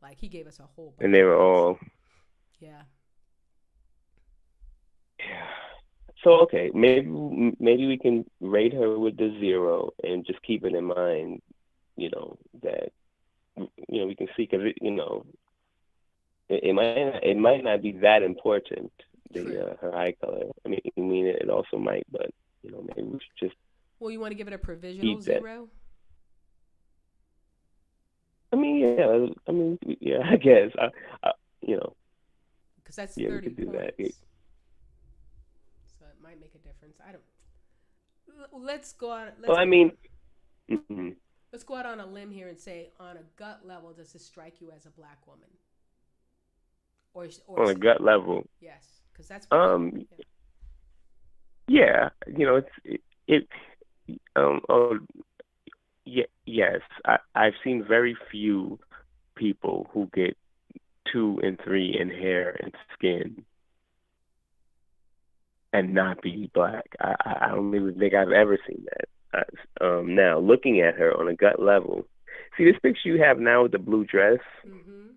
Like, he gave us a whole bunch. And they were all. Yeah. Yeah. So, okay, maybe we can rate her with the 0 and just keep it in mind, that, we can see, because, it might not be that important, her eye color. I mean, it also might, but, maybe we should just. Well, you want to give it a provisional 0? I guess. Because that's 30 we could do points. That. So it might make a difference. I don't. Let's go on. Let's go out on a limb here and say, on a gut level, does this strike you as a black woman? Or on a gut level? Yes, because that's. Yeah, yes. I've seen very few people who get 2 and 3 in hair and skin and not be black. I don't even think I've ever seen that. Now, looking at her on a gut level, see this picture you have now with the blue dress? Mm-hmm.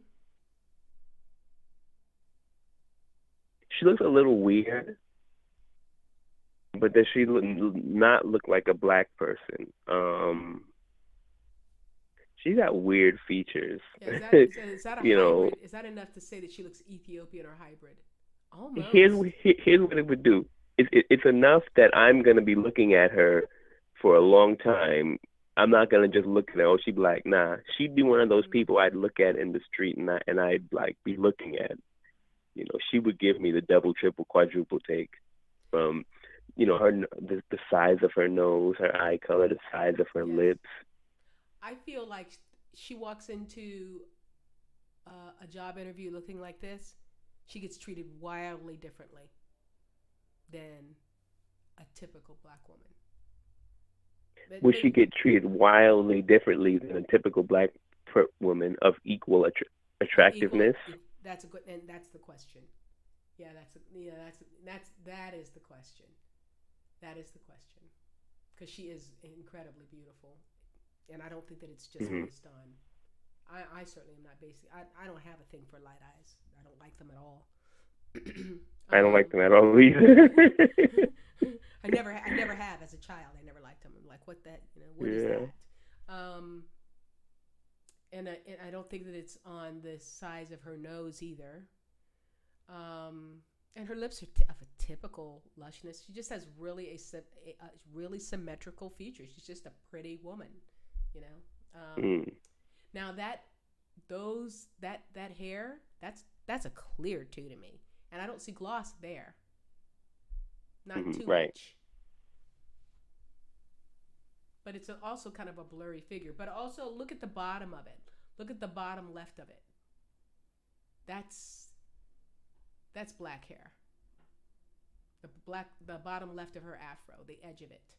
She looks a little weird. but does she not look like a black person? She got weird features. Yeah, is that a You know, hybrid? Is that enough to say that she looks Ethiopian or hybrid? here's Almost. here's what it would do. It's enough that I'm gonna be looking at her for a long time. I'm not gonna just look at her. Oh, she black. Nah, she'd be one of those Mm-hmm. people I'd look at in the street, and I'd like be looking at. She would give me the double, triple, quadruple take from, the size of her nose, her eye color, the size of her Yes. lips. I feel like she walks into a job interview looking like this, she gets treated wildly differently than a typical black woman. Would But she get treated wildly differently than a typical black woman of equal of equal, attractiveness? that's a good, and that's the question. Yeah, that is the question. That is the question, because she is incredibly beautiful, and I don't think that it's just Hmm. based on. I certainly am not basing. I don't have a thing for light eyes. I don't like them at all. I don't like um, them at all either. I never have as a child. I never liked them. I'm like, what that? What is Yeah. that? Um, and I don't think that it's on the size of her nose either. Um, and her lips are of a typical lushness. She just has a really symmetrical features. She's just a pretty woman, you know. Mm. Now that hair, that's a clear two to me, and I don't see gloss there. Not too Right. much, but it's also kind of a blurry figure. But also look at the bottom of it. Look at the bottom left of it. That's black hair. The bottom left of her afro, the edge of it.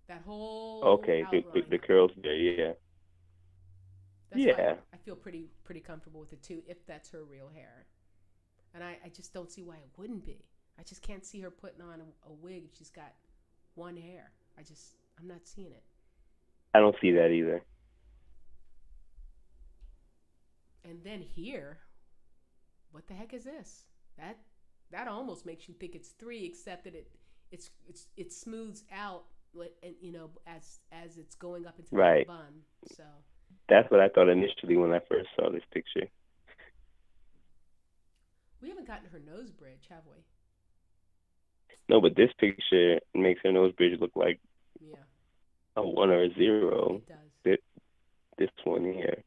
That whole Okay. outline The of it. curls there. Yeah. That's why Yeah. I feel pretty comfortable with it too, if that's her real hair. And I just don't see why it wouldn't be. I just can't see her putting on a wig if she's got one hair. I'm not seeing it. I don't see that either. And then here, what the heck is this? That that almost makes you think it's three, except that it smooths out, and as it's going up into that Right. bun. So That's what I thought initially when I first saw this picture. we haven't gotten her nose bridge, have we? No, but this picture makes her nose bridge look like Yeah, a one or a zero. it does. This this one here,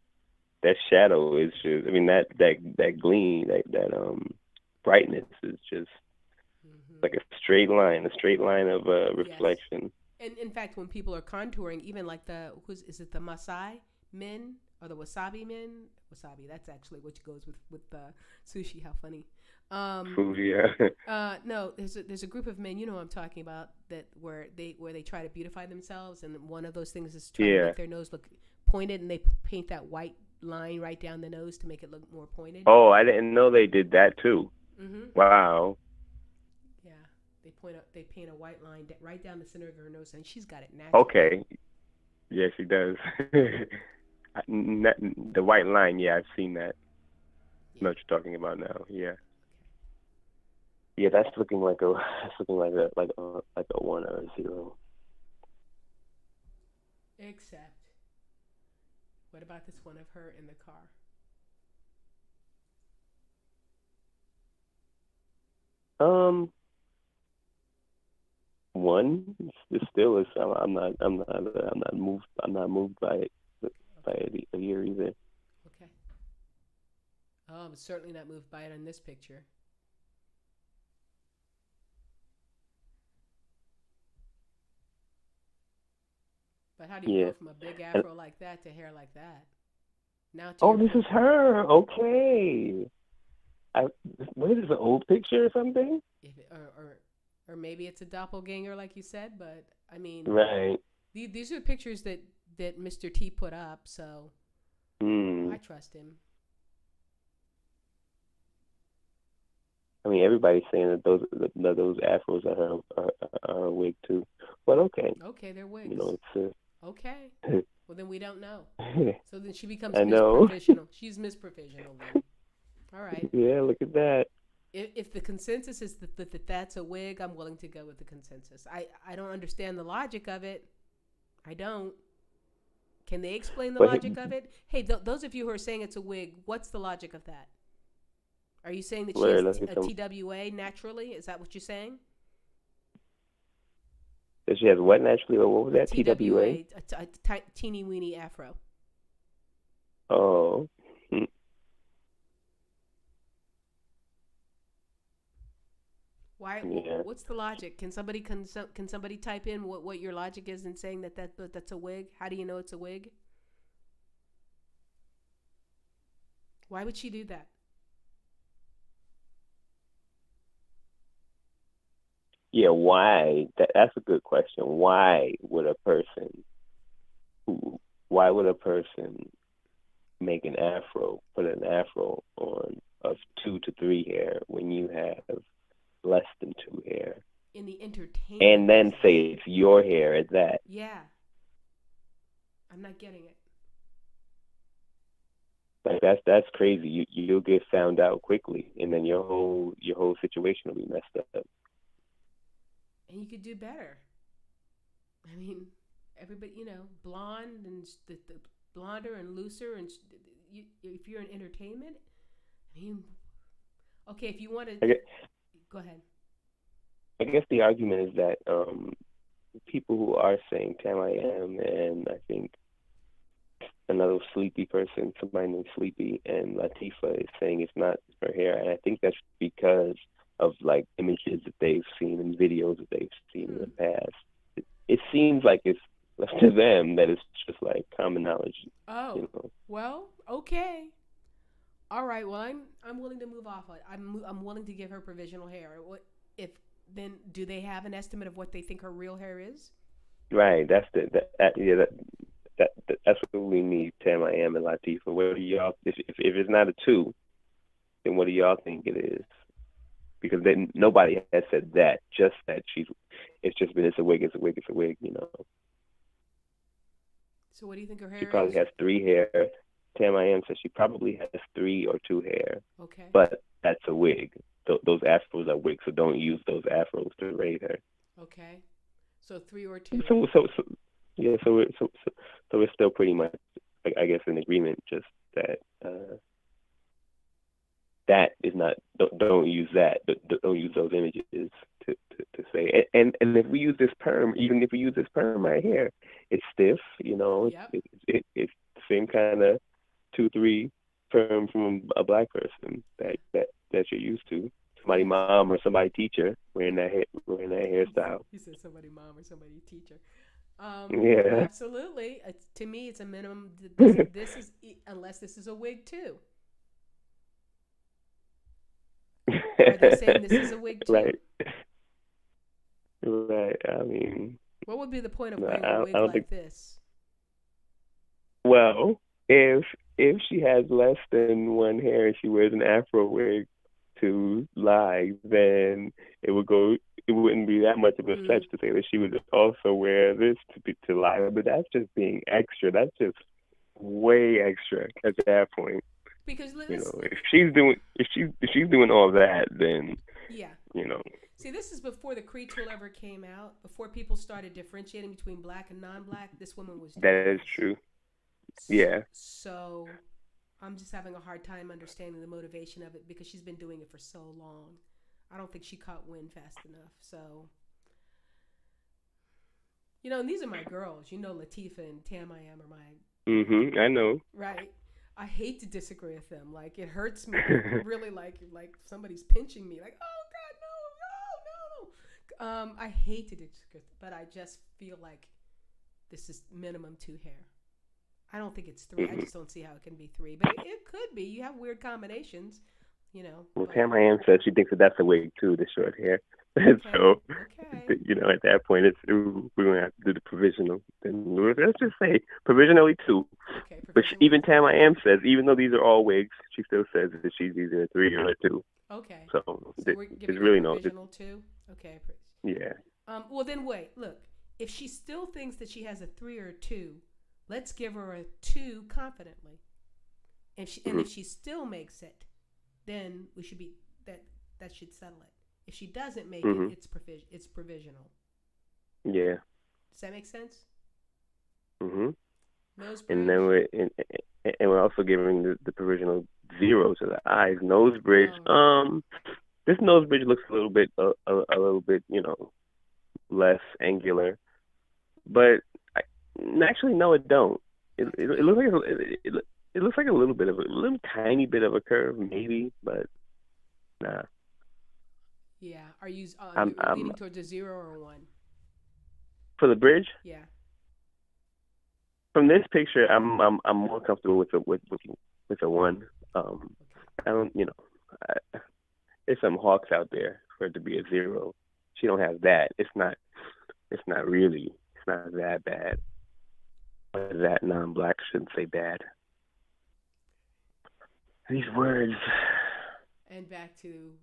that shadow is just. I mean, that gleam, that brightness is just Hmm. like a straight line of Yes. reflection. And in fact, when people are contouring, even like is it the Masai men or the Wasabi men? Wasabi, that's actually what goes with the sushi. How funny. Um, Food, yeah. no, there's a group of men, you know what I'm talking about, that where they try to beautify themselves, and one of those things is trying to Yeah. make their nose look pointed, and they paint that white line right down the nose to make it look more pointed. Oh, I didn't know they did that too. Mm-hmm. Wow. Yeah, they paint a white line right down the center of her nose, and she's got it naturally. Okay. Yes, she does. The white line. Yeah, I've seen that. I Yeah. know what you're talking about now. Yeah. Okay. Yeah, that's looking like a one or a zero. Except, what about this one of her in the car? Um, one. It still is. I'm not moved by it by Okay. it here either. Okay. Oh, I'm certainly not moved by it on this picture. But how do you Yeah. go from a big And afro like that to hair like that? Now to oh, your this is point. her. Okay. I what is this, an old picture or something? If it, or maybe it's a doppelganger, like you said. But I mean, Right. these are pictures that Mr. T put up, so I Hmm. trust him. I mean, everybody's saying that those afros are a wig too. But okay, Okay, they're wigs. it's Okay, well then we don't know. a. So then she becomes I Miss know. Professional. She's Miss Professional then. All right. Yeah, look at that. If the consensus is that that's a wig, I'm willing to go with the consensus. I don't understand the logic of it. I don't. Can they explain the But logic of it? Hey, those of you who are saying it's a wig, what's the logic of that? Are you saying that she has a TWA naturally? Is that what you're saying? That she has what naturally? Or what was that? TWA, a teeny weeny afro. Oh. Why? Yeah. What's the logic? Can somebody type in what your logic is in saying that's a wig? How do you know it's a wig? Why would she do that? Yeah, why? That's a good question. Why would a person make an afro, put an afro on of 2 to 3 hair when you have less than 2 hair? In the entertainment. And then business. say it's your hair at that. Yeah. I'm not getting it. Like that's crazy. You'll get found out quickly, and then your whole situation will be messed up. And you could do better. I mean, everybody, blonde and the blonder and looser, and if you're in entertainment, I mean, okay, if you want to, go ahead. I guess the argument is that people who are saying Tam I Am, and I think another Sleepy person, somebody named Sleepy, and Latifah is saying it's not her hair, and I think that's because of like images that they've seen and videos that they've seen in the past. It seems like it's left to them that it's just like common knowledge. Oh, well, okay, all right. Well, I'm willing to move off it. I'm willing to give her provisional hair. What if then? Do they have an estimate of what they think her real hair is? Right. That's that's what we need. Tam I Am and Latifah. What do y'all? If it's not a 2, then what do y'all think it is? Because then nobody has said that. Just that it's just been it's a wig. So what do you think her hair is? She probably has 3 hair. Tam I Am says she probably has 3 or 2 hair. Okay. But that's a wig. Those afros are wigs, so don't use those afros to raise her. Okay. So 3 or 2. So we're still pretty much, I guess, in agreement. Just that that is not. Don't use that. Don't use those images to say. And if we use this perm, even if we use this perm right here, it's stiff. Yep. It's the same kind of 2-3 perm from a black person that you're used to. Somebody mom or somebody teacher wearing that hairstyle. You said somebody mom or somebody teacher. Yeah. Absolutely. To me, it's a minimum. This is unless this is a wig too. Are they saying this is a wig too? Right. I mean, what would be the point of wearing a wig like this? Well, if she has less than 1 hair and she wears an afro wig to lie, then it wouldn't be that much of a stretch to say that she would also wear this to lie. But that's just being extra. That's just way extra at that point. Because if she's doing all that, then See, this is before the Cree tool ever came out. Before people started differentiating between black and non-black, this woman was doing that is true. Yeah. So I'm just having a hard time understanding the motivation of it because she's been doing it for so long. I don't think she caught wind fast enough. So, and these are my girls. Latifah and Tam I Am are my. I know. Right. I hate to disagree with them. Like, it hurts me. Really, like somebody's pinching me. Like, oh God, no. I hate to disagree, but I just feel like this is minimum 2 hair. I don't think it's 3. I just don't see how it can be 3. But it could be. You have weird combinations, Well, Tam I Am says she thinks that's a wig too, the short hair. Okay. So, at that point, we're going to have to do the provisional. Then let's just say provisionally 2. Okay, but even Tam I Am says, even though these are all wigs, she still says that she's either a 3 or a 2. Okay. So we're giving really provisional 2? Okay. Yeah. Well, then wait. Look, if she still thinks that she has a 3 or a 2, let's give her a 2 confidently. And if she still makes it, then we should be that should settle it. If she doesn't make Mhm. it, it's provisional. Yeah. Does that make sense? Mhm. Nose And bridge. then we're also giving the provisional 0 to the eyes. Nose bridge. Oh. This nose bridge looks a little bit little bit, less angular. But actually, no, it don't. It looks like it looks like a little tiny bit of a curve, maybe, but nah. Yeah. Are you I'm leaning towards a 0 or a 1? For the bridge. Yeah. From this picture, I'm more comfortable with a 1. I don't, there's some hawks out there for it to be a 0. She don't have that. It's not really. It's not that bad. But that non-black shouldn't say bad. These words. And back to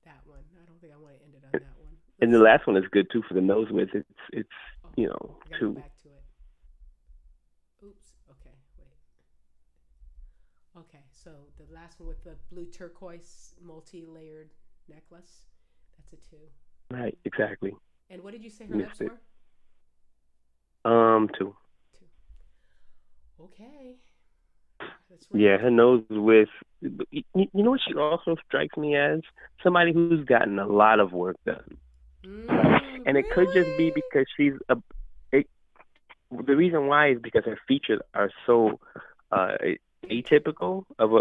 that one. I don't think I want to end it on that one. And the last one is good too for the nose width. It's I gotta 2. go back to it. Oops. Okay. Wait. Okay. So the last one with the blue turquoise multi-layered necklace. That's a 2. Right. Exactly. And what did you say her lips were? 2. 2. Okay. Yeah, her nose width. You know what she also strikes me as? Somebody who's gotten a lot of work done. And it could just be Really? because the reason why is because her features are so atypical of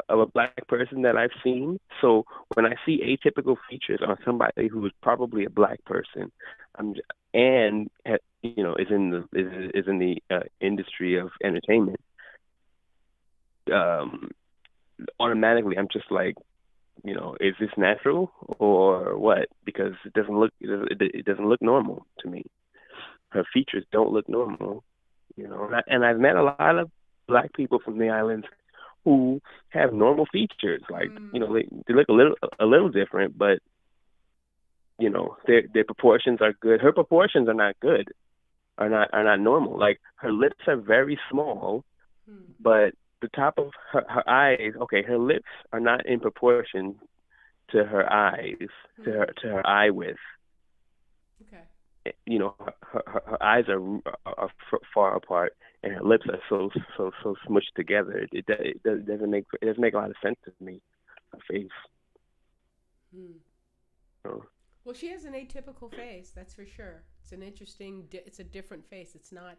a black person that I've seen. So when I see atypical features on somebody who is probably a black person, and is in the industry of entertainment, automatically I'm just like, is this natural or what? Because it doesn't look normal to me. Her features don't look normal, and I've met a lot of black people from the islands who have normal features. Like, they look a little different, but their proportions are good. Her proportions are not good, are not normal. Like, her lips are very small, but the top of her eyes, okay, her lips are not in proportion to her eyes, to her eye width. Okay. Her eyes are far apart, and her lips are so smushed together. It doesn't make a lot of sense to me. Her face. So. Well, she has an atypical face, that's for sure. It's an interesting. It's a different face. It's not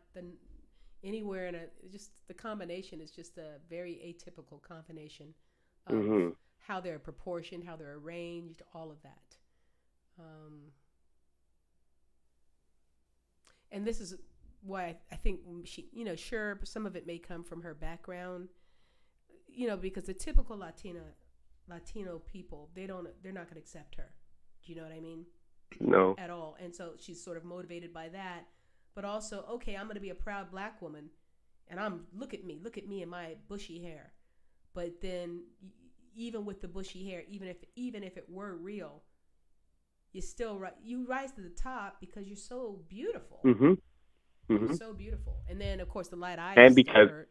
anywhere in just the combination is just a very atypical combination of how they're proportioned, how they're arranged, all of that. And this is why I think she, sure, some of it may come from her background, because the typical Latino people, they're not going to accept her. Do you know what I mean? No. At all. And so she's sort of motivated by that. But also, okay, I'm going to be a proud black woman, and look at me and my bushy hair. But then, even with the bushy hair, even if it were real, you rise to the top because you're so beautiful. You're so beautiful. And then, of course, the light eyes and still hurt.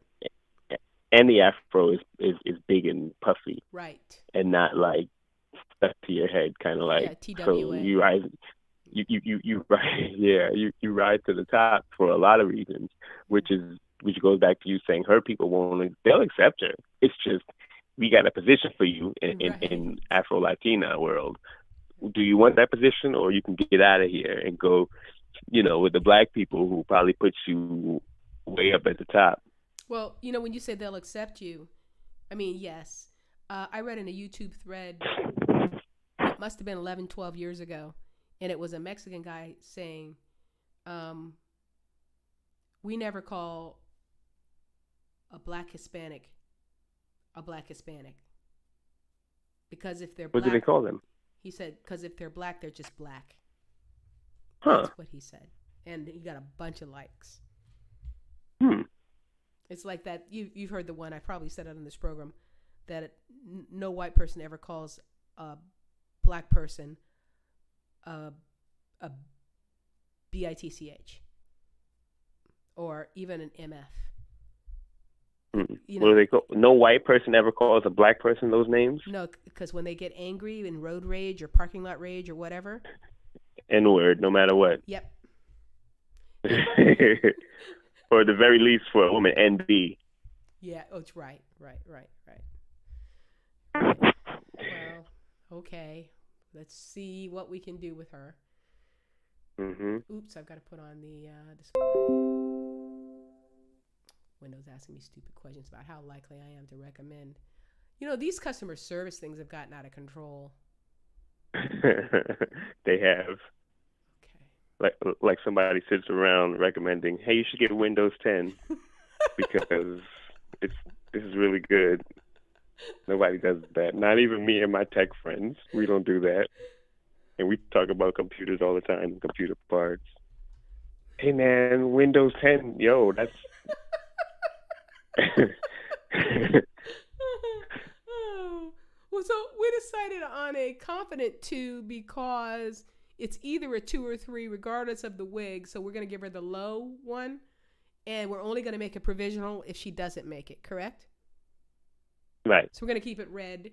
And the afro is big and puffy, right? And not like stuck to your head, kind of like TWA. So you rise. You rise, yeah. You rise to the top for a lot of reasons, which goes back to you saying her people they'll accept her. It's just we got a position for you in Afro Latina world. Do you want that position, or you can get out of here and go, with the black people who probably put you way up at the top? Well, when you say they'll accept you, I mean, yes. I read in a YouTube thread, it must have been 11, 12 years ago, and it was a Mexican guy saying, we never call a black Hispanic because if they're black, what do they call them? He said, because if they're black, they're just black. Huh. That's what he said, and he got a bunch of likes. It's like that. You've heard the one, I probably said it on this program, that no white person ever calls a black person a BITCH or even an MF. you What do know, they call? No white person ever calls a black person those names. no, because when they get angry in road rage or parking lot rage or whatever. N word, no matter what. Yep. Or at the very least for a woman, NB. Yeah. Oh, it's right. Well, okay. Let's see what we can do with her. Oops, I've got to put on the display. Windows asking me stupid questions about how likely I am to recommend. You know, these customer service things have gotten out of control. They have. Okay. Like somebody sits around recommending, hey, you should get Windows 10 because this is really good. Nobody does that. Not even me and my tech friends. We don't do that. And we talk about computers all the time, computer parts. Hey man, Windows 10, yo, that's Well, so we decided on a confident 2 because it's either a 2 or 3 regardless of the wig. So we're going to give her the low one, and we're only going to make it provisional if she doesn't make it, correct? Right. So we're going to keep it red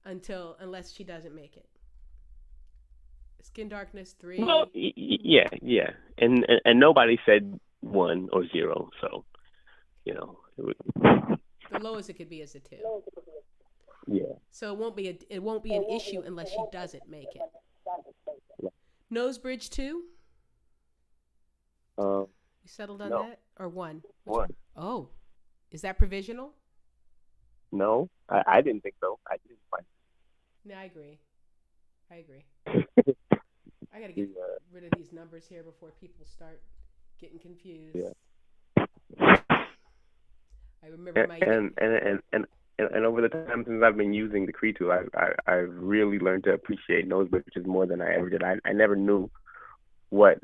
unless she doesn't make it. Skin darkness 3. Well, yeah. And nobody said 1 or 0, so, you know. The lowest it could be is a 2. Yeah. So it won't be an issue unless she doesn't make it. Nose bridge 2? We settled on that? Or 1? 1. Oh. Is that provisional? No, I didn't think so. I didn't find it. No, I agree. I got to get rid of these numbers here before people start getting confused. Yeah. I remember my and over the time since I've been using the Cree tool, I've really learned to appreciate nose bridges more than I ever did. I never knew what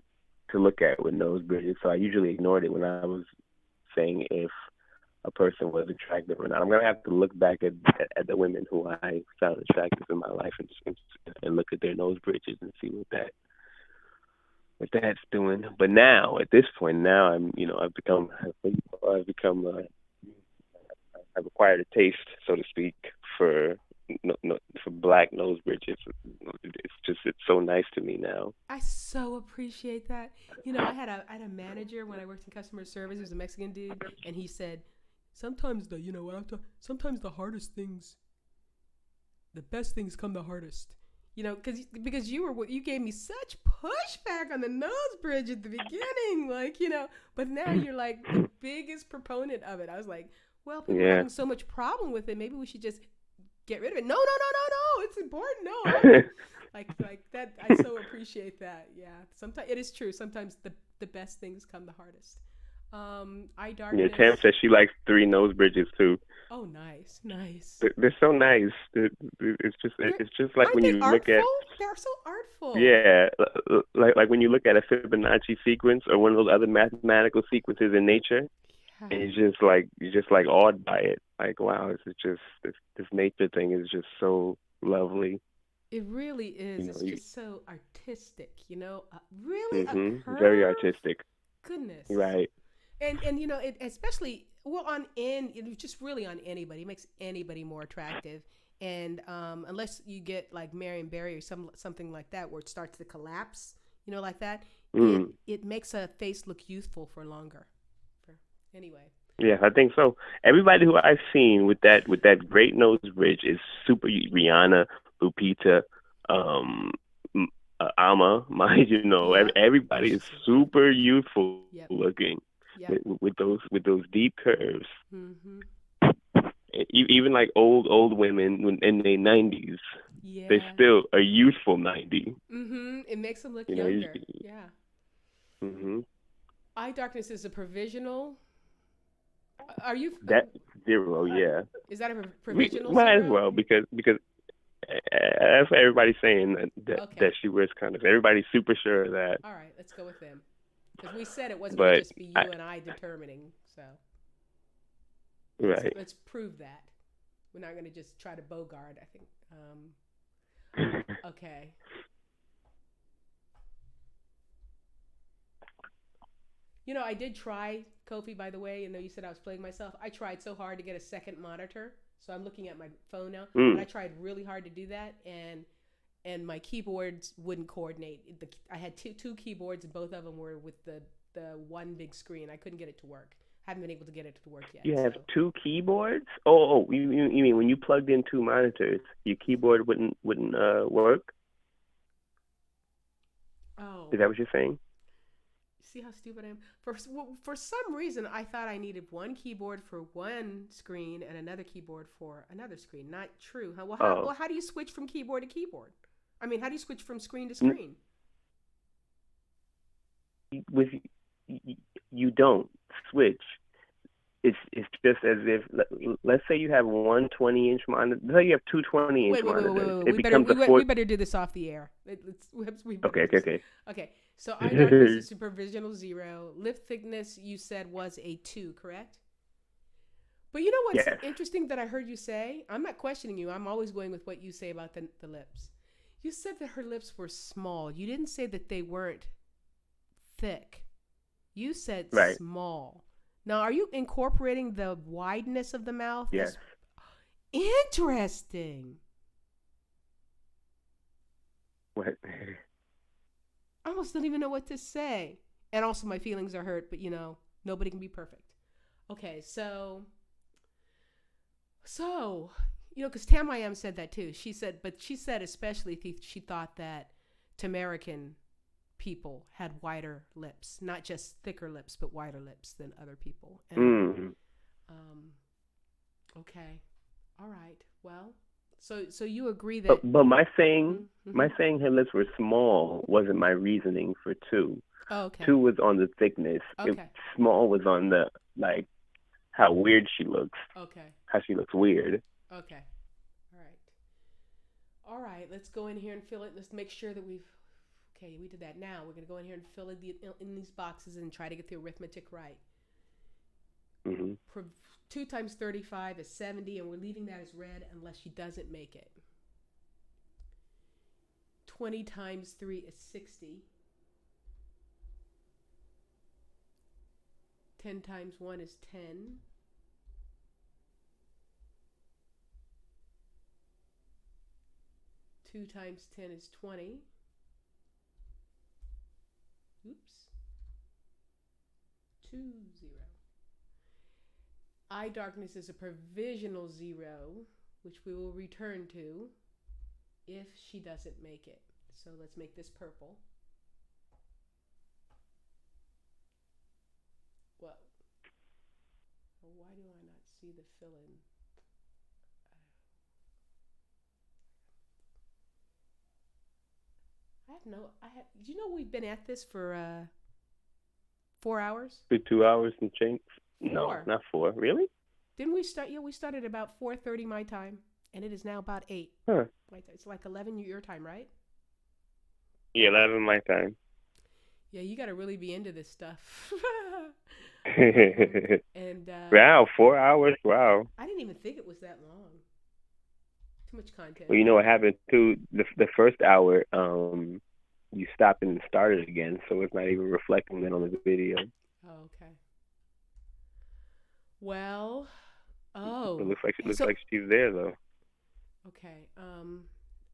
to look at with nose bridges, so I usually ignored it when I was saying if a person was attractive or not. I'm gonna have to look back at the women who I found attractive in my life and look at their nose bridges and see what that's doing. But now, at this point, I've acquired a taste, so to speak, for black nose bridges. It's so nice to me now. I so appreciate that. You know, I had a manager when I worked in customer service. He was a Mexican dude, and he said, sometimes sometimes the hardest things, the best things come the hardest. You know, because you gave me such pushback on the nose bridge at the beginning, like, you know, but now you're like the biggest proponent of it. I was like, well, people are having so much problem with it. Maybe we should just get rid of it. No, it's important. No, like that. I so appreciate that. Yeah, sometimes it is true. Sometimes the best things come the hardest. Eye darkness. Yeah, Tam says she likes 3 nose bridges too. Oh, nice. They're so nice. It's just like when you look at. They're so artful. Yeah, like when you look at a Fibonacci sequence or one of those other mathematical sequences in nature, and you're just like awed by it. Like, wow, this nature thing is just so lovely. It really is. It's just so artistic, you know. Really, a curve? Very artistic. Goodness. Right. And you know, it especially it's just really on anybody. It makes anybody more attractive. And unless you get like Marion Barry or something like that, where it starts to collapse, you know, like that, it makes a face look youthful for longer. Anyway. Yeah, I think so. Everybody who I've seen with that great nose bridge is super. Rihanna, Lupita, Ama, everybody is super youthful looking with those deep curves. Mm-hmm. Even like old women in their 90s, they're still a youthful 90. Mm-hmm. It makes them look younger. Yeah. Mm-hmm. Eye darkness is a provisional. Are you that 0? Yeah. Is that a provisional? Might as well because that's what everybody's saying that she wears condoms. Everybody's super sure of that. All right, let's go with them because we said it wasn't going to just be you and I determining. So let's prove that. We're not going to just try to bogart. I think. Okay. I did try, Kofi, by the way. I know you said I was playing myself. I tried so hard to get a second monitor. So I'm looking at my phone now. But I tried really hard to do that. And my keyboards wouldn't coordinate. I had two keyboards, and both of them were with the one big screen. I couldn't get it to work. Haven't been able to get it to work yet. You have two keyboards? Oh, you mean when you plugged in two monitors, your keyboard wouldn't work? Oh. Is that what you're saying? See how stupid I am? For some reason, I thought I needed one keyboard for one screen and another keyboard for another screen. Not true. How do you switch from keyboard to keyboard? I mean, how do you switch from screen to screen? You don't switch. It's just as if, let's say you have one 20-inch monitor. Let's say you have two 20-inch monitors. Wait. We better do this off the air. Okay. So eye darkness is a provisional 0. Lip thickness, you said, was a 2, correct? But you know what's interesting that I heard you say? I'm not questioning you. I'm always going with what you say about the lips. You said that her lips were small. You didn't say that they weren't thick. You said small. Now, are you incorporating the wideness of the mouth? Yes. Interesting. What? I almost don't even know what to say. And also my feelings are hurt, but nobody can be perfect. Okay, so, because Tam said that too. She said especially she thought that Tamerican people had wider lips, not just thicker lips, but wider lips than other people. And, okay. All right. Well, so you agree that. But my saying her lips were small wasn't my reasoning for 2. Oh, okay. 2 was on the thickness. Okay. Small was on the how weird she looks. Okay. How she looks weird. Okay. All right. Let's go in here and fill it. Let's make sure that we did that. Now we're gonna go in here and fill in these boxes and try to get the arithmetic right. 2 times 35 is 70, and we're leaving that as red unless she doesn't make it. 20 times 3 is 60. 10 times 1 is 10. 2 times 10 is 20. Oops. 2, 0. Eye darkness is a provisional 0, which we will return to if she doesn't make it. So let's make this purple. Whoa. Why do I not see the fill-in? Do you know we've been at this for 4 hours? For 2 hours and change? 4. No, not 4. Really? Didn't we start? Yeah, we started about 4:30 my time, and it is now about 8. Huh. It's like 11 your time, right? Yeah, 11 my time. Yeah, you got to really be into this stuff. And wow, 4 hours. Wow. I didn't even think it was that long. Too much content. Well, you know what happened too? The first hour, you stopped and started again, so it's not even reflecting that on the video. Oh, okay. Well, it looks like she's there though. Okay.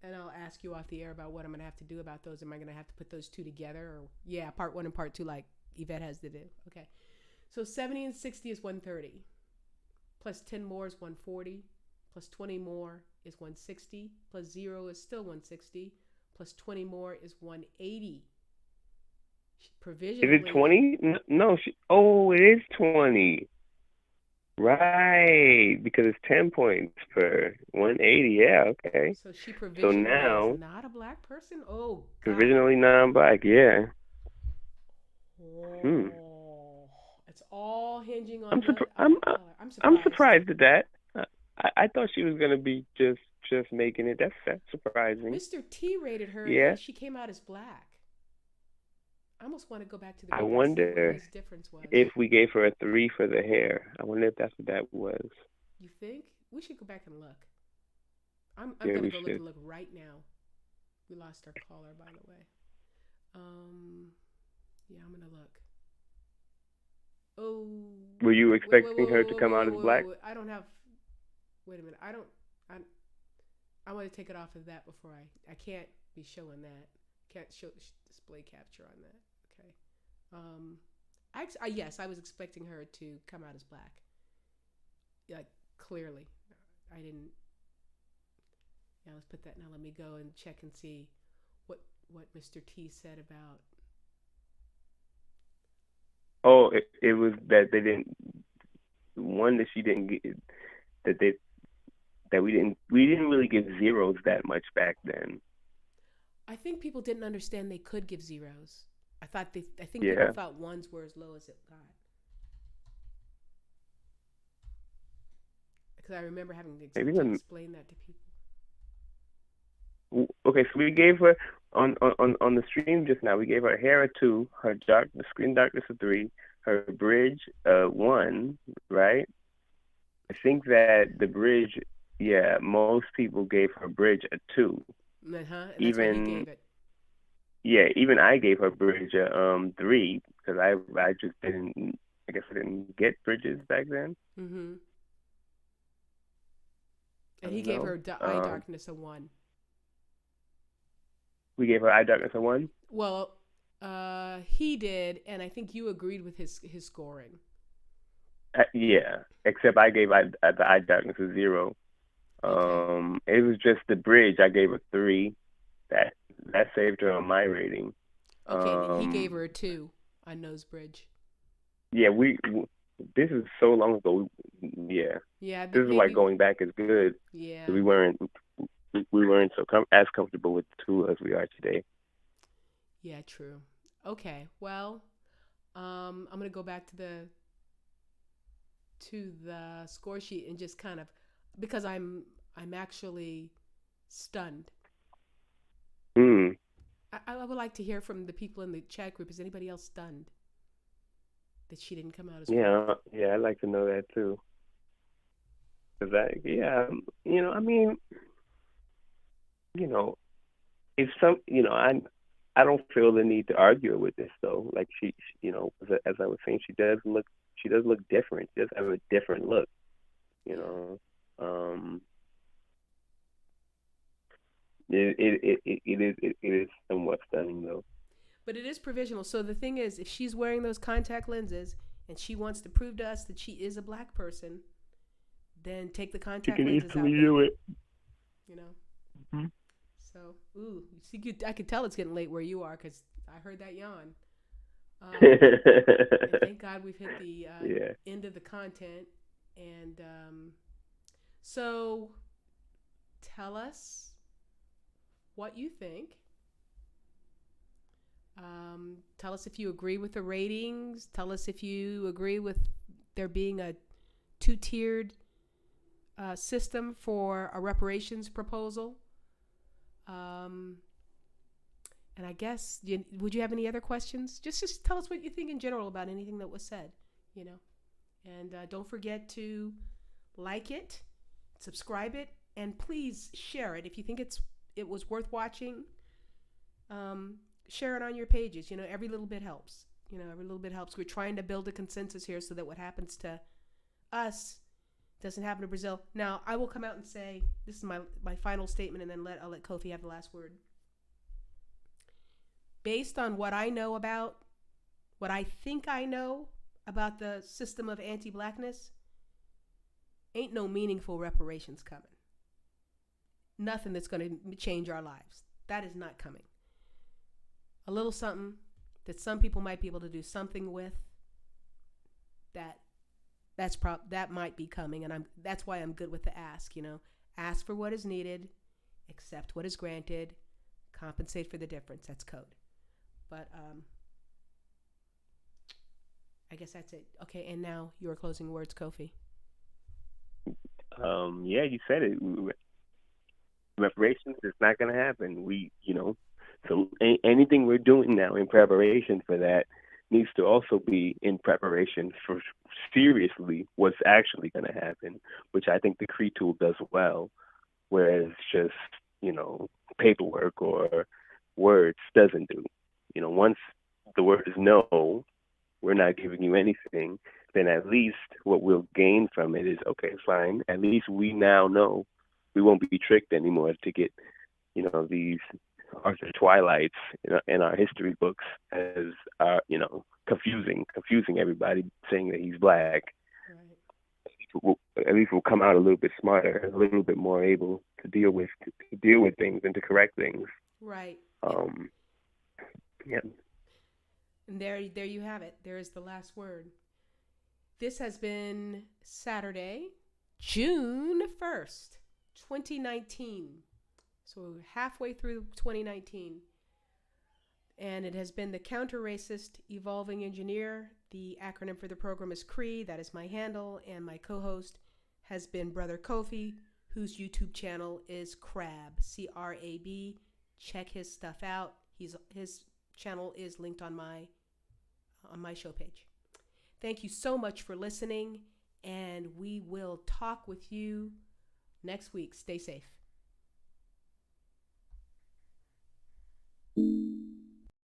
And I'll ask you off the air about what I'm gonna have to do about those. Am I gonna have to put those 2 together, or part 1 and part 2 like Yvette has to do? Okay. So 70 and 60 is 130. Plus 10 more is 140. Plus 20 more is 160. Plus 0 is still 160. Plus 20 more is 180. Provisionally. Is it 20? No. It is 20. Right, because it's 10 points per 180. Yeah, okay. So she provisionally is not a black person? Oh, God. Provisionally non-black, yeah. Oh, it's all hinging on I'm surprised at that. I thought she was going to be just making it. That's surprising. Mr. T rated her. Yeah. And she came out as black. I almost want to go back to the. I wonder what his difference was. If we gave her a 3 for the hair. I wonder if that's what that was. You think? We should go back and look. I'm going to go look right now. We lost our caller, by the way. Yeah, I'm going to look. Were you Wait, wait, expecting wait, her wait, to wait, come wait, out wait, as wait, black? wait. I don't have. Wait a minute. I want to take it off of that before I can't be showing that. Can't show display capture on that. Okay. Yes, I was expecting her to come out as black. Like clearly, I didn't. Yeah, let's put that now. Let me go and check and see what Mr. T said about. Oh, it was that they didn't. One that she didn't get that they that we didn't really give zeros that much back then. I think people didn't understand they could give zeros. I think people Yeah, thought ones were as low as it got. Because I remember having maybe to the explain that to people. okay. So we gave her on the stream just now. We gave her hair a 2, her the screen darkness a 3, her bridge a 1, right? I think that the bridge, yeah, most people gave her bridge a 2. And that's what he Even gave it. yeah, even I gave her bridge a 3 because I just didn't. I guess I didn't get bridges back then. Mm-hmm. I And he don't gave know. her eye darkness a 1. We gave her eye darkness a 1. Well, he did, and I think you agreed with his scoring. Yeah, except I gave the eye darkness a 0. Okay. It was just the bridge. I gave her 3. That saved her on my rating. Okay, and he gave her a 2 on nose bridge. Yeah, this is so long ago. Yeah, Yeah, this is why maybe. going back is good. Yeah. We weren't so as comfortable with the tool as we are today. Yeah, true. Okay, well, I'm gonna go back to the score sheet and just kind of because I'm actually stunned. Hmm. I would like to hear from the people in the chat group. Is anybody else stunned that she didn't come out as black? Yeah, I'd like to know that too. Cause I mean, it's I don't feel the need to argue with this though. Like as I was saying, she does look different. She does have a different look. You Yeah. know, um, it is somewhat stunning though. But it is provisional. So the thing is, if she's wearing those contact lenses and she wants to prove to us that she is a black person, then take the You contact can lenses easily out, do baby. it. You know. Mm-hmm. So, I could tell it's getting late where you are because I heard that yawn. And thank God we've hit the Yeah. end of the content. And so, tell us what you think. Tell us if you agree with the ratings. Tell us if you agree with there being a 2-tiered system for a reparations proposal. And I guess, would you have any other questions? Just tell us what you think in general about anything that was said, And don't forget to like it, subscribe it, and please share it if you think it was worth watching. Share it on your pages. Every little bit helps. Every little bit helps. We're trying to build a consensus here so that what happens to us doesn't happen to Brazil. Now, I will come out and say, this is my final statement, and then I'll let Kofi have the last word. Based on what I know about, what I think I know about the system of anti-blackness, ain't no meaningful reparations coming. Nothing that's going to change our lives. That is not coming. A little something that some people might be able to do something with, that might be coming, and that's why I'm good with the ask. Ask for what is needed, accept what is granted, compensate for the difference. That's code. But I guess that's it. Okay, and now your closing words, Kofi. Yeah, you said it. Reparations is not going to happen. So anything we're doing now in preparation for that needs to also be in preparation for seriously what's actually going to happen, which I think the Cree tool does well, whereas just, paperwork or words doesn't do. Once the word is no, we're not giving you anything. then at least what we'll gain from it is, okay, fine. At least we now know we won't be tricked anymore to get, these Arthur Twilights in our history books as, confusing everybody saying that he's black. Right. At least we'll come out a little bit smarter, a little bit more able to deal with things and to correct things. Right. Yeah. And there you have it. There is the last word. This has been Saturday, June 1st, 2019. So we're halfway through 2019. And it has been the Counter-Racist Evolving Engineer. The acronym for the program is Cree. That is my handle. And my co-host has been Brother Kofi, whose YouTube channel is Crab, C-R-A-B. Check his stuff out. His channel is linked on my show page. Thank you so much for listening, and we will talk with you next week. Stay safe.